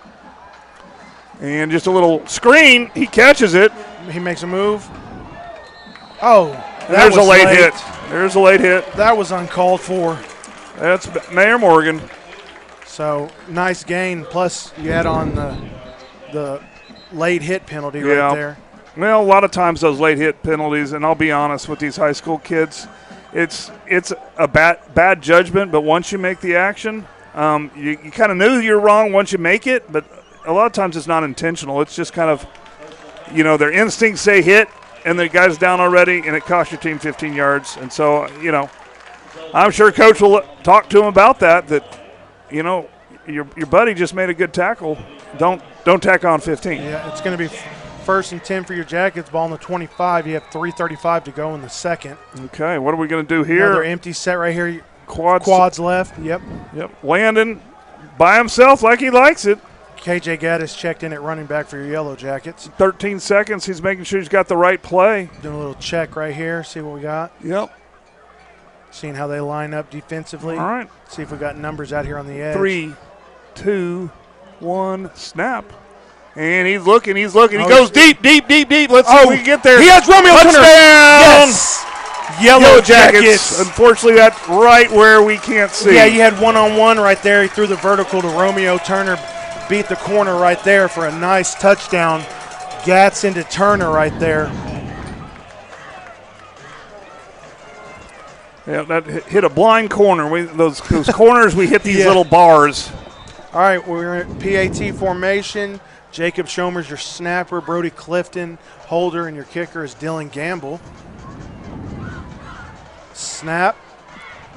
And just a little screen. He catches it. He makes a move. Oh, There's a late hit. There's a late hit. That was uncalled for. That's Mayor Morgan. So nice gain. Plus you add on the late hit penalty right there. Well, a lot of times those late hit penalties, and I'll be honest with these high school kids, it's a bad judgment. But once you make the action, you kind of knew you're wrong once you make it. But a lot of times it's not intentional. It's just kind of, their instincts say hit, and the guy's down already, and it costs your team 15 yards. And so, I'm sure Coach will talk to him about that. Your buddy just made a good tackle. Don't tack on 15. Yeah, it's going to be 1st and 10 for your Jackets. Ball in the 25. You have 3:35 to go in the second. Okay, what are we going to do here? Another empty set right here. Quads left. Yep. Landon by himself like he likes it. KJ Gaddis checked in at running back for your Yellow Jackets. 13 seconds. He's making sure he's got the right play. Doing a little check right here. See what we got. Yep. Seeing how they line up defensively. All right. See if we got numbers out here on the edge. 3, 2, 1, snap. And he's looking. He goes deep. Let's see if we can get there. He has Romeo Touchdown! Yes! Yellow Jackets. Unfortunately, that's right where we can't see. Yeah, you had one-on-one right there. He threw the vertical to Romeo Turner. Beat the corner right there for a nice touchdown. Gats into Turner right there. Yeah, that hit a blind corner. Those corners, we hit these little bars. All right, we're in PAT formation. Jacob Schomer's your snapper. Brody Clifton, holder, and your kicker is Dylan Gamble. Snap.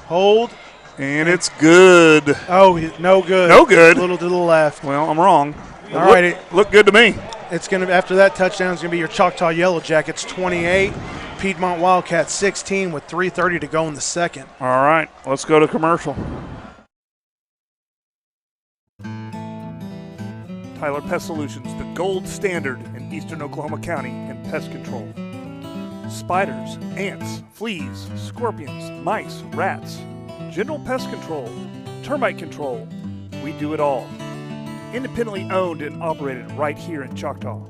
Hold. And it's good. Oh, no good. No good. A little to the left. Well, I'm wrong. All right. Look good to me. It's going to, after that touchdown, it's going to be your Choctaw Yellow Jackets 28, Piedmont Wildcats 16 with 3:30 to go in the second. All right, let's go to commercial. Tyler Pest Solutions, the gold standard in eastern Oklahoma County in pest control. Spiders, ants, fleas, scorpions, mice, rats, general pest control, termite control. We do it all. Independently owned and operated right here in Choctaw.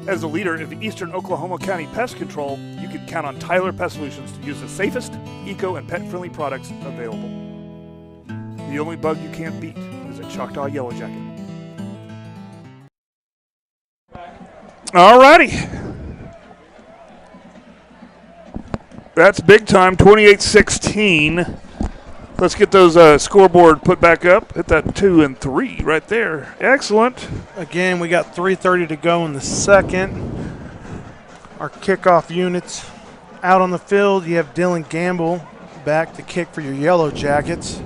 As a leader of eastern Oklahoma County pest control, you can count on Tyler Pest Solutions to use the safest, eco, and pet-friendly products available. The only bug you can't beat is a Choctaw yellow jacket. All righty. That's big time, 28-16. Let's get those scoreboard put back up. Hit that 2 and 3 right there. Excellent. Again, we got 3:30 to go in the second. Our kickoff units out on the field. You have Dylan Gamble back to kick for your Yellow Jackets.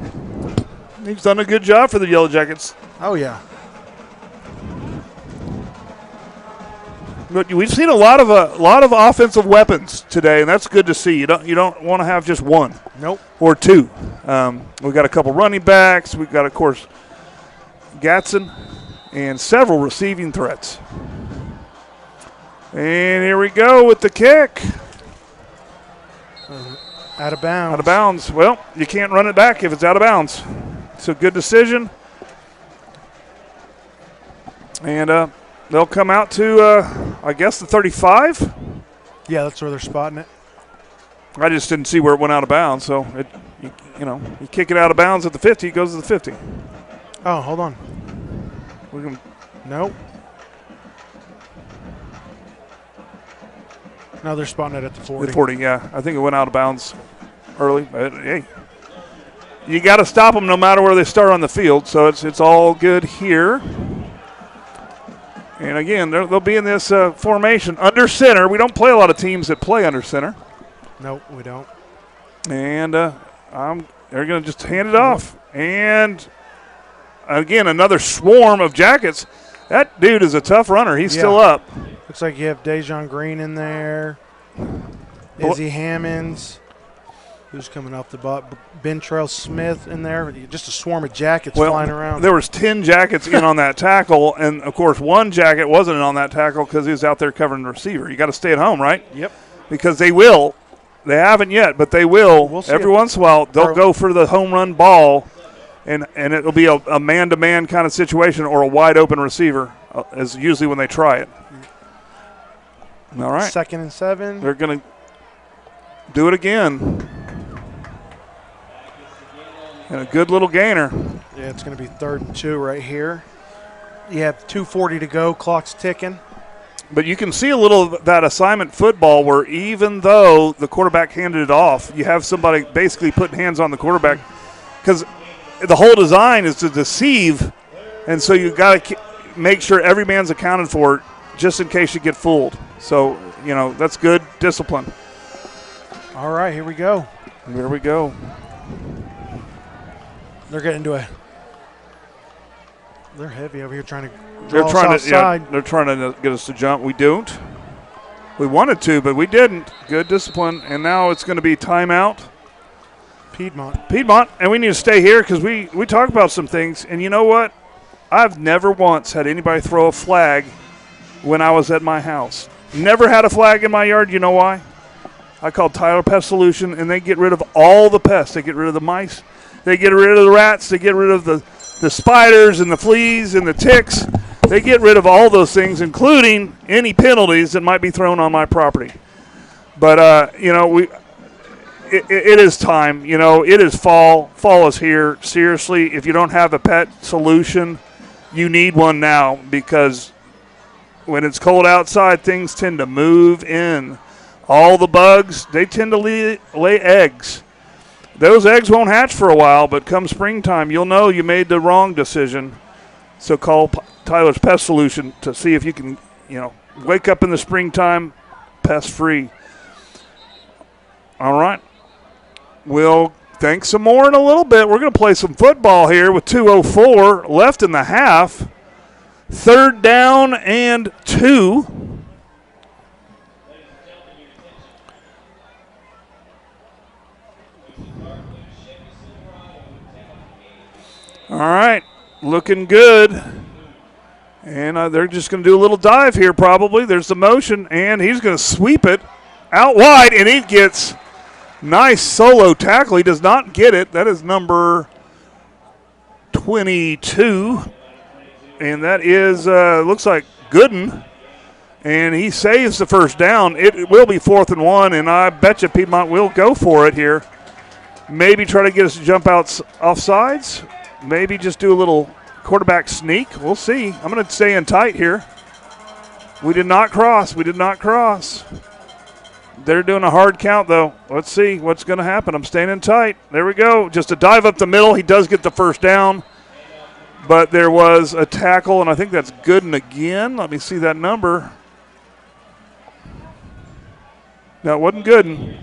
He's done a good job for the Yellow Jackets. Oh, yeah. But we've seen a lot of offensive weapons today, and that's good to see. You don't want to have just one. Nope. Or two. We've got a couple running backs. We've got, of course, Gatson and several receiving threats. And here we go with the kick. Out of bounds. Out of bounds. Well, you can't run it back if it's out of bounds. It's a good decision. And they'll come out to, I guess, the 35. Yeah, that's where they're spotting it. I just didn't see where it went out of bounds. So, you kick it out of bounds at the 50, it goes to the 50. Oh, hold on. Nope. No, they're spotting it at the 40. The 40, yeah. I think it went out of bounds early. But, hey, you got to stop them no matter where they start on the field. So it's all good here. And again, they'll be in this formation under center. We don't play a lot of teams that play under center. Nope, we don't. And they're going to just hand it off. And again, another swarm of Jackets. That dude is a tough runner. He's still up. Looks like you have Dejon Green in there. Izzy Hammonds, who's coming off the butt. Ben Trail Smith in there. Just a swarm of Jackets flying around. There was 10 Jackets in on that tackle, and, of course, one Jacket wasn't in on that tackle because he was out there covering the receiver. You got to stay at home, right? Yep. Because they will. They haven't yet, but they will. We'll see Every once in a while, they'll go for the home run ball, and it'll be a man-to-man kind of situation or a wide-open receiver is usually when they try it. All right. 2nd and 7. They're going to do it again. And a good little gainer. Yeah, it's going to be 3rd and 2 right here. You have 2:40 to go. Clock's ticking. But you can see a little of that assignment football where even though the quarterback handed it off, you have somebody basically putting hands on the quarterback because the whole design is to deceive, and so you got to make sure every man's accounted for just in case you get fooled. So, that's good discipline. All right, here we go. Here we go. They're getting into they're heavy over here trying to They're draw us outside. they're trying to get us to jump. We don't. We wanted to, but we didn't. Good discipline. And now it's going to be timeout. Piedmont. And we need to stay here because we talk about some things. And you know what? I've never once had anybody throw a flag when I was at my house. Never had a flag in my yard. You know why? I called Tyler Pest Solution, and they get rid of all the pests. They get rid of the mice. They get rid of the rats. They get rid of the spiders and the fleas and the ticks. They get rid of all those things, including any penalties that might be thrown on my property. But, it is time. It is fall. Fall is here. Seriously, if you don't have a pet solution, you need one now because when it's cold outside, things tend to move in. All the bugs, they tend to lay eggs. Those eggs won't hatch for a while, but come springtime, you'll know you made the wrong decision. So call Tyler's Pest Solution to see if you can, wake up in the springtime pest-free. All right. We'll think some more in a little bit. We're going to play some football here with 2:04 left in the half. 3rd down and 2. All right, looking good. And they're just going to do a little dive here probably. There's the motion, and he's going to sweep it out wide, and he gets nice solo tackle. He does not get it. That is number 22. And that is, looks like Gooden. And he saves the 1st down. It will be 4th and 1, and I bet you Piedmont will go for it here. Maybe try to get us to jump out off sides. Maybe just do a little quarterback sneak. We'll see. I'm going to stay in tight here. We did not cross. We did not cross. They're doing a hard count, though. Let's see what's going to happen. I'm staying in tight. There we go. Just a dive up the middle. He does get the first down. But there was a tackle, and I think that's good and again. Let me see that number. No, it wasn't good.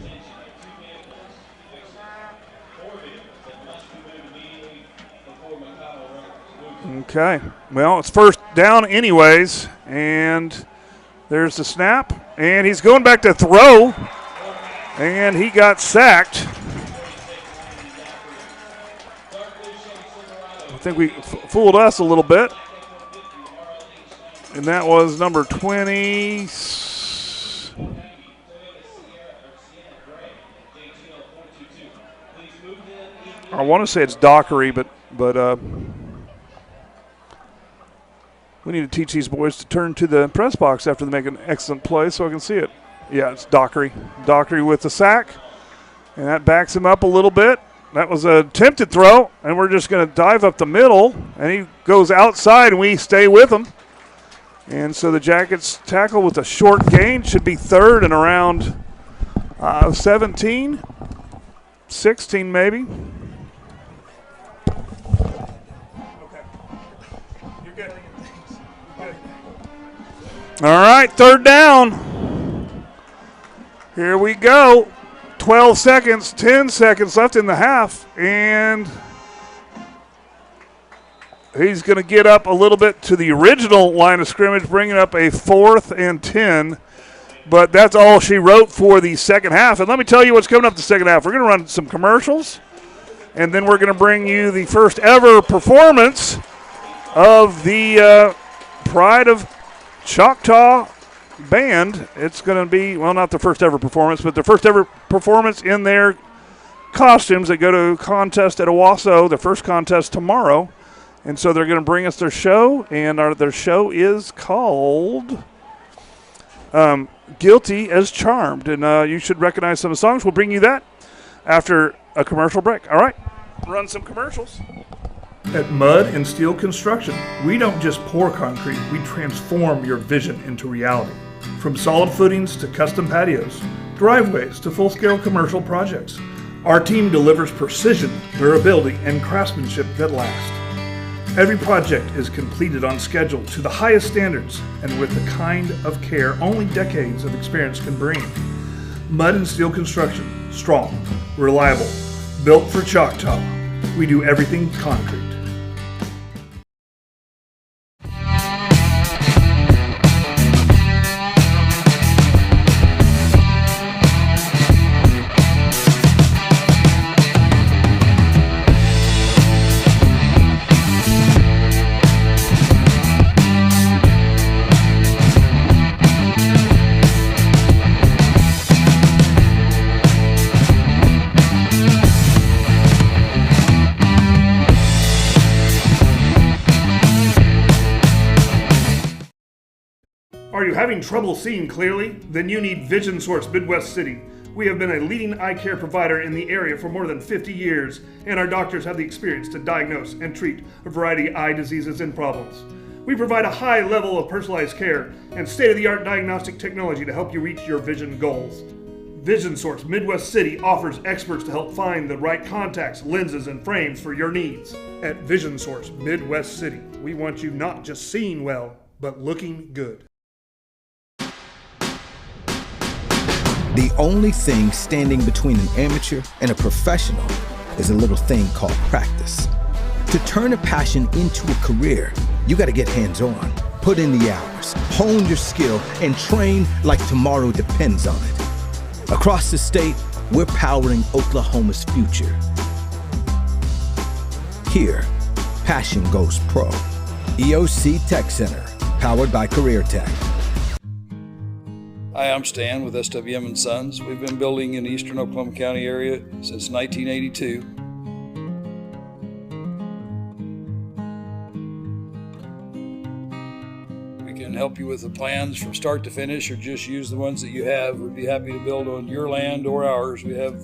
Okay. Well, it's first down anyways, and there's the snap, and he's going back to throw, and he got sacked. I think we fooled us a little bit, and that was number 20. I want to say it's Dockery, but we need to teach these boys to turn to the press box after they make an excellent play so I can see it. Yeah, it's Dockery. Dockery with the sack, and that backs him up a little bit. That was an attempted throw, and we're just going to dive up the middle, and he goes outside, and we stay with him. And so the Jackets tackle with a short gain. Should be third and around 17, 16 maybe. All right, third down. Here we go. 12 seconds, 10 seconds left in the half, and he's going to get up a little bit to the original line of scrimmage, bringing up a 4th and 10. But that's all she wrote for the second half. And let me tell you what's coming up the second half. We're going to run some commercials, and then we're going to bring you the first ever performance of the Pride of Choctaw band. It's going to be, well, not the first ever performance, but the first ever performance in their costumes that go to contest at Owasso, the first contest tomorrow. And so they're going to bring us their show, and their show is called Guilty as Charmed. And you should recognize some of the songs. We'll bring you that after a commercial break. All right, run some commercials. At Mud and Steel Construction, we don't just pour concrete, we transform your vision into reality. From solid footings to custom patios, driveways to full-scale commercial projects, our team delivers precision, durability, and craftsmanship that last. Every project is completed on schedule to the highest standards and with the kind of care only decades of experience can bring. Mud and Steel Construction, strong, reliable, built for Choctaw. We do everything concrete. Are you having trouble seeing clearly? Then you need Vision Source Midwest City. We have been a leading eye care provider in the area for more than 50 years, and our doctors have the experience to diagnose and treat a variety of eye diseases and problems. We provide a high level of personalized care and state-of-the-art diagnostic technology to help you reach your vision goals. Vision Source Midwest City offers experts to help find the right contacts, lenses, and frames for your needs. At Vision Source Midwest City, we want you not just seeing well, but looking good. The only thing standing between an amateur and a professional is a little thing called practice. To turn a passion into a career, you got to get hands-on, put in the hours, hone your skill, and train like tomorrow depends on it. Across the state, we're powering Oklahoma's future. Here, passion goes pro. EOC Tech Center, powered by Career Tech. Hi, I'm Stan with SWM & Sons. We've been building in the eastern Oklahoma County area since 1982. We can help you with the plans from start to finish or just use the ones that you have. We'd be happy to build on your land or ours. We have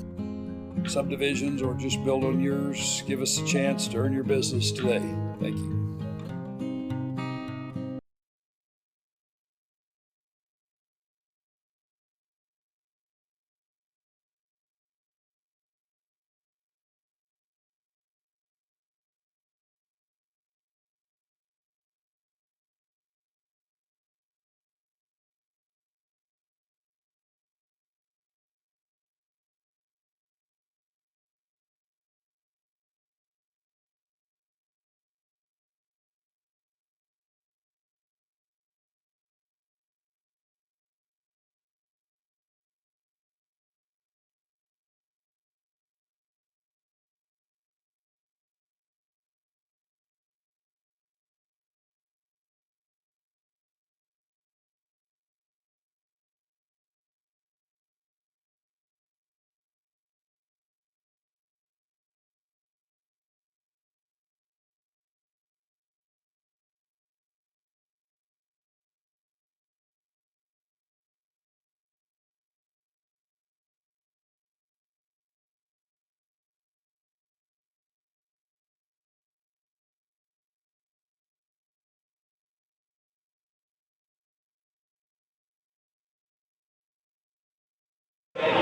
subdivisions or just build on yours, give us a chance to earn your business today. Thank you.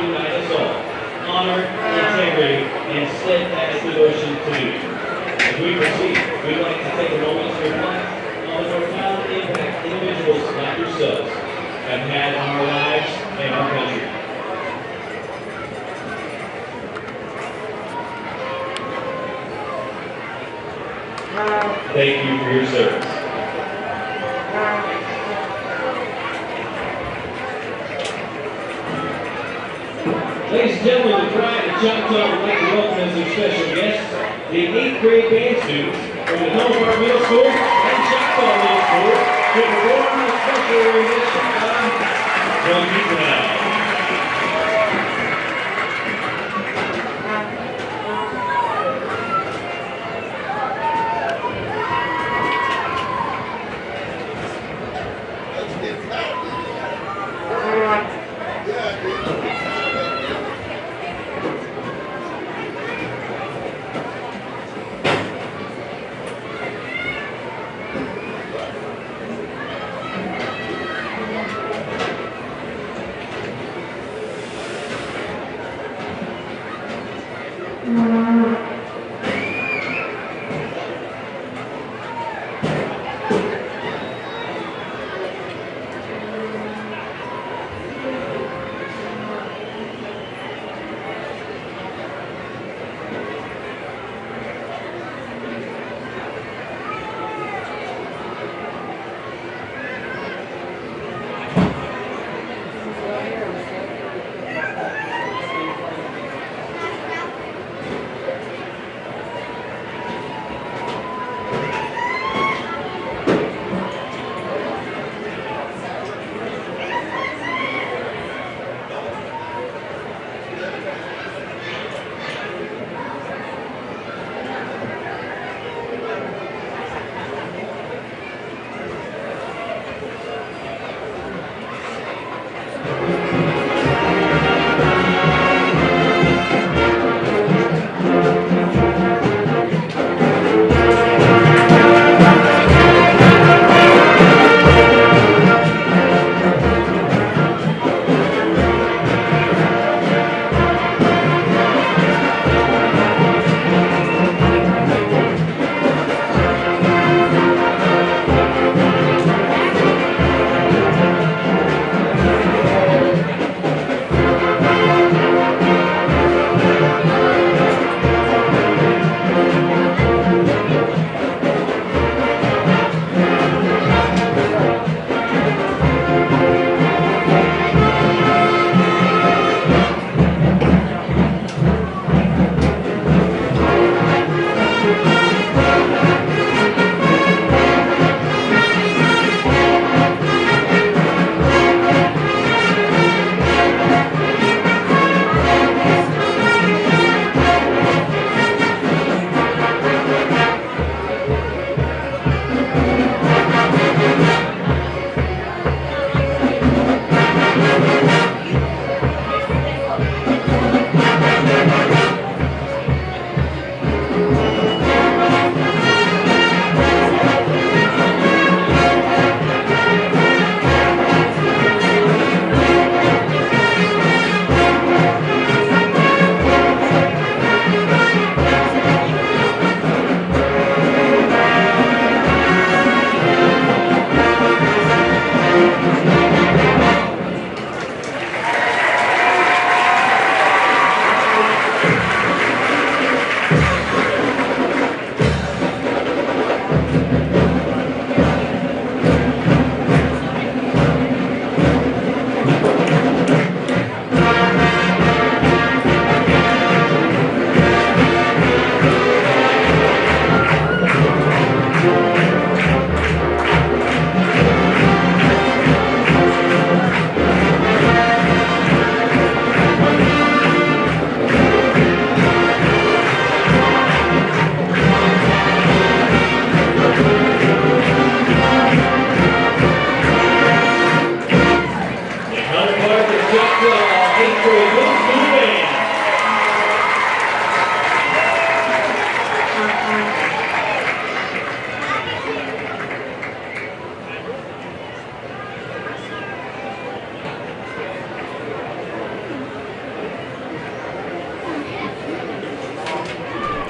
Unite us all. Honor, integrity, and steadfast devotion to you. As we proceed, we'd like to take a moment to reflect on the profound impact individuals like yourselves have had on our lives and our country. Thank you for your service. Ladies and gentlemen, the pride of Choctaw would like to welcome as their special guests the 8th grade band students from the Hillsborough Middle School and Choctaw Middle School to perform a special rendition of Don't Keep It Out.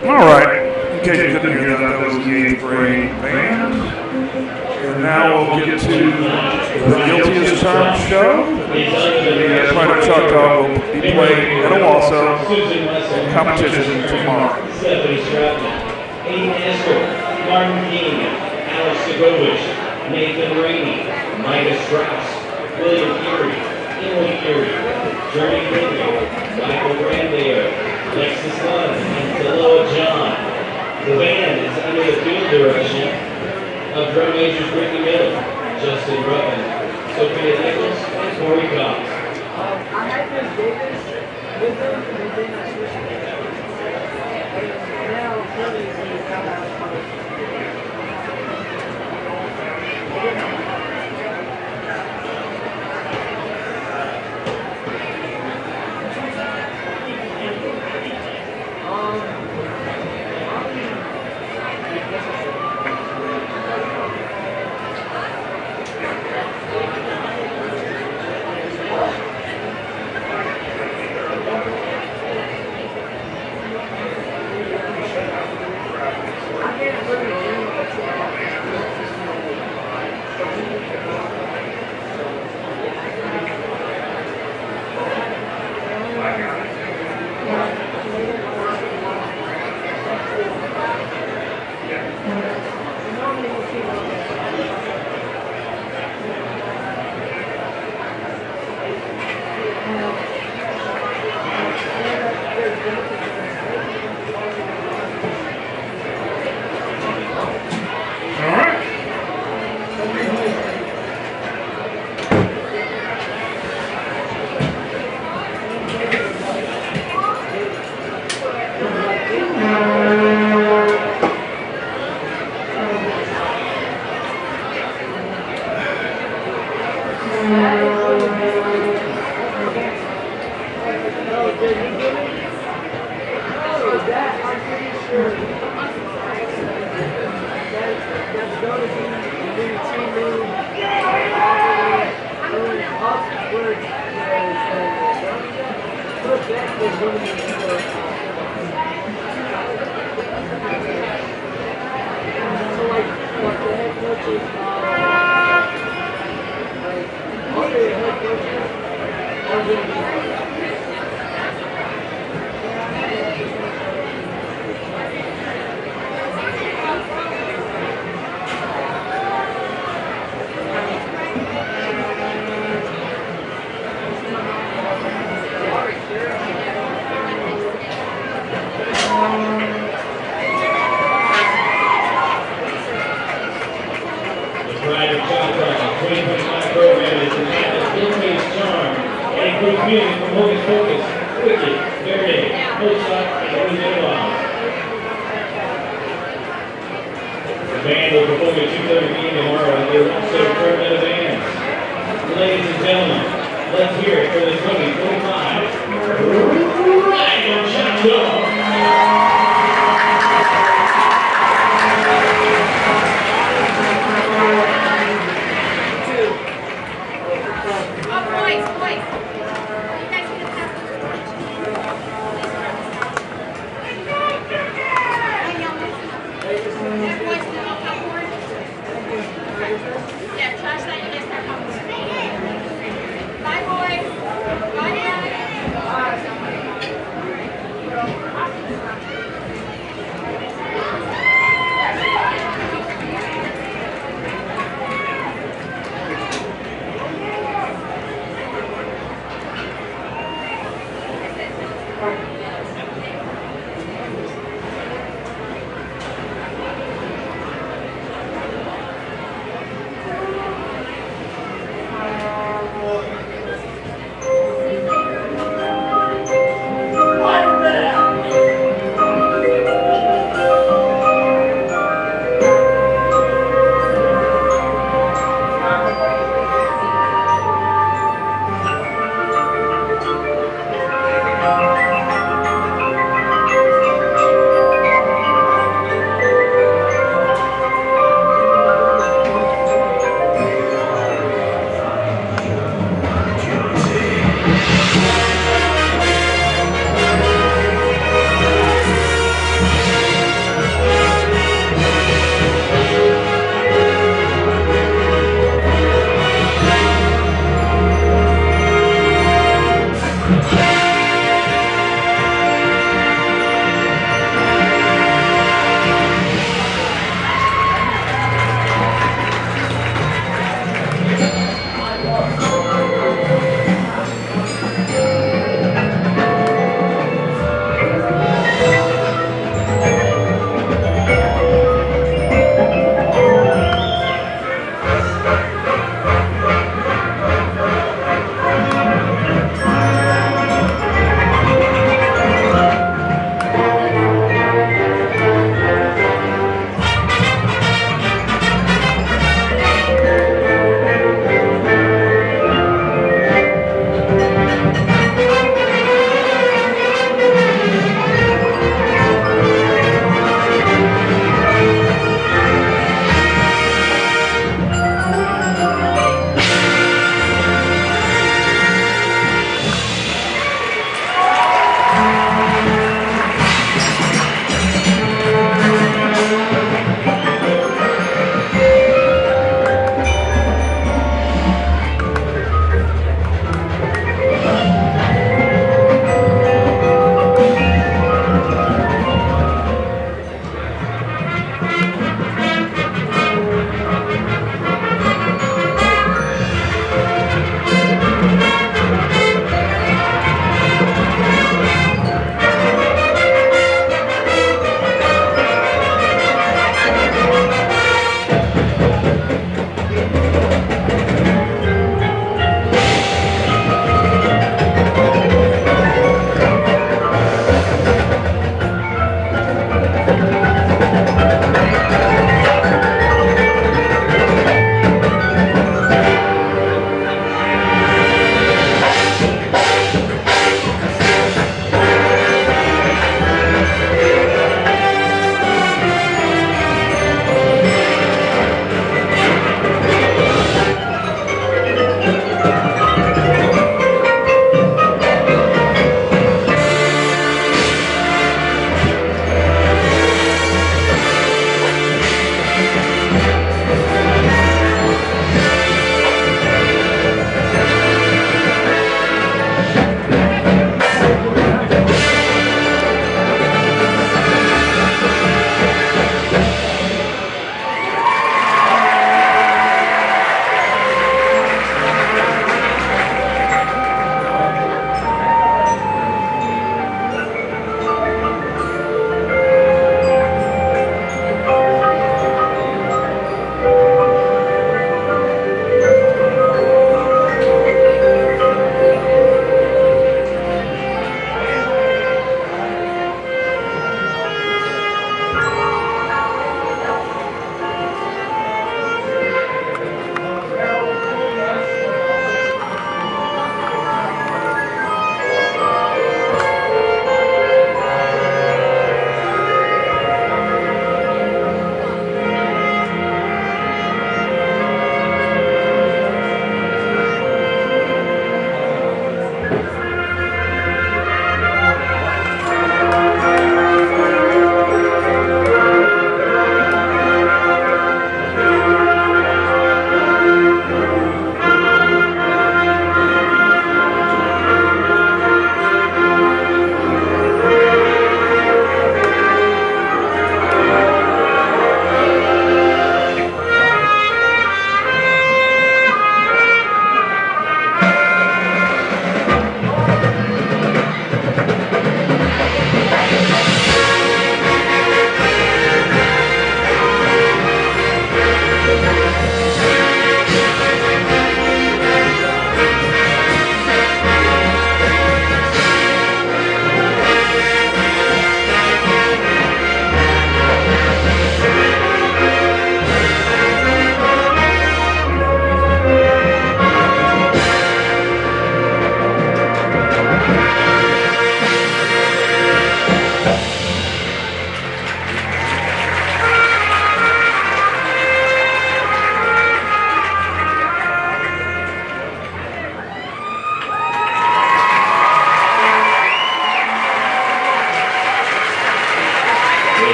All right. In case you couldn't hear that was the 8th grade band. And now we'll get to the Guilty as Charged show. The Pride of Choctaw will be playing at Owasso competition tomorrow. Stephanie Stratton, Aiden Esper, Martin King, Alex Segovich, Nathan Rainey, Micah Strauss, William Fury, Emily Fury, Jeremy Ridley, Michael Brandeo, Alexis Lund, and Deloa John. The band is under the field direction of drum majors Brittany Miller, Justin Ruffin, Sophia Nichols, and Corey Cox. I had Miss Davis with them, and then I switched to now really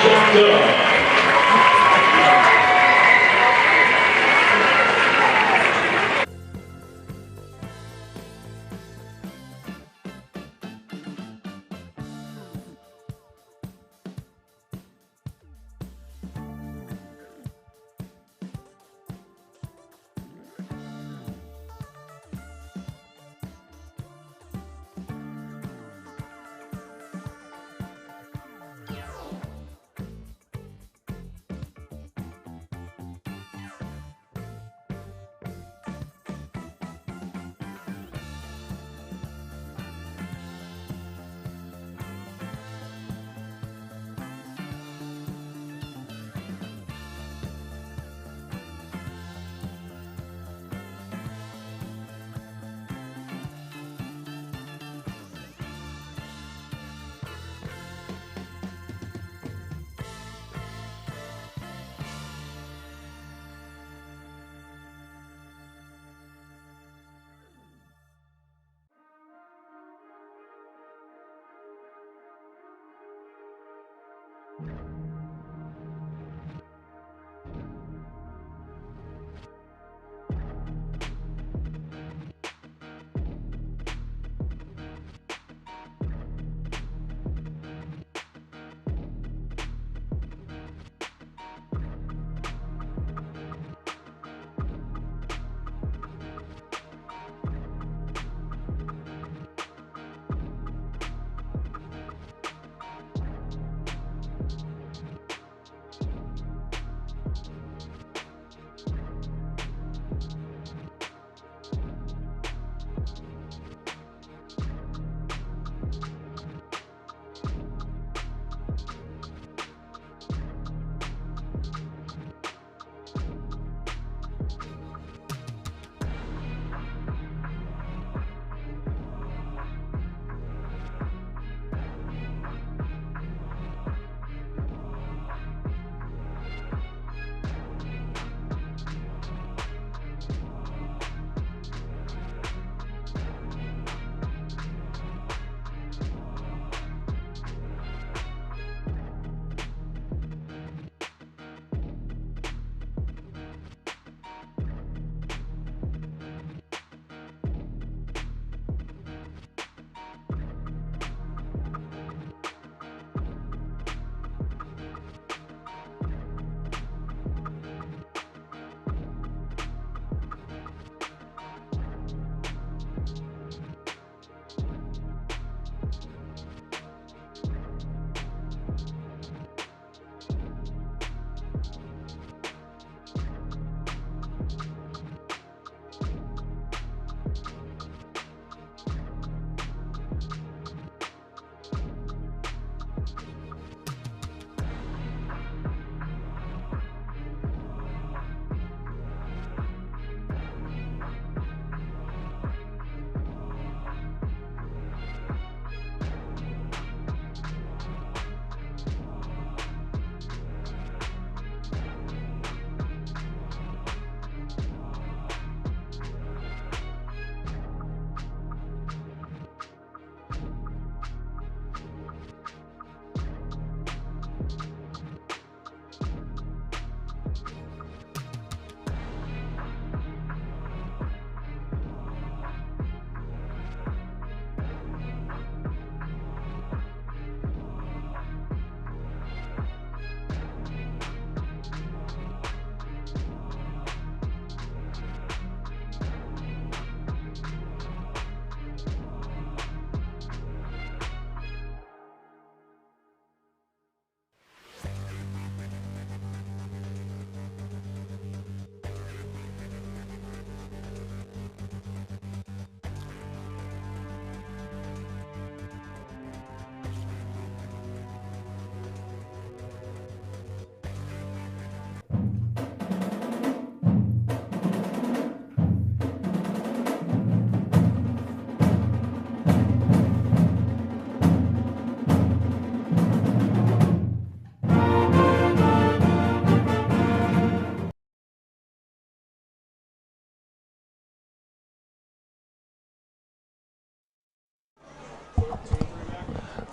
Choctaw.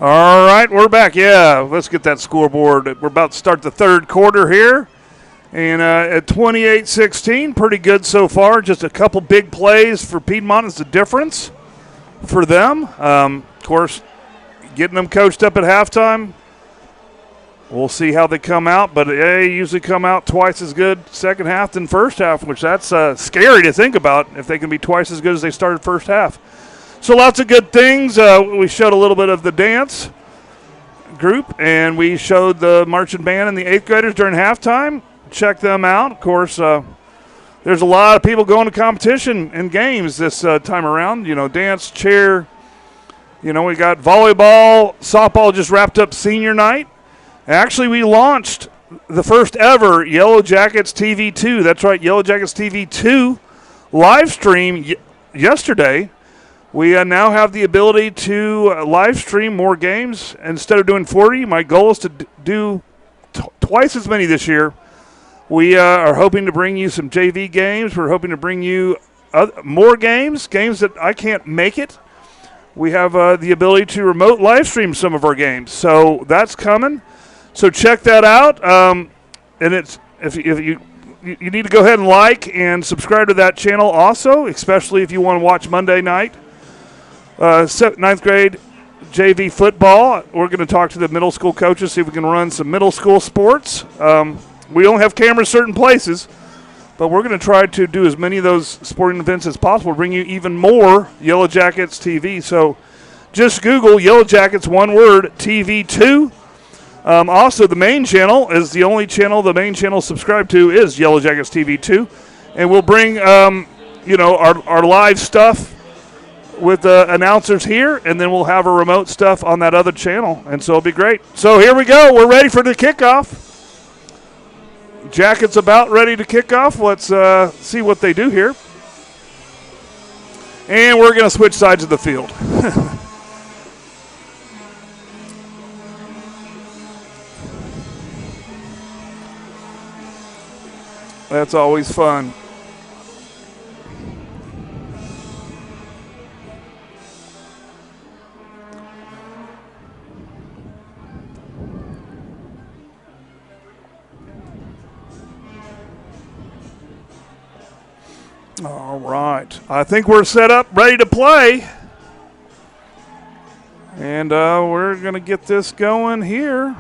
All right, we're back. Yeah, let's get that scoreboard. We're about to start the third quarter here. And at 28-16, pretty good so far. Just a couple big plays for Piedmont is the difference for them. Of course, getting them coached up at halftime. We'll see how they come out, but they usually come out twice as good second half than first half, which that's scary to think about if they can be twice as good as they started first half. So lots of good things. We showed a little bit of the dance group, and we showed the marching band and the 8th graders during halftime. Check them out. Of course, there's a lot of people going to competition and games this time around. You know, dance, cheer. You know, we got volleyball, softball just wrapped up senior night. Actually, we launched the first ever Yellow Jackets TV 2. That's right, Yellow Jackets TV 2 live stream yesterday. We now have the ability to live stream more games. Instead of doing 40, my goal is to do twice as many this year. We are hoping to bring you some JV games. We're hoping to bring you more games that I can't make it. We have the ability to remote live stream some of our games. So that's coming. So check that out. And it's if you need to go ahead and like and subscribe to that channel also, especially if you want to watch Monday night. 9th grade JV football. We're going to talk to the middle school coaches, see if we can run some middle school sports. We only have cameras certain places, but we're going to try to do as many of those sporting events as possible, bring you even more Yellow Jackets TV. So just Google Yellow Jackets, one word, TV 2. Also, the main channel is the only channel the main channel subscribed to is Yellow Jackets TV 2. And we'll bring, our live stuff with the announcers here, and then we'll have our remote stuff on that other channel, and so it'll be great. So here we go. We're ready for the kickoff. Jackets about ready to kick off. Let's see what they do here. And we're going to switch sides of the field. That's always fun. All right. I think we're set up, ready to play. And we're going to get this going here.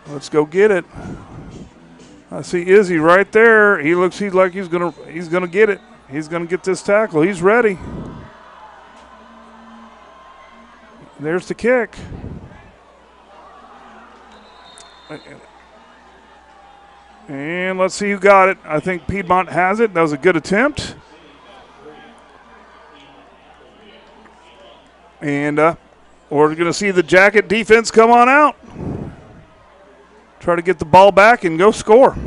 Let's go get it. I see Izzy right there. He looks like he's gonna get it. He's gonna get this tackle. He's ready. There's the kick. And let's see who got it. I think Piedmont has it. That was a good attempt. And we're going to see the Jacket defense come on out. Try to get the ball back and go score.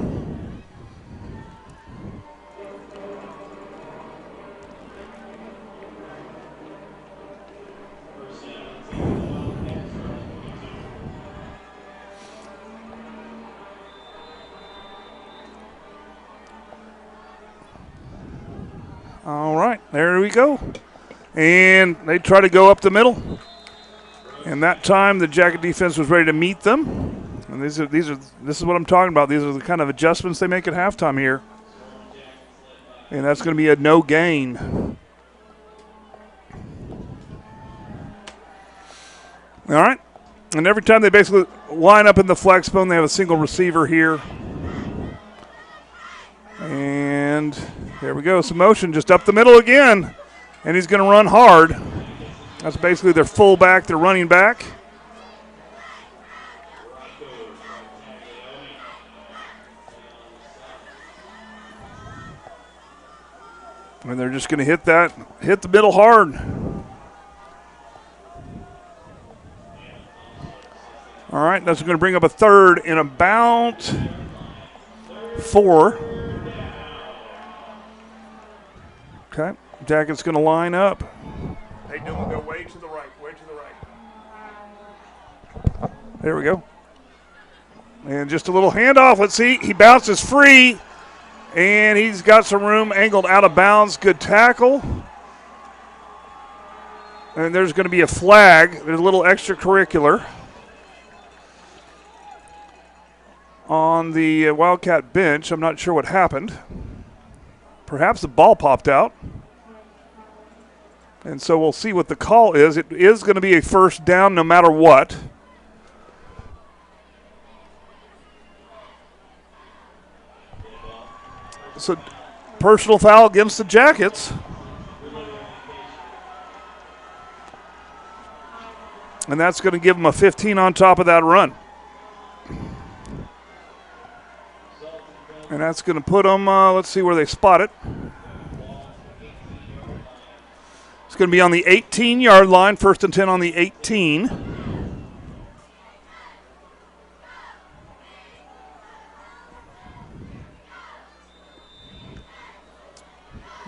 All right, there we go. And they try to go up the middle. And that time the Jacket defense was ready to meet them. And this is what I'm talking about. These are the kind of adjustments they make at halftime here. And that's going to be a no gain. All right. And every time they basically line up in the flex bone, they have a single receiver here. And there we go. Some motion just up the middle again. And he's going to run hard. That's basically their fullback, their running back. And they're just going to hit the middle hard. All right, that's going to bring up a third in about 4. Okay, Jacket's going to line up. Hey, Dylan, go way to the right, way to the right. There we go. And just a little handoff. Let's see. He bounces free, and he's got some room angled out of bounds. Good tackle. And there's going to be a flag. There's a little extracurricular on the Wildcat bench. I'm not sure what happened. Perhaps the ball popped out. And so we'll see what the call is. It is going to be a first down no matter what. So personal foul against the Jackets. And that's going to give them a 15 on top of that run. And that's going to put them, let's see where they spot it. It's going to be on the 18-yard line, 1st and 10 on the 18.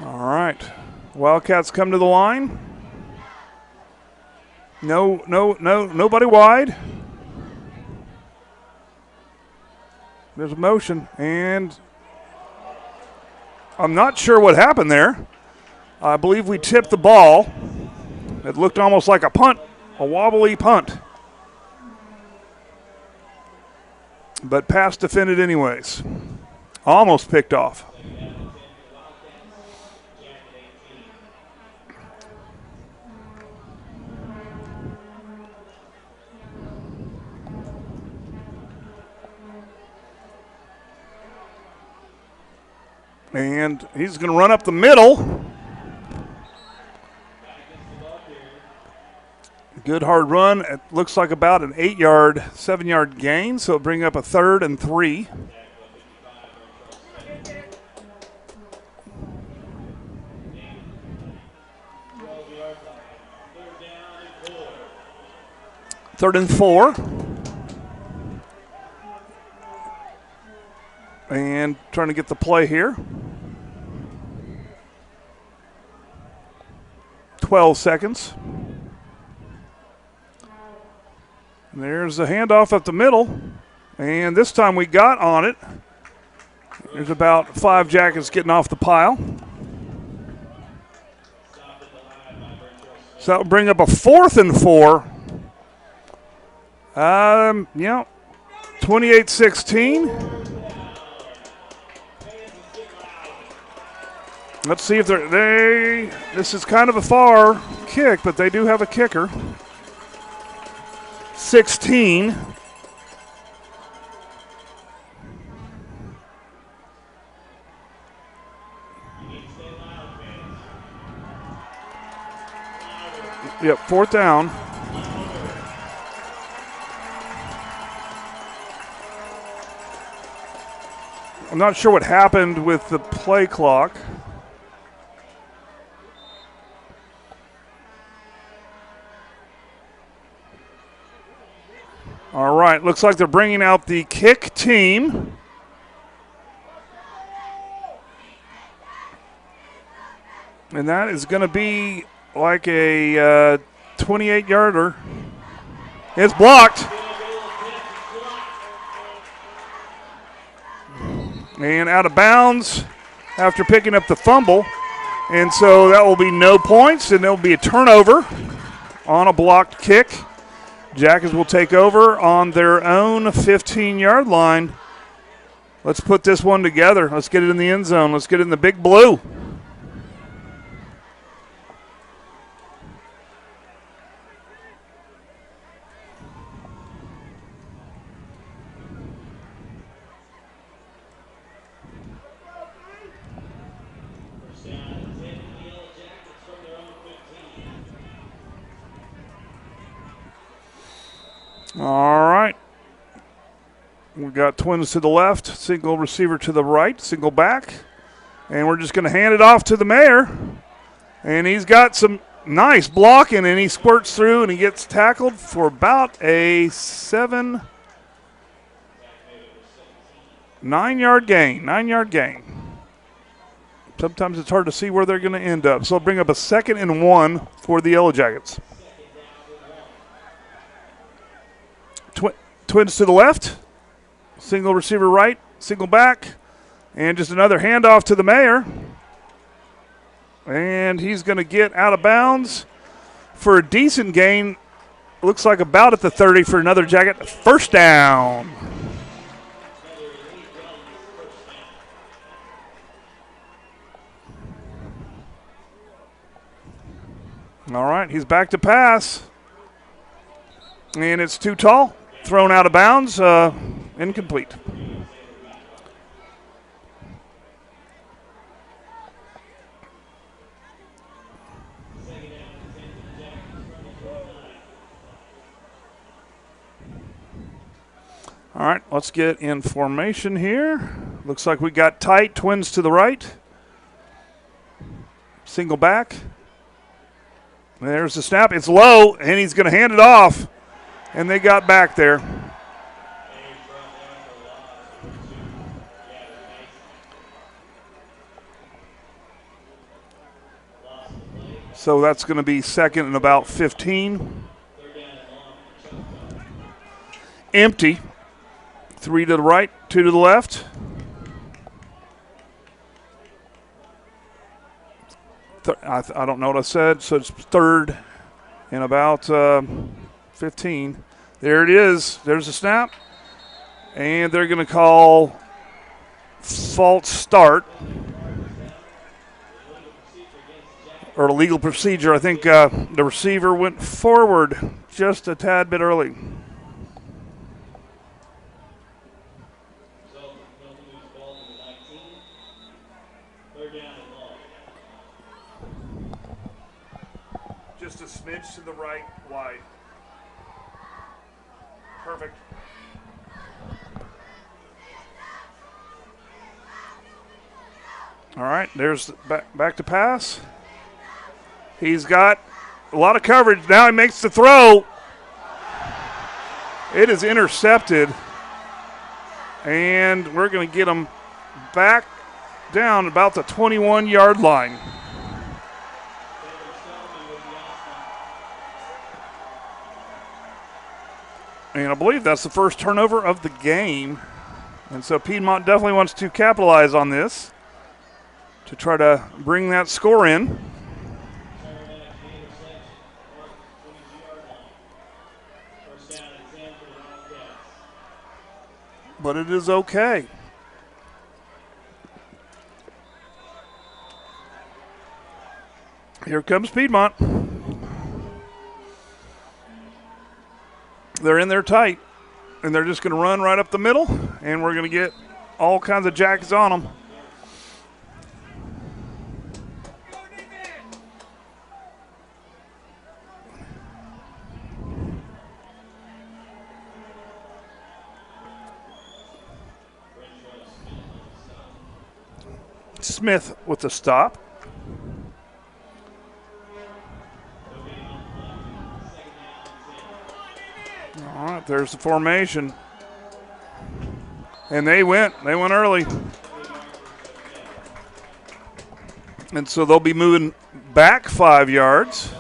All right. Wildcats come to the line. Nobody wide. There's a motion, and I'm not sure what happened there. I believe we tipped the ball. It looked almost like a punt, a wobbly punt. But pass defended anyways. Almost picked off. And he's going to run up the middle. Good hard run. It looks like about an 8-yard, 7-yard gain, so it'll bring up a 3rd and 3. Third and 4. And trying to get the play here. 12 seconds. And there's the handoff up the middle. And this time we got on it. There's about 5 Jackets getting off the pile. So that will bring up a 4th and 4. 28-16. Let's see if this is kind of a far kick, but they do have a kicker. 16. Yep, 4th down. I'm not sure what happened with the play clock. All right, looks like they're bringing out the kick team. And that is going to be like a 28-yarder. It's blocked. And out of bounds after picking up the fumble. And so that will be no points, and there will be a turnover on a blocked kick. Jackets will take over on their own 15-yard line. Let's put this one together. Let's get it in the end zone. Let's get it in the big blue. All right. We've got twins to the left, single receiver to the right, single back. And we're just going to hand it off to the mayor. And he's got some nice blocking, and he squirts through, and he gets tackled for about a 9-yard gain. 9-yard gain. Sometimes it's hard to see where they're going to end up. So it'll bring up a 2nd and 1 for the Yellow Jackets. Twins to the left, single receiver right, single back, and just another handoff to the mayor. And he's going to get out of bounds for a decent gain. Looks like about at the 30 for another Jacket. First down. All right, he's back to pass. And it's too tall. Thrown out of bounds. Incomplete. All right, let's get in formation here. Looks like we got tight, twins to the right. Single back. There's the snap. It's low, and he's going to hand it off. And they got back there. So that's going to be second and about 15. Empty. 3 to the right, 2 to the left. I don't know what I said, so it's third and about 15. There it is. There's the snap. And they're going to call false start. Or legal procedure. I think the receiver went forward just a tad bit early. Just a smidge to the right, wide. Perfect. All right, there's back to pass. He's got a lot of coverage. Now he makes the throw. It is intercepted. And we're going to get him back down about the 21-yard line. And I believe that's the first turnover of the game. And so Piedmont definitely wants to capitalize on this to try to bring that score in. But it is okay. Here comes Piedmont. They're in there tight, and they're just going to run right up the middle, and we're going to get all kinds of jackets on them. Smith with the stop. All right, there's the formation. And they went early. And so they'll be moving back 5 yards.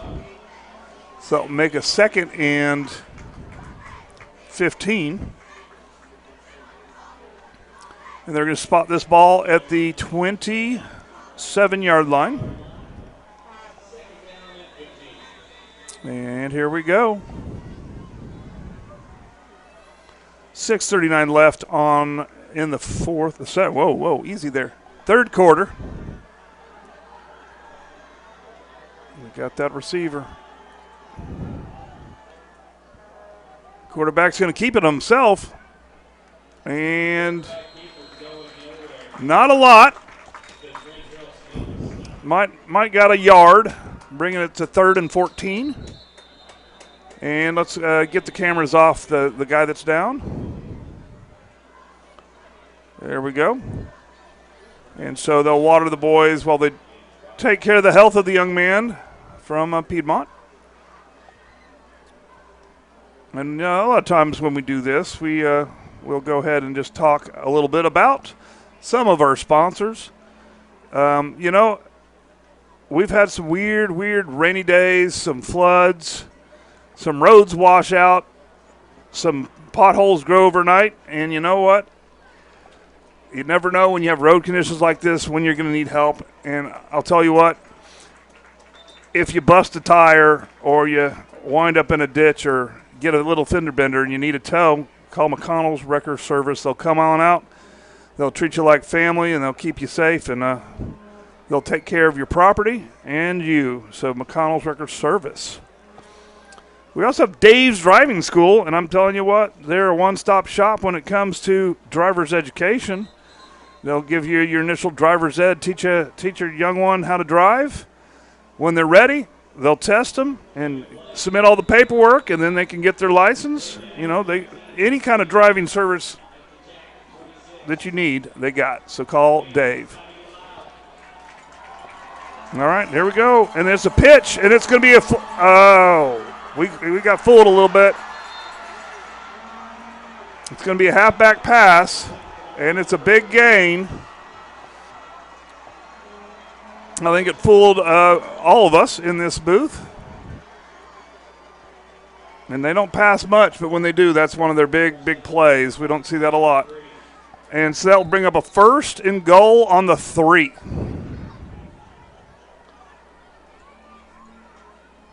So that'll make a 2nd and 15. And they're going to spot this ball at the 27-yard line. And here we go. 6:39 left in the fourth. Whoa, easy there. Third quarter. We got that receiver. Quarterback's going to keep it himself. And not a lot. Might got a yard, bringing it to 3rd and 14. And let's get the cameras off the guy that's down. There we go. And so they'll water the boys while they take care of the health of the young man from Piedmont. And a lot of times when we do this, we'll go ahead and just talk a little bit about some of our sponsors. We've had some weird rainy days, some floods, some roads wash out, some potholes grow overnight, and you know what? You never know when you have road conditions like this when you're going to need help. And I'll tell you what, if you bust a tire or you wind up in a ditch or get a little fender bender and you need a tow, call McConnell's Wrecker Service. They'll come on out. They'll treat you like family, and they'll keep you safe, and they'll take care of your property and you. So McConnell's Wrecker Service. We also have Dave's Driving School, and I'm telling you what, they're a one-stop shop when it comes to driver's education. They'll give you your initial driver's ed, teach your young one how to drive. When they're ready, they'll test them and submit all the paperwork, and then they can get their license. You know, any kind of driving service that you need, they got. So call Dave. All right, here we go. And there's a pitch, and it's going to be we got fooled a little bit. It's going to be a halfback pass, and it's a big gain. I think it fooled all of us in this booth. And they don't pass much, but when they do, that's one of their big plays. We don't see that a lot. And so that'll bring up a 1st and goal on the 3.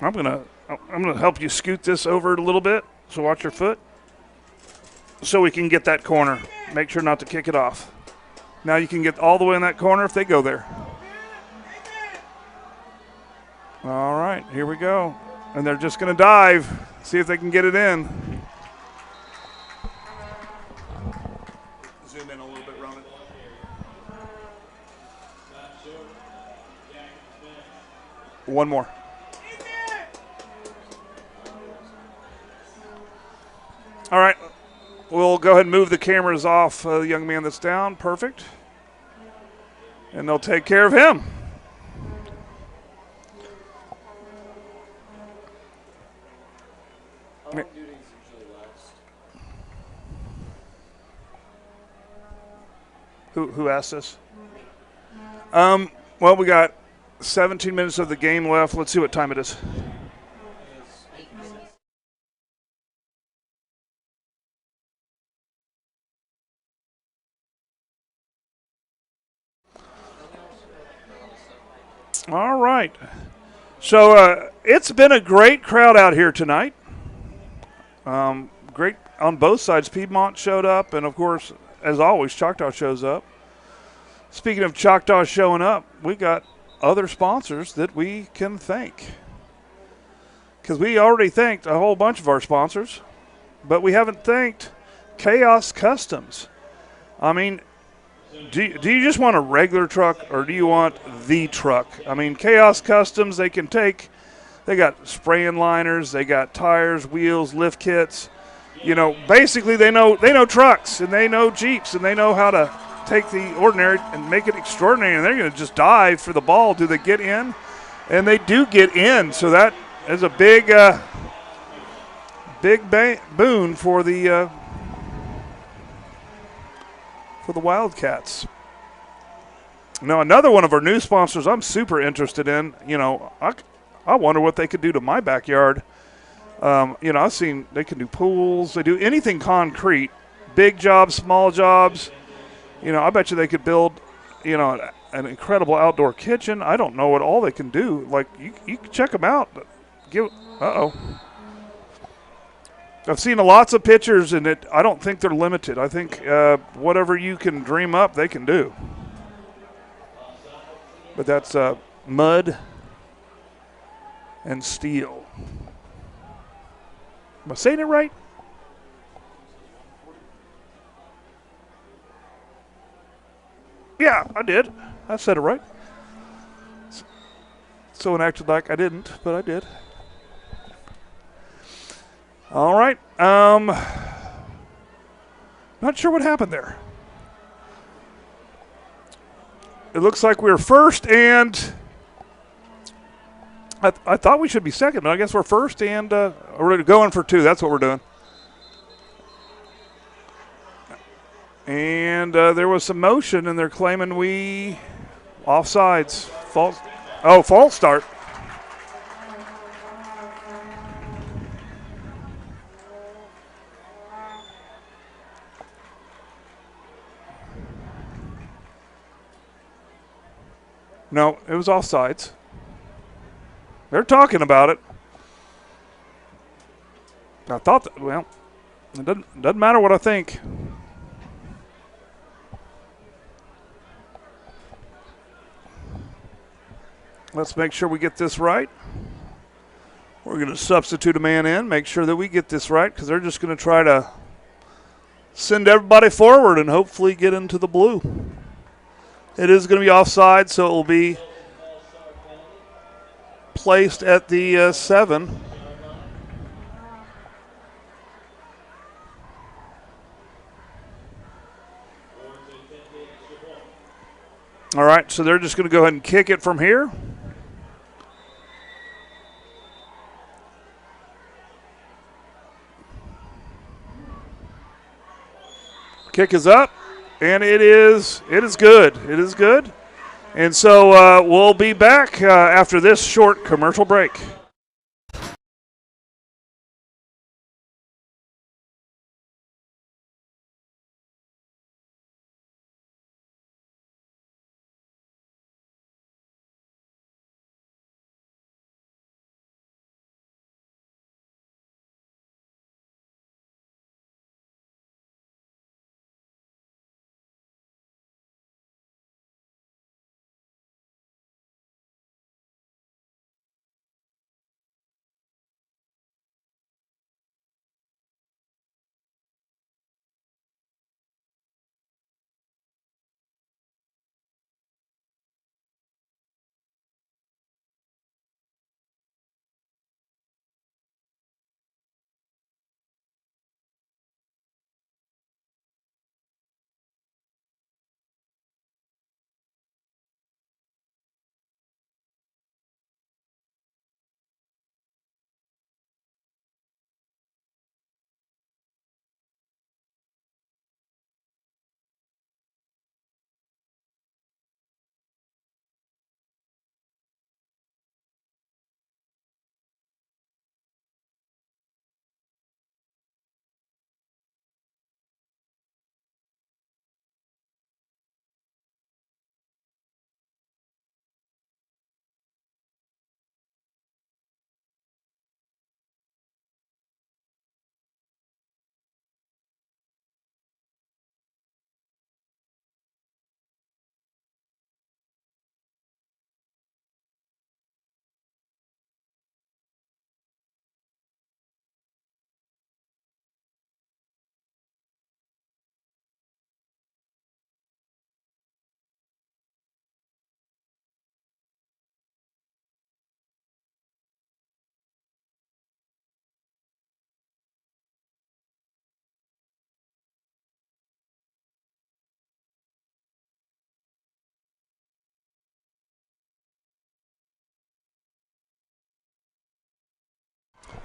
I'm gonna help you scoot this over a little bit. So watch your foot. So we can get that corner. Make sure not to kick it off. Now you can get all the way in that corner if they go there. All right, here we go. And they're just gonna dive. See if they can get it in. Zoom in a little bit, Ronan. One more. All right, we'll go ahead and move the cameras off the young man that's down. Perfect. And they'll take care of him. Who asked this? Well, we got 17 minutes of the game left. Let's see what time it is. All right. So it's been a great crowd out here tonight. Great on both sides. Piedmont showed up, and, of course, as always, Choctaw shows up. Speaking of Choctaw showing up, we got other sponsors that we can thank. Because we already thanked a whole bunch of our sponsors, but we haven't thanked Chaos Customs. I mean, do you just want a regular truck, or do you want the truck? I mean, Chaos Customs, they got spray-in liners, they got tires, wheels, lift kits. You know, basically they know trucks, and they know Jeeps, and they know how to take the ordinary and make it extraordinary, and they're going to just dive for the ball. Do they get in? And they do get in, so that is a big boon for the Wildcats. Now, another one of our new sponsors I'm super interested in, you know, I wonder what they could do to my backyard. You know, I've seen they can do pools. They do anything concrete, big jobs, small jobs. You know, I bet you they could build, you know, an incredible outdoor kitchen. I don't know what all they can do. Like, you can check them out. I've seen lots of pictures, and I don't think they're limited. I think whatever you can dream up, they can do. But that's mud and steel. Am I saying it right? Yeah, I did. I said it right. Someone acted like I didn't, but I did. All right. Not sure what happened there. It looks like we're first, and I thought we should be second, but I guess we're first, and we're going for 2. That's what we're doing. And there was some motion, and they're claiming we offsides. False start. No, it was offsides. They're talking about it. I thought that, well, it doesn't matter what I think. Let's make sure we get this right. We're going to substitute a man in, make sure that we get this right, because they're just going to try to send everybody forward and hopefully get into the blue. It is going to be offside, so it will be placed at the 7. All right, so they're just going to go ahead and kick it from here. Kick is up, and it is good. It is good. And so we'll be back after this short commercial break.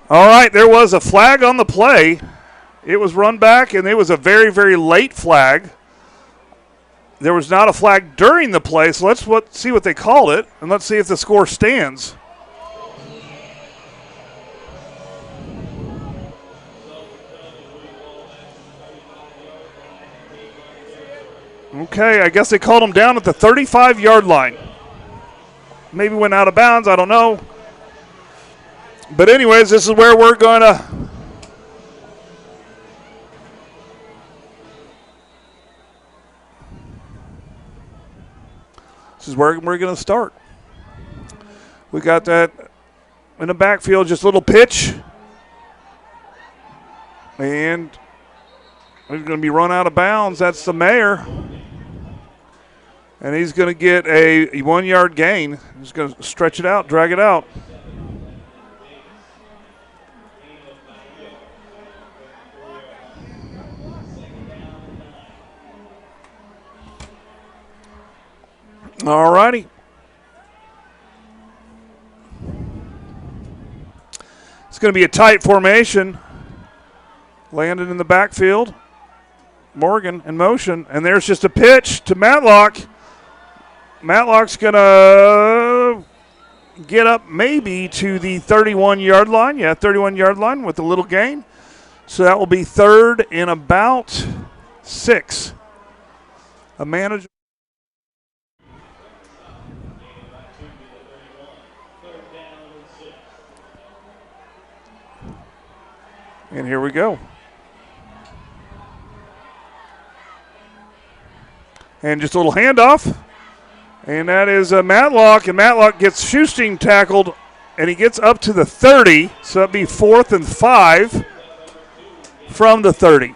All right, there was a flag on the play. It was run back, and it was a very, very late flag. There was not a flag during the play, so let's see what they called it, and let's see if the score stands. Okay, I guess they called him down at the 35-yard line. Maybe went out of bounds, I don't know. But anyways, this is where we're going to start. We got that in the backfield, just a little pitch. And we're going to be run out of bounds. That's the mayor. And he's going to get a 1-yard gain. He's going to stretch it out, drag it out. All righty. It's going to be a tight formation. Landon in the backfield. Morgan in motion. And there's just a pitch to Matlock. Matlock's going to get up maybe to the 31-yard line. Yeah, 31-yard line with a little gain. So that will be third and about 6. A manager. And here we go. And just a little handoff. And that is Matlock. And Matlock gets Shoesting tackled. And he gets up to the 30. So that'd be 4th and 5 from the 30.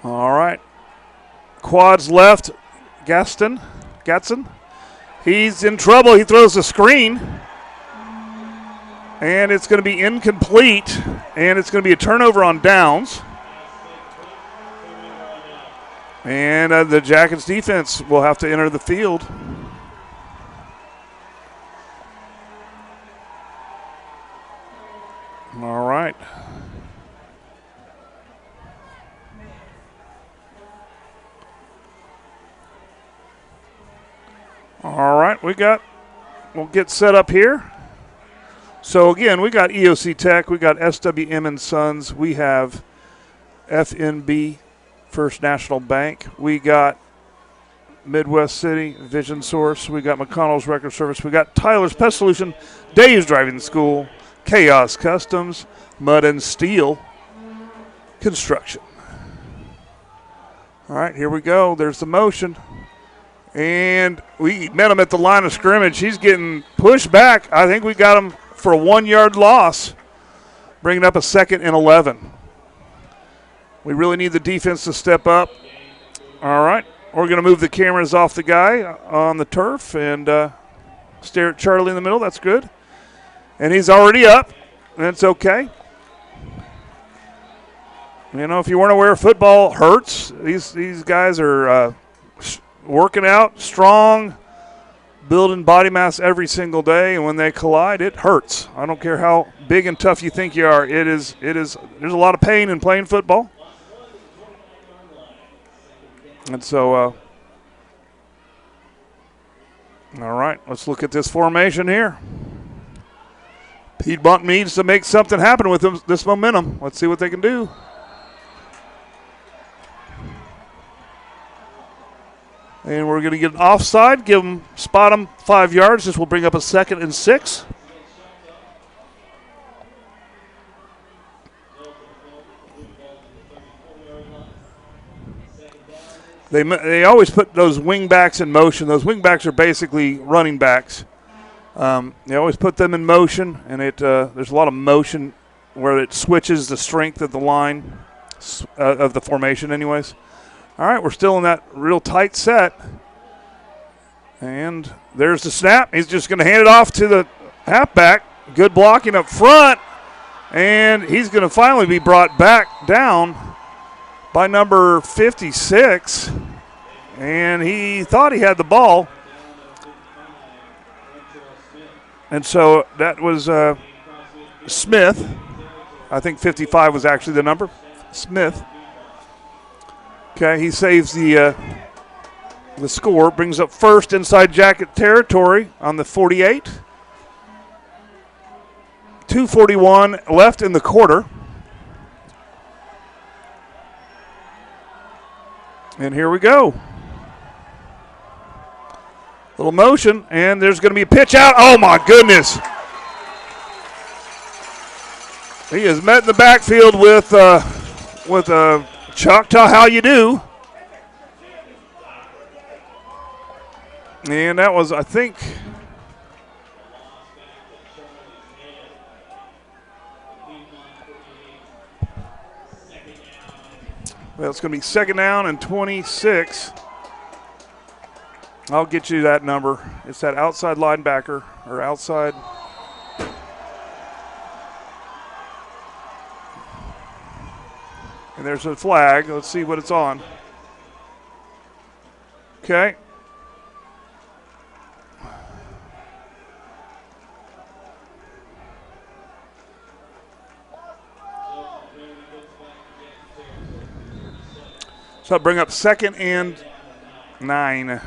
All right. Quads left. Gatson. He's in trouble. He throws a screen. And it's going to be incomplete. And it's going to be a turnover on downs. And the Jackets defense will have to enter the field. All right. All right, we'll get set up here. So again, we got EOC Tech, we got SWM and Sons, we have FNB, First National Bank, we got Midwest City, Vision Source, we got McConnell's Record Service, we got Tyler's Pest Solution, Dave's Driving School, Chaos Customs, Mud and Steel Construction. All right, here we go. There's the motion. And we met him at the line of scrimmage. He's getting pushed back. I think we got him for a 1-yard loss, bringing up a 2nd and 11. We really need the defense to step up. All right, we're going to move the cameras off the guy on the turf and stare at Charlie in the middle. That's good. And he's already up. That's okay. You know, if you weren't aware, football hurts. These guys are working out, strong, building body mass every single day, and when they collide, it hurts. I don't care how big and tough you think you are. There's a lot of pain in playing football. And so, all right, let's look at this formation here. Piedmont needs to make something happen with this momentum. Let's see what they can do. And we're going to get an offside, spot them 5 yards. This will bring up a 2nd and 6. They always put those wing backs in motion. Those wing backs are basically running backs. They always put them in motion, and there's a lot of motion where it switches the strength of the line, of the formation anyways. All right, we're still in that real tight set. And there's the snap. He's just going to hand it off to the halfback. Good blocking up front. And he's going to finally be brought back down by number 56. And he thought he had the ball. And so that was Smith. I think 55 was actually the number. Smith. Okay, he saves the score, brings up first inside Jacket territory on the 48. 2:41 left in the quarter. And here we go. Little motion, and there's going to be a pitch out. Oh, my goodness. He is met in the backfield with Choctaw, how you do? And that was, I think, well, it's going to be 2nd down and 26. I'll get you that number. It's that outside linebacker or outside. And there's a flag. Let's see what it's on. Okay. So I'll bring up 2nd and 9.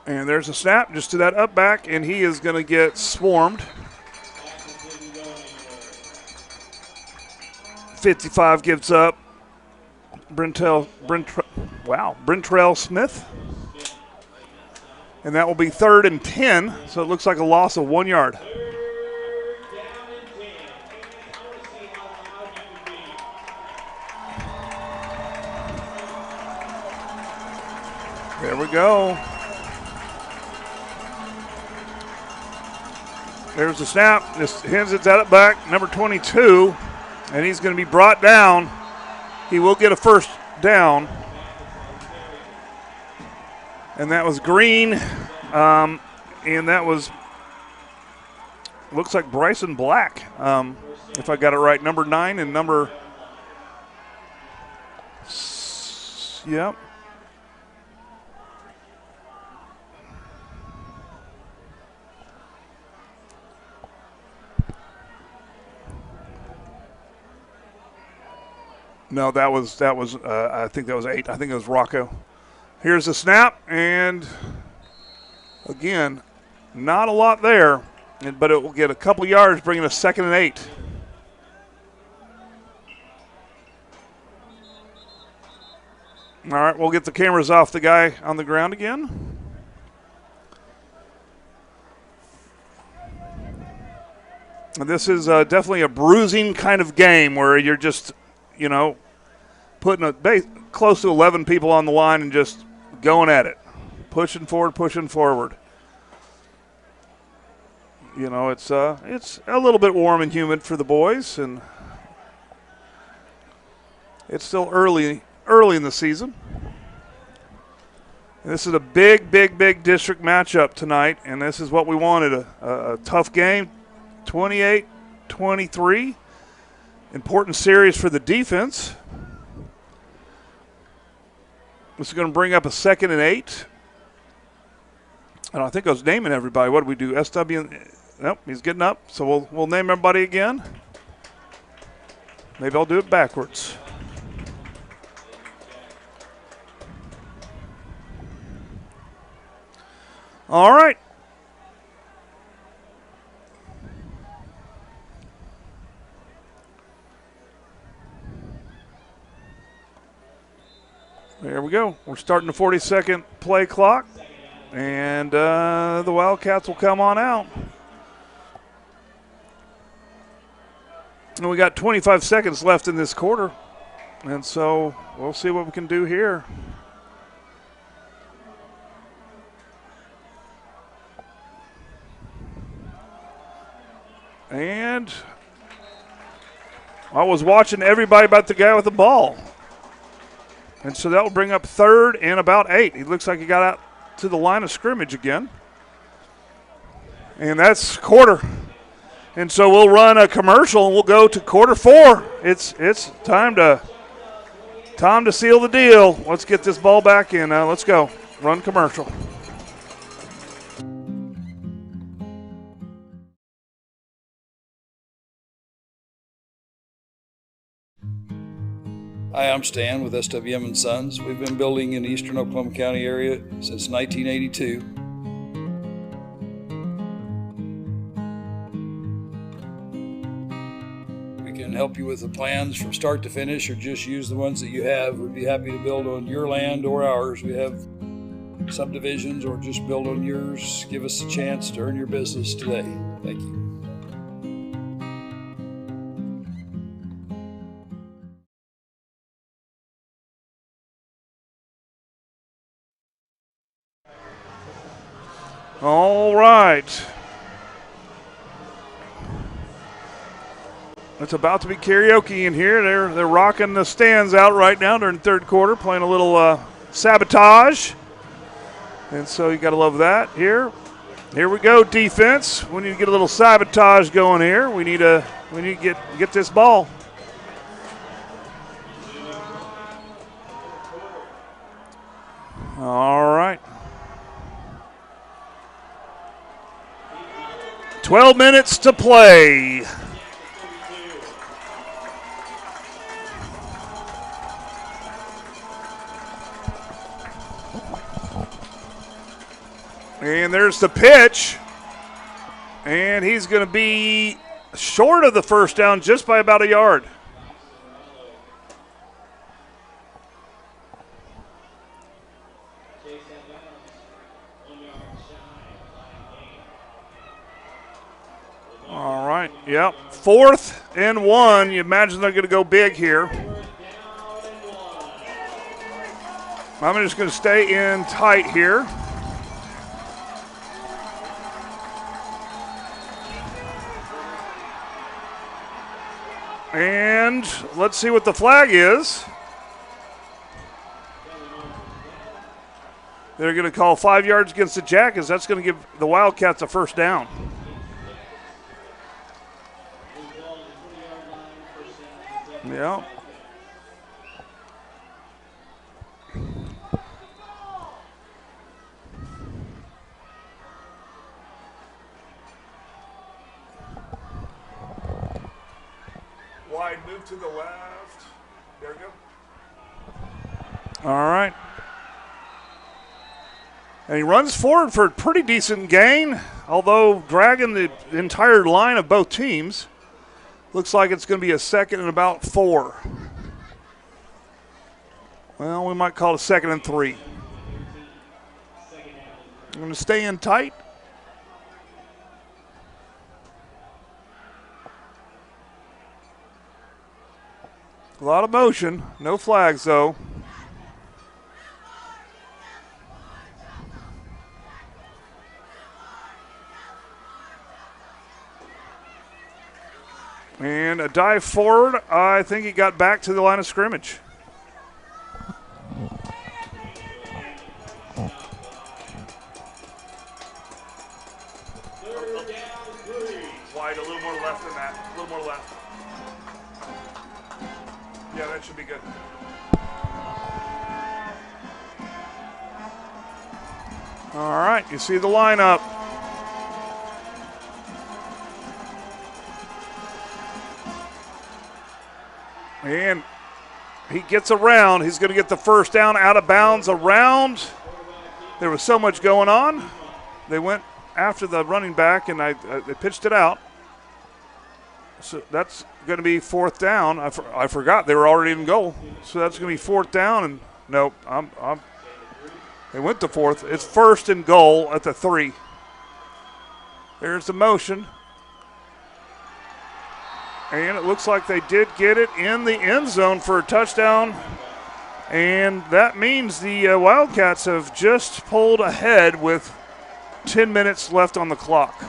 And there's a snap just to that up back, and he is going to get swarmed. 55 gives up. Brentrell Smith. And that will be 3rd and 10, so it looks like a loss of 1 yard. There we go. There's the snap. This hands it back, number 22, and he's going to be brought down. He will get a first down. And that was Green, and that was, looks like Bryson Black, if I got it right, number 9 and number, yep. No, that was I think that was 8. I think it was Rocco. Here's the snap, and again, not a lot there, but it will get a couple yards, bringing us 2nd and 8. All right, we'll get the cameras off the guy on the ground again. And this is definitely a bruising kind of game where you're just, putting close to 11 people on the line and just going at it, pushing forward. It's a little bit warm and humid for the boys, and it's still early in the season. And this is a big district matchup tonight, and this is what we wanted, a tough game, 28-23. Important series for the defense. This is going to bring up a 2nd and 8. And I think I was naming everybody. What did we do? SW? Nope, he's getting up. So we'll name everybody again. Maybe I'll do it backwards. All right. There we go. We're starting the 40-second play clock, and the Wildcats will come on out. And we got 25 seconds left in this quarter, and so we'll see what we can do here. And I was watching everybody but the guy with the ball. And so that will bring up 3rd and about 8. He looks like he got out to the line of scrimmage again. And that's quarter. And so we'll run a commercial and we'll go to quarter 4. It's time to seal the deal. Let's get this ball back in. Let's go. Run commercial. Hi, I'm Stan with SWM & Sons. We've been building in the eastern Oklahoma County area since 1982. We can help you with the plans from start to finish, or just use the ones that you have. We'd be happy to build on your land or ours. We have subdivisions, or just build on yours. Give us a chance to earn your business today. Thank you. All right. It's about to be karaoke in here. They're rocking the stands out right now during the 3rd quarter, playing a little sabotage. And so you got to love that here. Here we go, defense. We need to get a little sabotage going here. We need to get this ball. All right. 12 minutes to play. And there's the pitch. And he's going to be short of the first down just by about a yard. right, yep. 4th and 1. You imagine they're going to go big here. I'm just going to stay in tight here. And let's see what the flag is. They're going to call 5 yards against the Jackets. That's going to give the Wildcats a first down. Yeah. Wide move to the left. There we go. All right. And he runs forward for a pretty decent gain, although dragging the entire line of both teams. Looks like it's going to be a 2nd and about 4. Well, we might call it a 2nd and 3. I'm going to stay in tight. A lot of motion, no flags though. And a dive forward. I think he got back to the line of scrimmage. Wide, a little more left than that. A little more left. Yeah, that should be good. All right, you see the lineup. And he gets around. He's going to get the first down out of bounds around. There was so much going on. They went after the running back, and they pitched it out. So that's going to be 4th down. I forgot they were already in goal. So that's going to be 4th down. And nope, they went to 4th. It's 1st and goal at the 3. There's the motion. And it looks like they did get it in the end zone for a touchdown. And that means the Wildcats have just pulled ahead with 10 minutes left on the clock.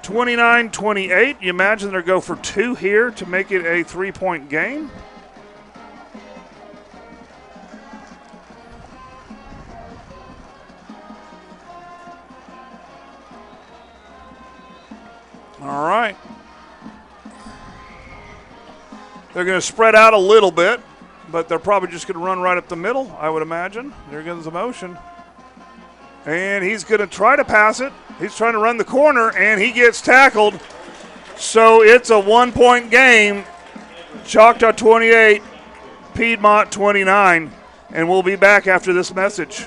29-28. You imagine they'll go for 2 here to make it a 3-point game. All right. They're going to spread out a little bit, but they're probably just going to run right up the middle, I would imagine. There goes the motion. And he's going to try to pass it. He's trying to run the corner, and he gets tackled. So it's a 1-point game. Choctaw 28, Piedmont 29. And we'll be back after this message.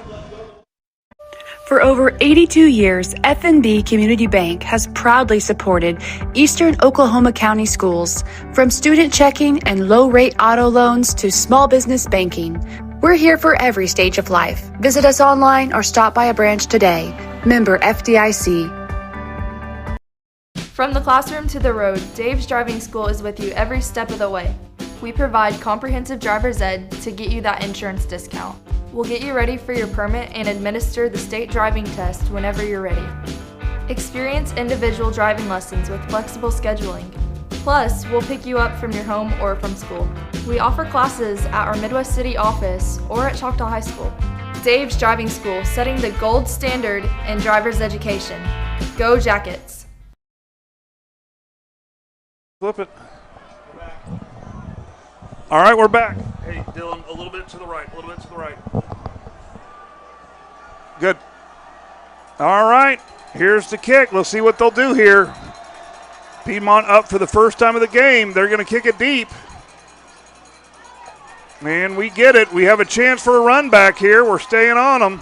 For over 82 years, F&B Community Bank has proudly supported Eastern Oklahoma County schools, from student checking and low-rate auto loans to small business banking. We're here for every stage of life. Visit us online or stop by a branch today. Member FDIC. From the classroom to the road, Dave's Driving School is with you every step of the way. We provide comprehensive driver's ed to get you that insurance discount. We'll get you ready for your permit and administer the state driving test whenever you're ready. Experience individual driving lessons with flexible scheduling. Plus, we'll pick you up from your home or from school. We offer classes at our Midwest City office or at Choctaw High School. Dave's Driving School, setting the gold standard in driver's education. Go Jackets! Flip it. All right, we're back. Hey, Dylan, a little bit to the right, a little bit to the right. Good. All right, here's the kick. Let's see what they'll do here. Piedmont up for the first time of the game. They're going to kick it deep. And we get it. We have a chance for a run back here. We're staying on him.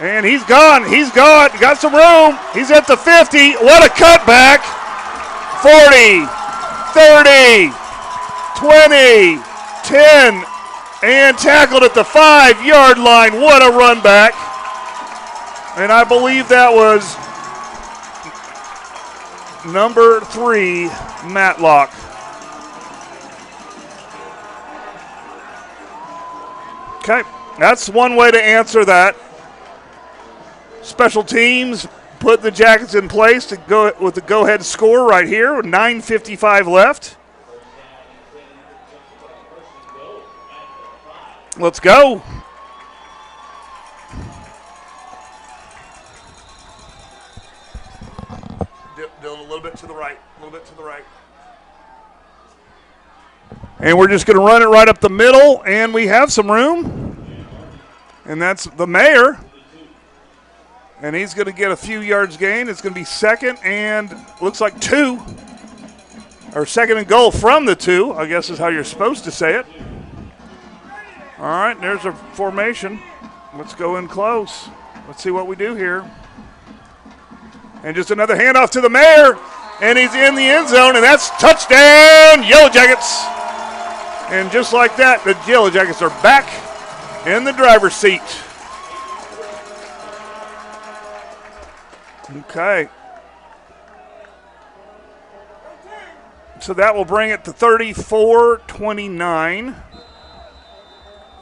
And he's gone. He's gone. Got some room. He's at the 50. What a cutback. 40, 30, 20, 10, and tackled at the 5-yard line. What a run back. And I believe that was number 3, Matlock. Okay, that's one way to answer that. Special teams put the Jackets in place to go with the go-ahead score right here with 9:55 left. Let's go. Dylan, a little bit to the right, a little bit to the right. And we're just going to run it right up the middle, and we have some room. And that's the mayor. And he's going to get a few yards gain. It's going to be second and looks like 2. Or second and goal from the 2, I guess is how you're supposed to say it. All right, there's a formation. Let's go in close. Let's see what we do here. And just another handoff to the mayor. And he's in the end zone, and that's touchdown, Yellow Jackets. And just like that, the Yellow Jackets are back in the driver's seat. Okay. So that will bring it to 34-29.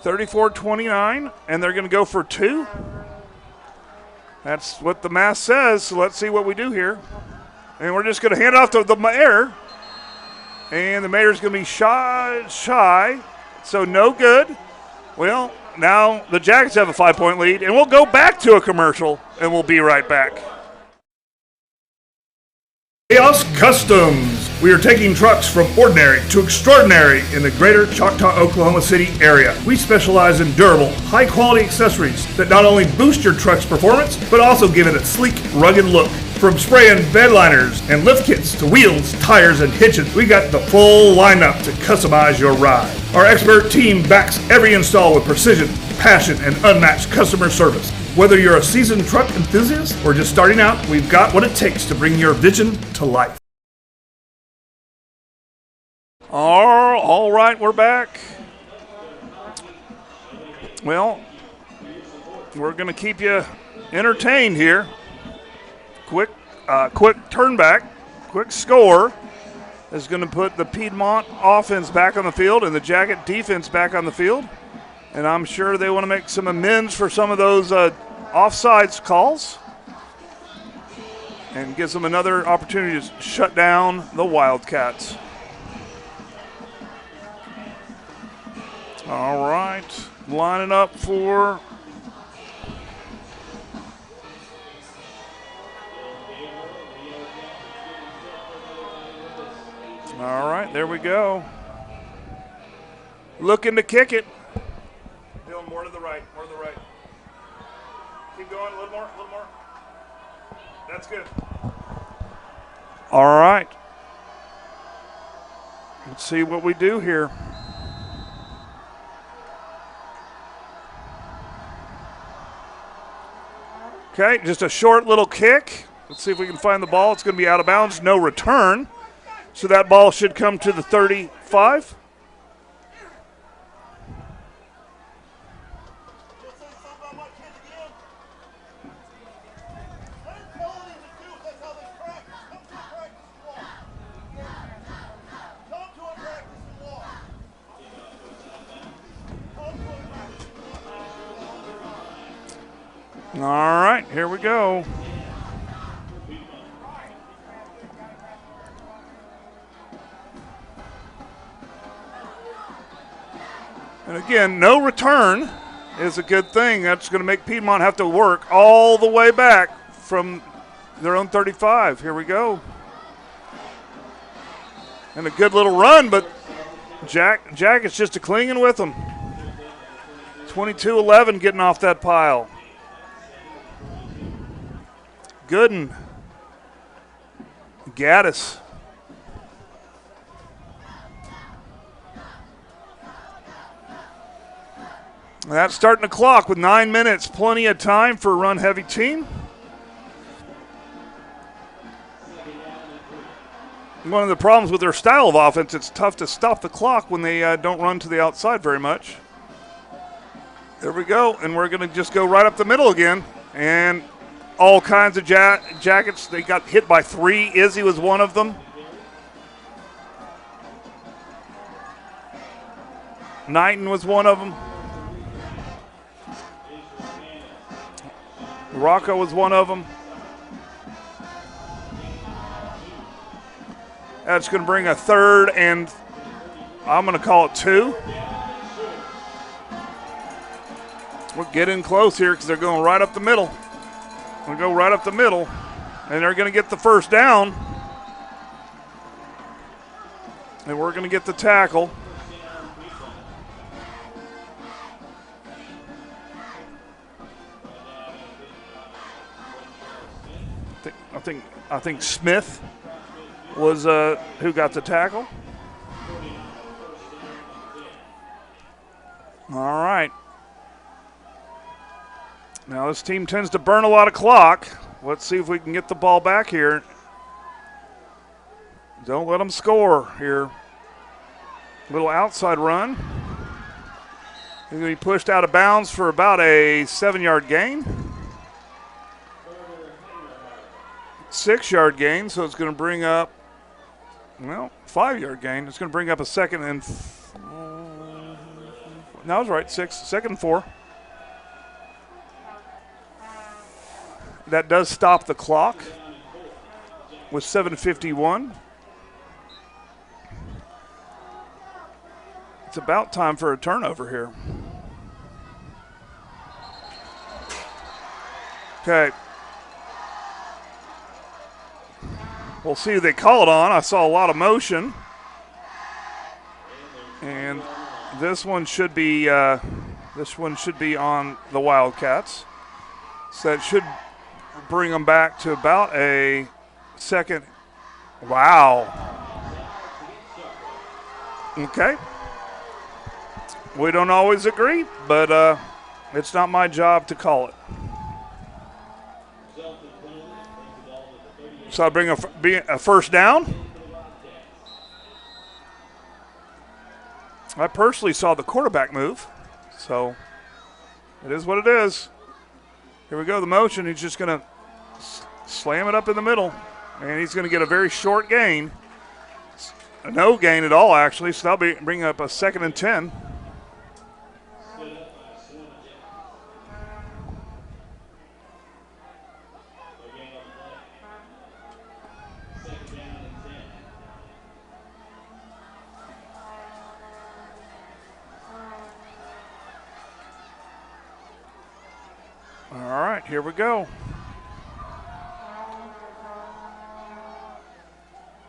34-29, and they're going to go for 2. That's what the math says, so let's see what we do here. And we're just going to hand it off to the mayor. And the mayor's going to be shy, so no good. Well, now the Jackets have a 5-point lead, and we'll go back to a commercial, and we'll be right back. Chaos Customs. We are taking trucks from ordinary to extraordinary in the greater Choctaw, Oklahoma City area. We specialize in durable, high-quality accessories that not only boost your truck's performance, but also give it a sleek, rugged look. From spray and bed liners and lift kits to wheels, tires, and hitches, we got the full lineup to customize your ride. Our expert team backs every install with precision, passion, and unmatched customer service. Whether you're a seasoned truck enthusiast or just starting out, we've got what it takes to bring your vision to life. All right, we're back. Well, we're going to keep you entertained here. Quick turn back, quick score is going to put the Piedmont offense back on the field and the Jacket defense back on the field. And I'm sure they want to make some amends for some of those offsides calls and gives them another opportunity to shut down the Wildcats. All right, lining up for all right, there we go. Looking to kick it. Dylan, more to the right, more to the right. Keep going, a little more, a little more. That's good. All right. Let's see what we do here. Okay, just a short little kick. Let's see if we can find the ball. It's going to be out of bounds, no return. So that ball should come to the 35. All right, here we go. And again, no return is a good thing. That's going to make Piedmont have to work all the way back from their own 35. Here we go. And a good little run, but Jack is just clinging with them. 22-11 getting off that pile. Gooden. Gaddis. That's starting the clock with 9 minutes. Plenty of time for a run-heavy team. One of the problems with their style of offense, it's tough to stop the clock when they don't run to the outside very much. There we go, and we're going to just go right up the middle again. And all kinds of jackets. They got hit by 3. Izzy was one of them. Knighton was one of them. Rocco was one of them. That's going to bring a third, and I'm going to call it 2. We're getting close here because they're going right up the middle. We'll go right up the middle, and they're going to get the first down. And we're going to get the tackle. I think Smith was who got the tackle. All right. Now this team tends to burn a lot of clock. Let's see if we can get the ball back here. Don't let them score here. Little outside run. He's going to be pushed out of bounds for about a 7-yard gain. 6-yard gain, so it's going to bring up, 5-yard gain. It's going to bring up a second and no, I was right, 2nd and 4. That does stop the clock with 7:51. It's about time for a turnover here. Okay. We'll see who they call it on. I saw a lot of motion. And this one should be on the Wildcats. So that should bring them back to about a second. Wow. Okay. We don't always agree, but it's not my job to call it. So I'll bring a first down. I personally saw the quarterback move, so it is what it is. Here we go, the motion. He's just going to slam it up in the middle, and he's going to get a very short gain. No gain at all, actually, so that'll bring up a 2nd and 10. All right, here we go.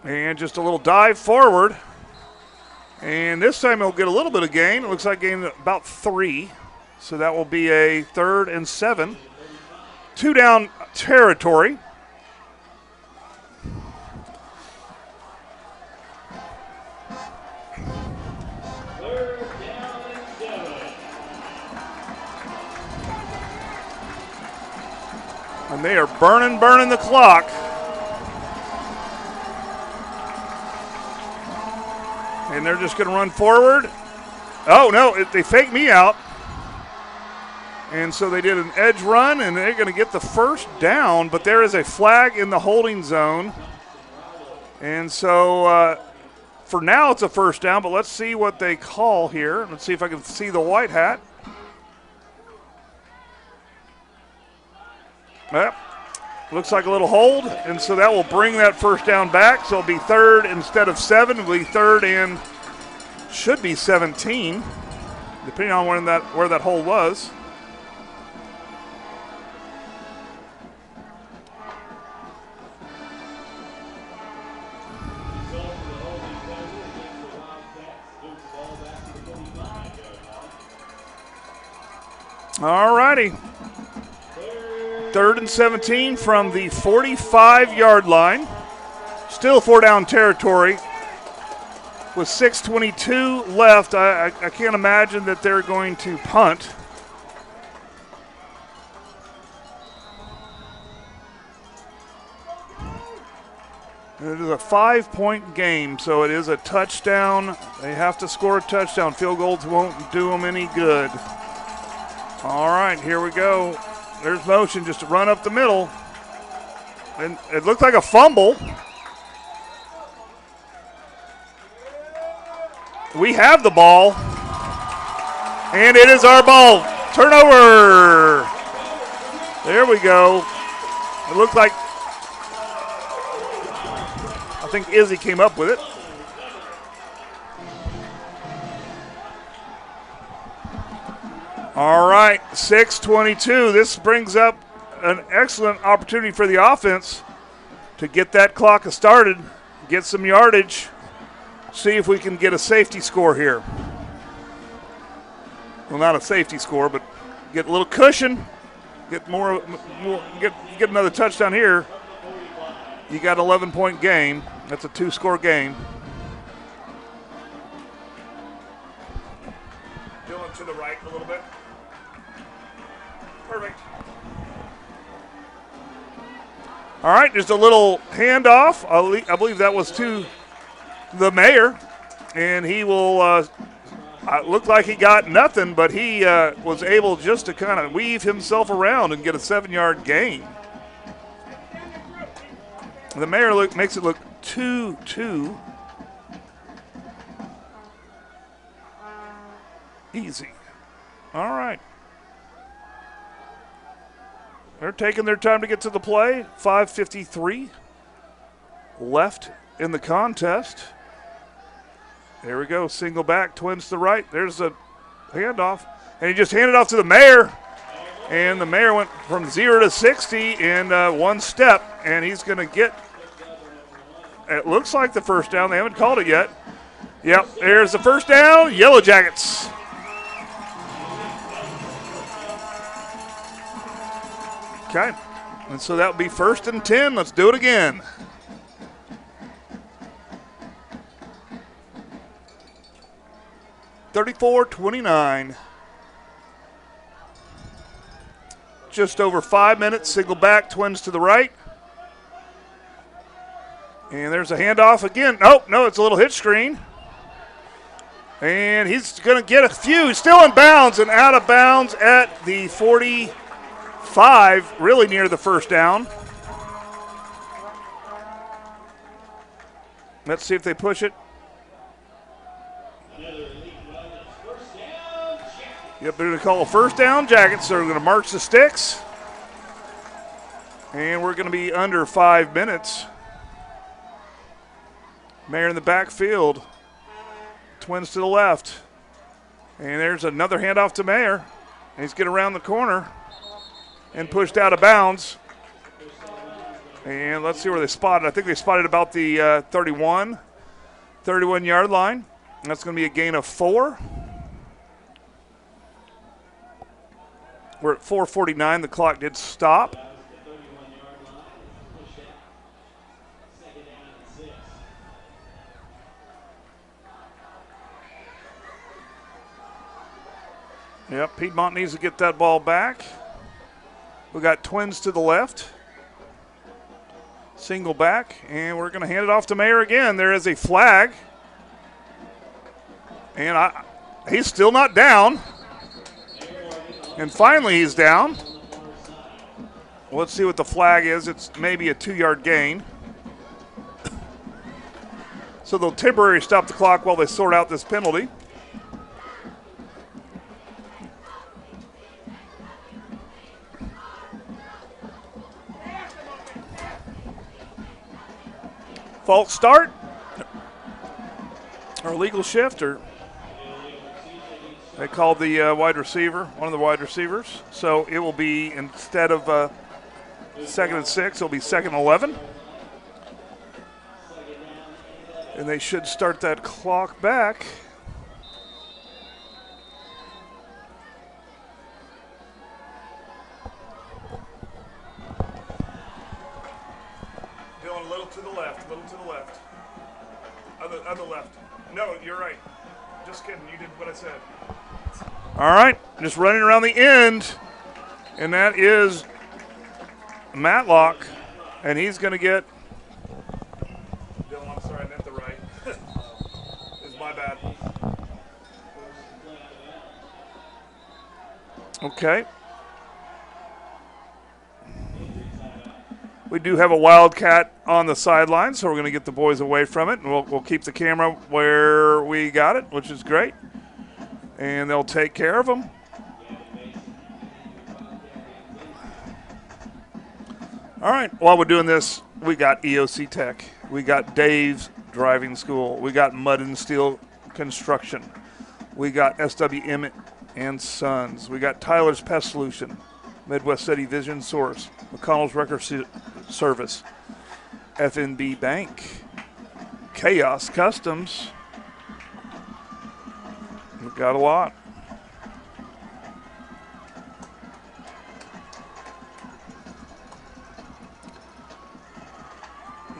And just a little dive forward. And this time he'll get a little bit of gain. It looks like gain about 3. So that will be a 3rd and 7. 2 down territory. And they are burning the clock. And they're just going to run forward. Oh, no, they faked me out. And so they did an edge run, and they're going to get the first down, but there is a flag in the holding zone. And so for now it's a first down, but let's see what they call here. Let's see if I can see the white hat. Yep. Looks like a little hold, and so that will bring that first down back. So it'll be 3rd instead of 7. It'll be 3rd and should be 17, depending on where that hold was. All righty. 3rd and 17 from the 45-yard line. Still 4 down territory. With 6:22 left, I can't imagine that they're going to punt. It is a 5-point game, so it is a touchdown. They have to score a touchdown. Field goals won't do them any good. All right, here we go. There's motion just to run up the middle. And it looked like a fumble. We have the ball. And it is our ball. Turnover. There we go. It looked like, I think Izzy came up with it. All right, 6:22. This brings up an excellent opportunity for the offense to get that clock started, get some yardage, see if we can get a safety score here. Well, not a safety score, but get a little cushion, get get another touchdown here. You got an 11-point game. That's a 2-score game. Dylan to the right a little bit. Perfect. All right, just a little handoff. I believe that was to the mayor, and he will look like he got nothing, but he was able just to kind of weave himself around and get a 7-yard gain. The mayor makes it look 2-2. Easy. All right. They're taking their time to get to the play. 5:53 left in the contest. There we go. Single back, twins to the right. There's a handoff. And he just handed off to the mayor. And the mayor went from 0 to 60 in 1 step. And he's going to get, it looks like the first down. They haven't called it yet. Yep, there's the first down. Yellow Jackets. Okay, and so that would be 1st and 10. Let's do it again. (34-29). Just over 5 minutes. Single back, twins to the right. And there's a handoff again. Oh, no, it's a little hitch screen. And he's going to get a few. He's still in bounds and out of bounds at the 45, really near the first down. Let's see if they push it. Yep, they're going to call a first down. Jackets are going to march the sticks. And we're going to be under 5 minutes. Mayor in the backfield. Twins to the left. And there's another handoff to Mayer. He's getting around the corner and pushed out of bounds. And let's see where they spotted. I think they spotted about the 31-yard line. And that's going to be a gain of 4. We're at 4:49. The clock did stop. Yep, Piedmont needs to get that ball back. We got twins to the left. Single back, and we're going to hand it off to Mayer again. There is a flag. And he's still not down. And finally he's down. Let's see what the flag is. It's maybe a 2-yard gain. So they'll temporarily stop the clock while they sort out this penalty. False start or illegal shift, or they called the wide receiver, one of the wide receivers. So it will be, instead of 2nd and 6, it'll be 2nd and 11. And they should start that clock back. Dylan, a little to the left, a little to the left. Other left. No, you're right. Just kidding, you did what I said. All right, just running around the end, and that is Matlock, and he's going to get. Dylan, I'm sorry, I meant the right. It's my bad. Okay. We do have a Wildcat on the sideline, so we're going to get the boys away from it, and we'll keep the camera where we got it, which is great. And they'll take care of them. All right, while we're doing this, we got EOC Tech. We got Dave's Driving School. We got Mud and Steel Construction. We got SWM and Sons. We got Tyler's Pest Solution, Midwest City Vision Source, McConnell's Record Service, FNB Bank, Chaos Customs. We've got a lot.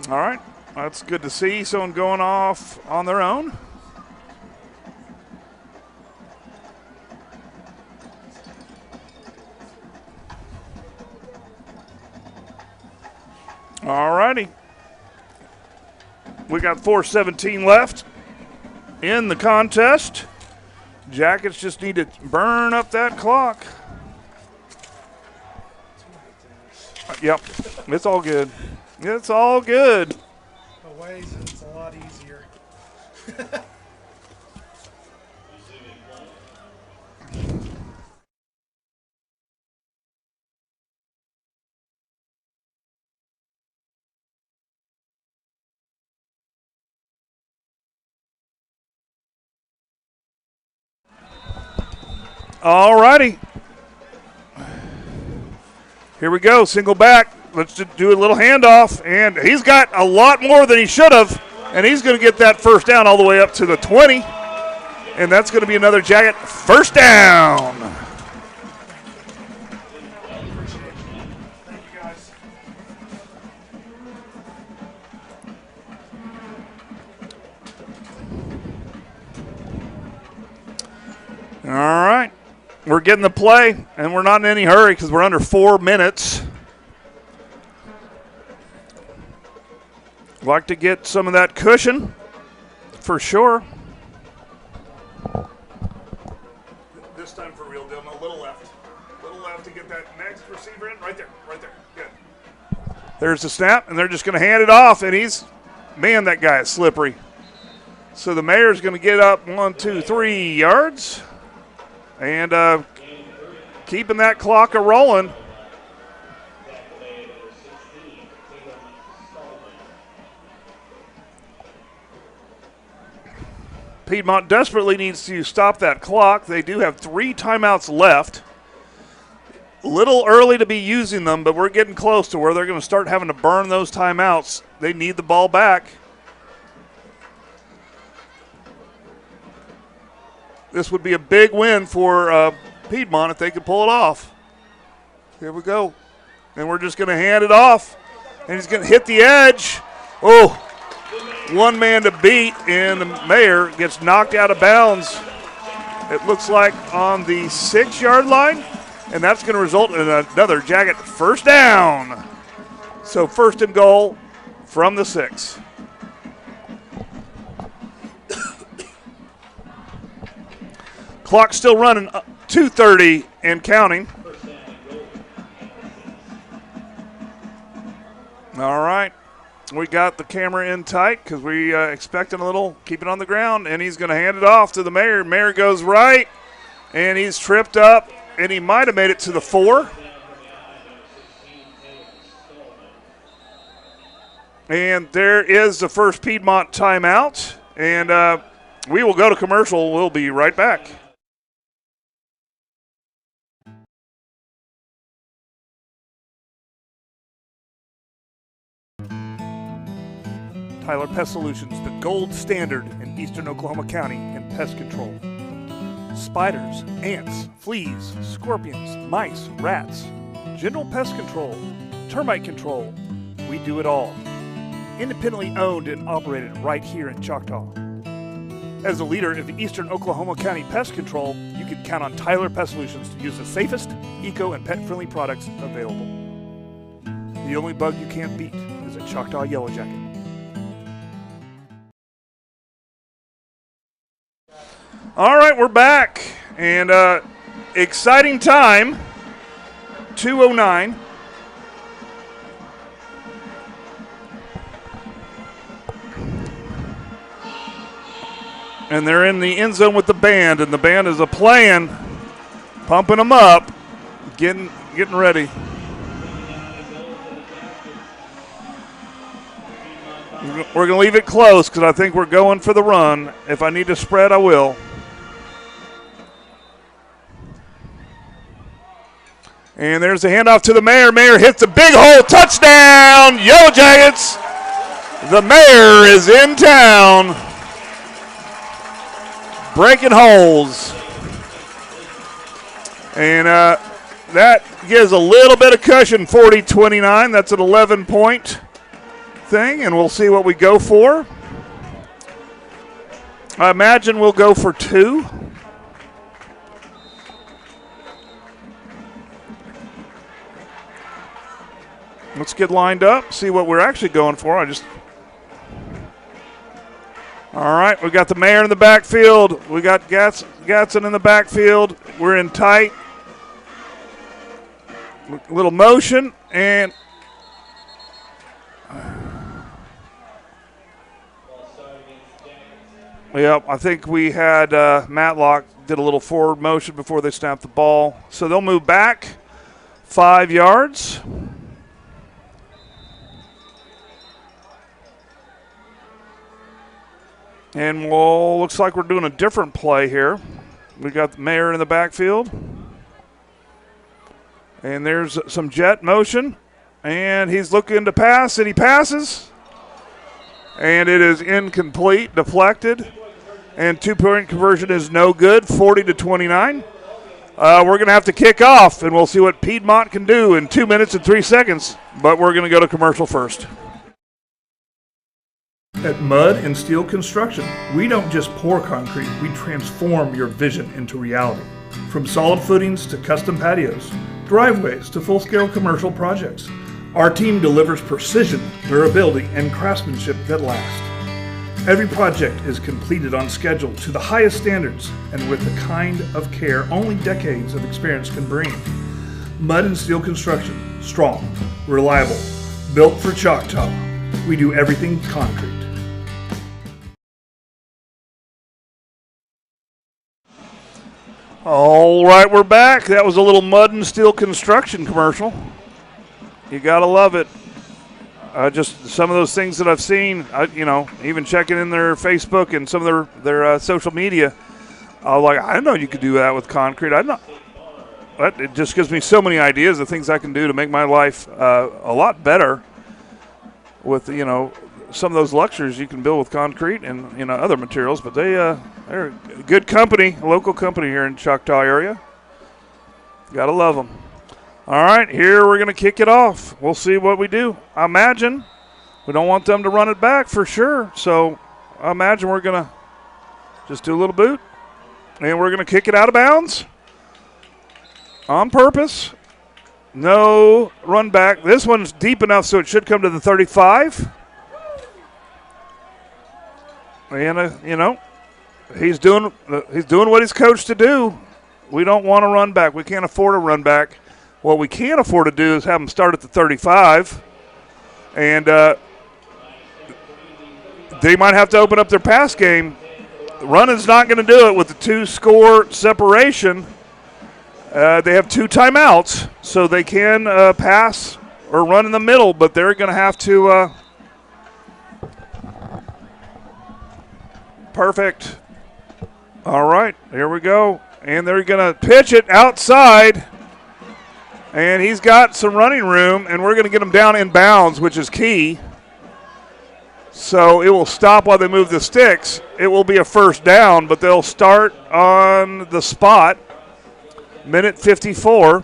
All right, that's good to see someone going off on their own. All righty. We got 4:17 left in the contest. Jackets just need to burn up that clock. Yep, it's all good. It's all good. Away, so it's a lot easier. All righty. Here we go, single back. Let's just do a little handoff, and he's got a lot more than he should have, and he's going to get that first down all the way up to the 20, and that's going to be another Jacket first down. Thank you, guys. All right, we're getting the play, and we're not in any hurry because we're under 4 minutes. Like to get some of that cushion, for sure. This time for real, Dylan. A little left. A little left to get that next receiver in. Right there. Right there. Good. There's the snap, and they're just going to hand it off, and man, that guy is slippery. So the Mayor's going to get up 1, 2, 3 yards, and keeping that clock a-rolling. Piedmont desperately needs to stop that clock. They do have 3 timeouts left. A little early to be using them, but we're getting close to where they're going to start having to burn those timeouts. They need the ball back. This would be a big win for Piedmont if they could pull it off. Here we go. And we're just going to hand it off. And he's going to hit the edge. Oh. One man to beat, and the Mayor gets knocked out of bounds. It looks like on the 6-yard line, and that's going to result in another Jacket first down. So first and goal from the 6. Clock still running, 2:30 and counting. All right. We got the camera in tight because we expecting a little, keep it on the ground, and he's going to hand it off to the Mayor. Mayor goes right, and he's tripped up, and he might have made it to the 4. And there is the first Piedmont timeout, and we will go to commercial. We'll be right back. Tyler Pest Solutions, the gold standard in eastern Oklahoma County in pest control. Spiders, ants, fleas, scorpions, mice, rats, general pest control, termite control. We do it all. Independently owned and operated right here in Choctaw. As a leader of eastern Oklahoma County pest control, you can count on Tyler Pest Solutions to use the safest, eco, and pet-friendly products available. The only bug you can't beat is a Choctaw Yellow Jacket. All right, we're back, and exciting time, 2:09. And they're in the end zone with the band, and the band is playing, pumping them up, getting ready. We're going to leave it close because I think we're going for the run. If I need to spread, I will. And there's the handoff to the Mayor. Mayor hits a big hole. Touchdown, Yellow Jackets. The Mayor is in town. Breaking holes. And that gives a little bit of cushion, 40-29. That's an 11-point thing, and we'll see what we go for. I imagine we'll go for 2. Let's get lined up, see what we're actually going for. All right, we got the Mayor in the backfield. We got Gatson in the backfield. We're in tight. Little motion, and yep, I think we had Matlock did a little forward motion before they snapped the ball. So they'll move back 5 yards. And looks like we're doing a different play here. We got the Mayor in the backfield. And there's some jet motion. And he's looking to pass, and he passes. And it is incomplete, deflected. And 2-point conversion is no good, 40-29. We're going to have to kick off, and we'll see what Piedmont can do in 2 minutes and 3 seconds. But we're going to go to commercial first. At Mud and Steel Construction, we don't just pour concrete, we transform your vision into reality. From solid footings to custom patios, driveways to full-scale commercial projects, our team delivers precision, durability, and craftsmanship that last. Every project is completed on schedule to the highest standards and with the kind of care only decades of experience can bring. Mud and Steel Construction, strong, reliable, built for Choctaw. We do everything concrete. All right, we're back. That was a little Mud and Steel Construction commercial. You gotta love it. Just some of those things that I've seen, even checking in their Facebook and some of their social media. I was like, I didn't know you could do that with concrete. It just gives me so many ideas of things I can do to make my life a lot better with, some of those luxuries you can build with concrete and, other materials. But they're a good company, a local company here in Choctaw area. Gotta love them. All right, here we're going to kick it off. We'll see what we do. I imagine we don't want them to run it back for sure. So I imagine we're going to just do a little boot, and we're going to kick it out of bounds on purpose. No run back. This one's deep enough so it should come to the 35. And, he's doing what he's coached to do. We don't want to run back. We can't afford a run back. What we can afford to do is have them start at the 35. And they might have to open up their pass game. Running's not going to do it with the 2-score separation. They have 2 timeouts, so they can pass or run in the middle, but they're going to have to perfect. All right, here we go. And they're going to pitch it outside. And he's got some running room, and we're going to get him down in bounds, which is key. So it will stop while they move the sticks. It will be a first down, but they'll start on the spot. Minute 54.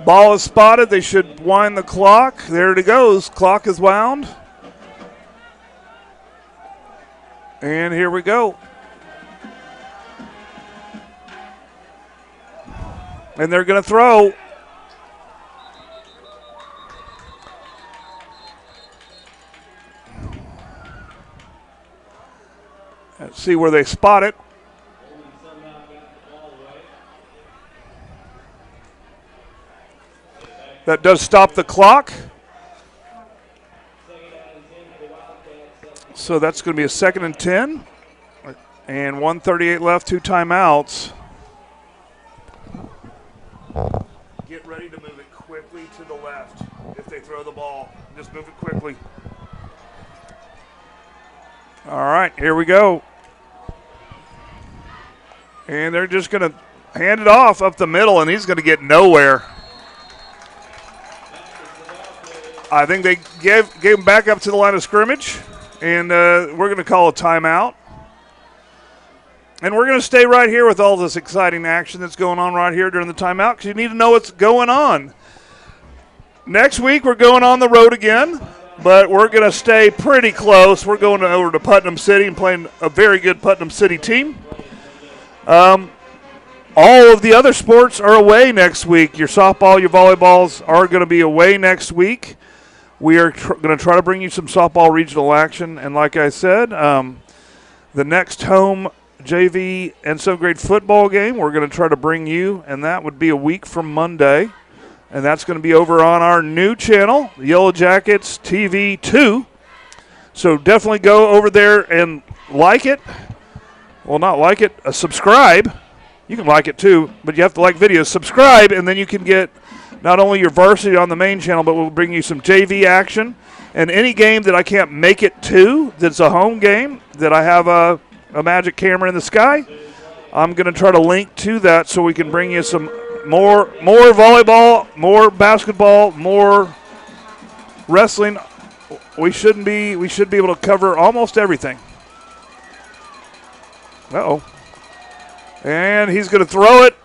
Ball is spotted. They should wind the clock. There it goes. Clock is wound. And here we go. And they're going to throw. Let's see where they spot it. That does stop the clock. So that's going to be a 2nd and 10. And 1:38 left, 2 timeouts. Get ready to move it quickly to the left if they throw the ball. Just move it quickly. All right, here we go. And they're just going to hand it off up the middle, and he's going to get nowhere. I think they gave him back up to the line of scrimmage, and we're going to call a timeout. And we're going to stay right here with all this exciting action that's going on right here during the timeout because you need to know what's going on. Next week, we're going on the road again, but we're going to stay pretty close. We're going over to Putnam City and playing a very good Putnam City team. All of the other sports are away next week. Your softball, your volleyballs are going to be away next week. We are going to try to bring you some softball regional action. And like I said, the next home JV and 7th grade football game we're going to try to bring you, and that would be a week from Monday. And that's going to be over on our new channel, Yellow Jackets TV 2. So definitely go over there and like it. Well, not like it, subscribe. You can like it too, but you have to like videos. Subscribe, and then you can get not only your varsity on the main channel, but we'll bring you some JV action. And any game that I can't make it to that's a home game, that I have a magic camera in the sky, I'm going to try to link to that so we can bring you some more volleyball, more basketball, more wrestling. We should be able to cover almost everything. Uh-oh. And he's going to throw it.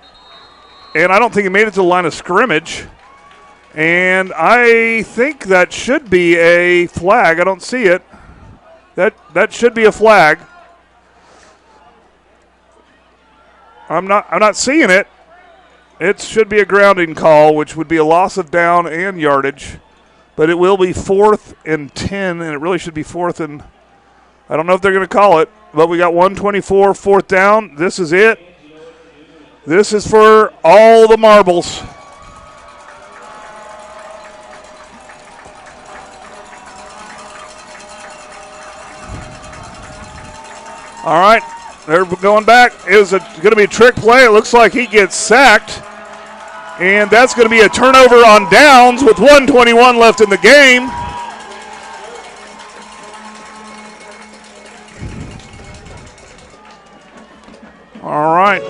And I don't think he made it to the line of scrimmage. And I think that should be a flag. I don't see it. That should be a flag. I'm not seeing it. It should be a grounding call, which would be a loss of down and yardage. But it will be 4th and 10, and it really should be 4th and I don't know if they're going to call it, but we got 124, 4th down. This is it. This is for all the marbles. All right, they're going back. It was going to be a trick play. It looks like he gets sacked. And that's going to be a turnover on downs with 1:21 left in the game. All right.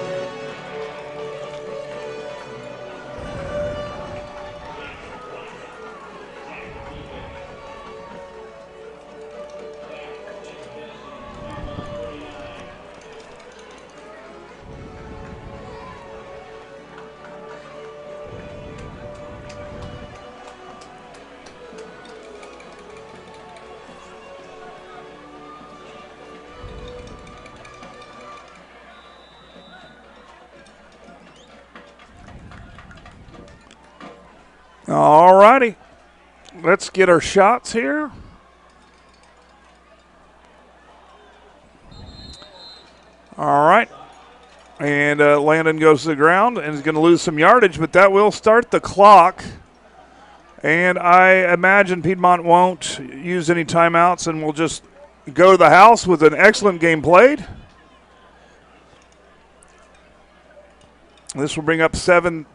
All righty. Let's get our shots here. All right. And Landon goes to the ground and is going to lose some yardage, but that will start the clock. And I imagine Piedmont won't use any timeouts and will just go to the house with an excellent game played. This will bring up second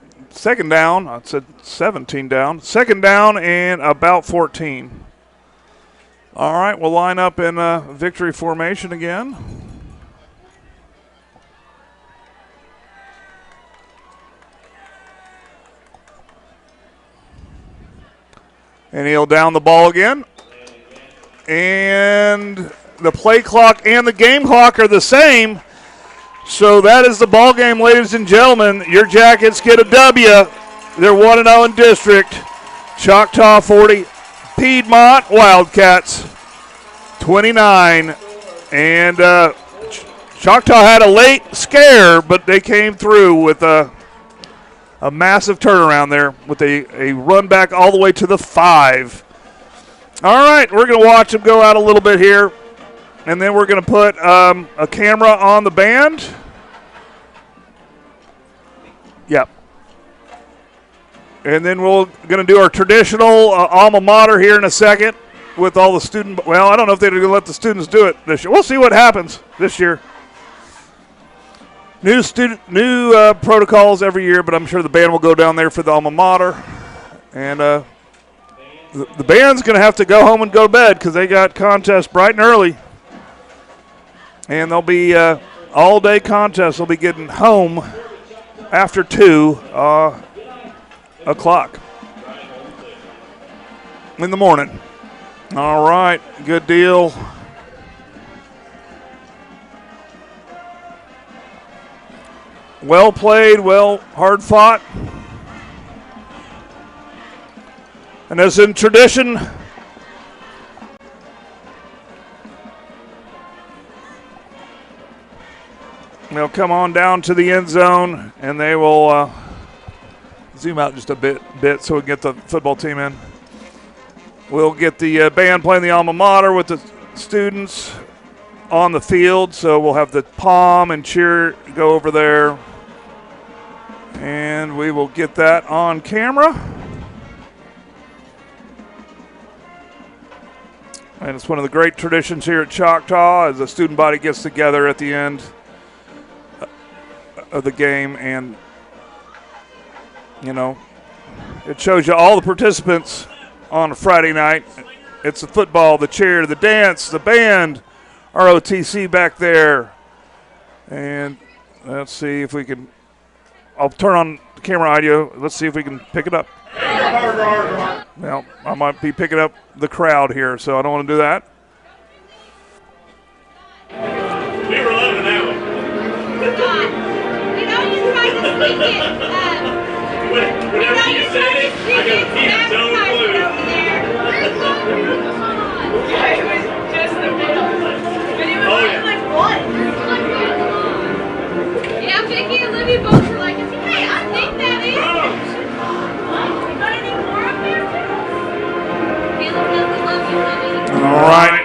down. I said 17 down. 2nd down and about 14. All right, we'll line up in victory formation again. And he'll down the ball again. And the play clock and the game clock are the same. So that is the ball game, ladies and gentlemen. Your Jackets get a W. They're 1-0 in district. Choctaw 40, Piedmont Wildcats 29. And Choctaw had a late scare, but they came through with a massive turnaround there with a run back all the way to the 5. All right, we're going to watch them go out a little bit here. And then we're going to put a camera on the band. Yep. And then we're going to do our traditional alma mater here in a second. with all the student. Well, I don't know if they're going to let the students do it this year. We'll see what happens this year. New protocols every year, but I'm sure the band will go down there for the alma mater. And the band's going to have to go home and go to bed because they got contests bright and early. And there'll be all-day contests. They'll be getting home after 2 o'clock in the morning. All right, good deal. Well played, hard fought. And as in tradition, they'll come on down to the end zone and they will zoom out just a bit so we can get the football team in. We'll get the band playing the alma mater with the students on the field, so we'll have the palm and cheer go over there. And we will get that on camera. And it's one of the great traditions here at Choctaw as the student body gets together at the end of the game. And, you know, it shows you all the participants on a Friday night. It's the football, the cheer, the dance, the band, ROTC back there. And let's see if we can. I'll turn on the camera audio. Let's see if we can pick it up. Well, I might be picking up the crowd here, so I don't want to do that. We were loving that one. You know you're trying to sneak it. Whenever you said it, I got a piece of zone blue. Yeah, it was just the middle. But it was like what? Yeah, Vicky and Libby both were like, hey, I think that is. What? You got any more up there? Caleb says we love you, Libby. All right.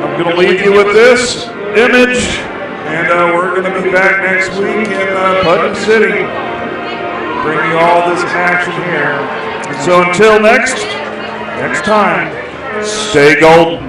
I'm going to leave you with this image, and we're going to be back next week in Putnam City. Bring you all this action here. So until next time, stay golden.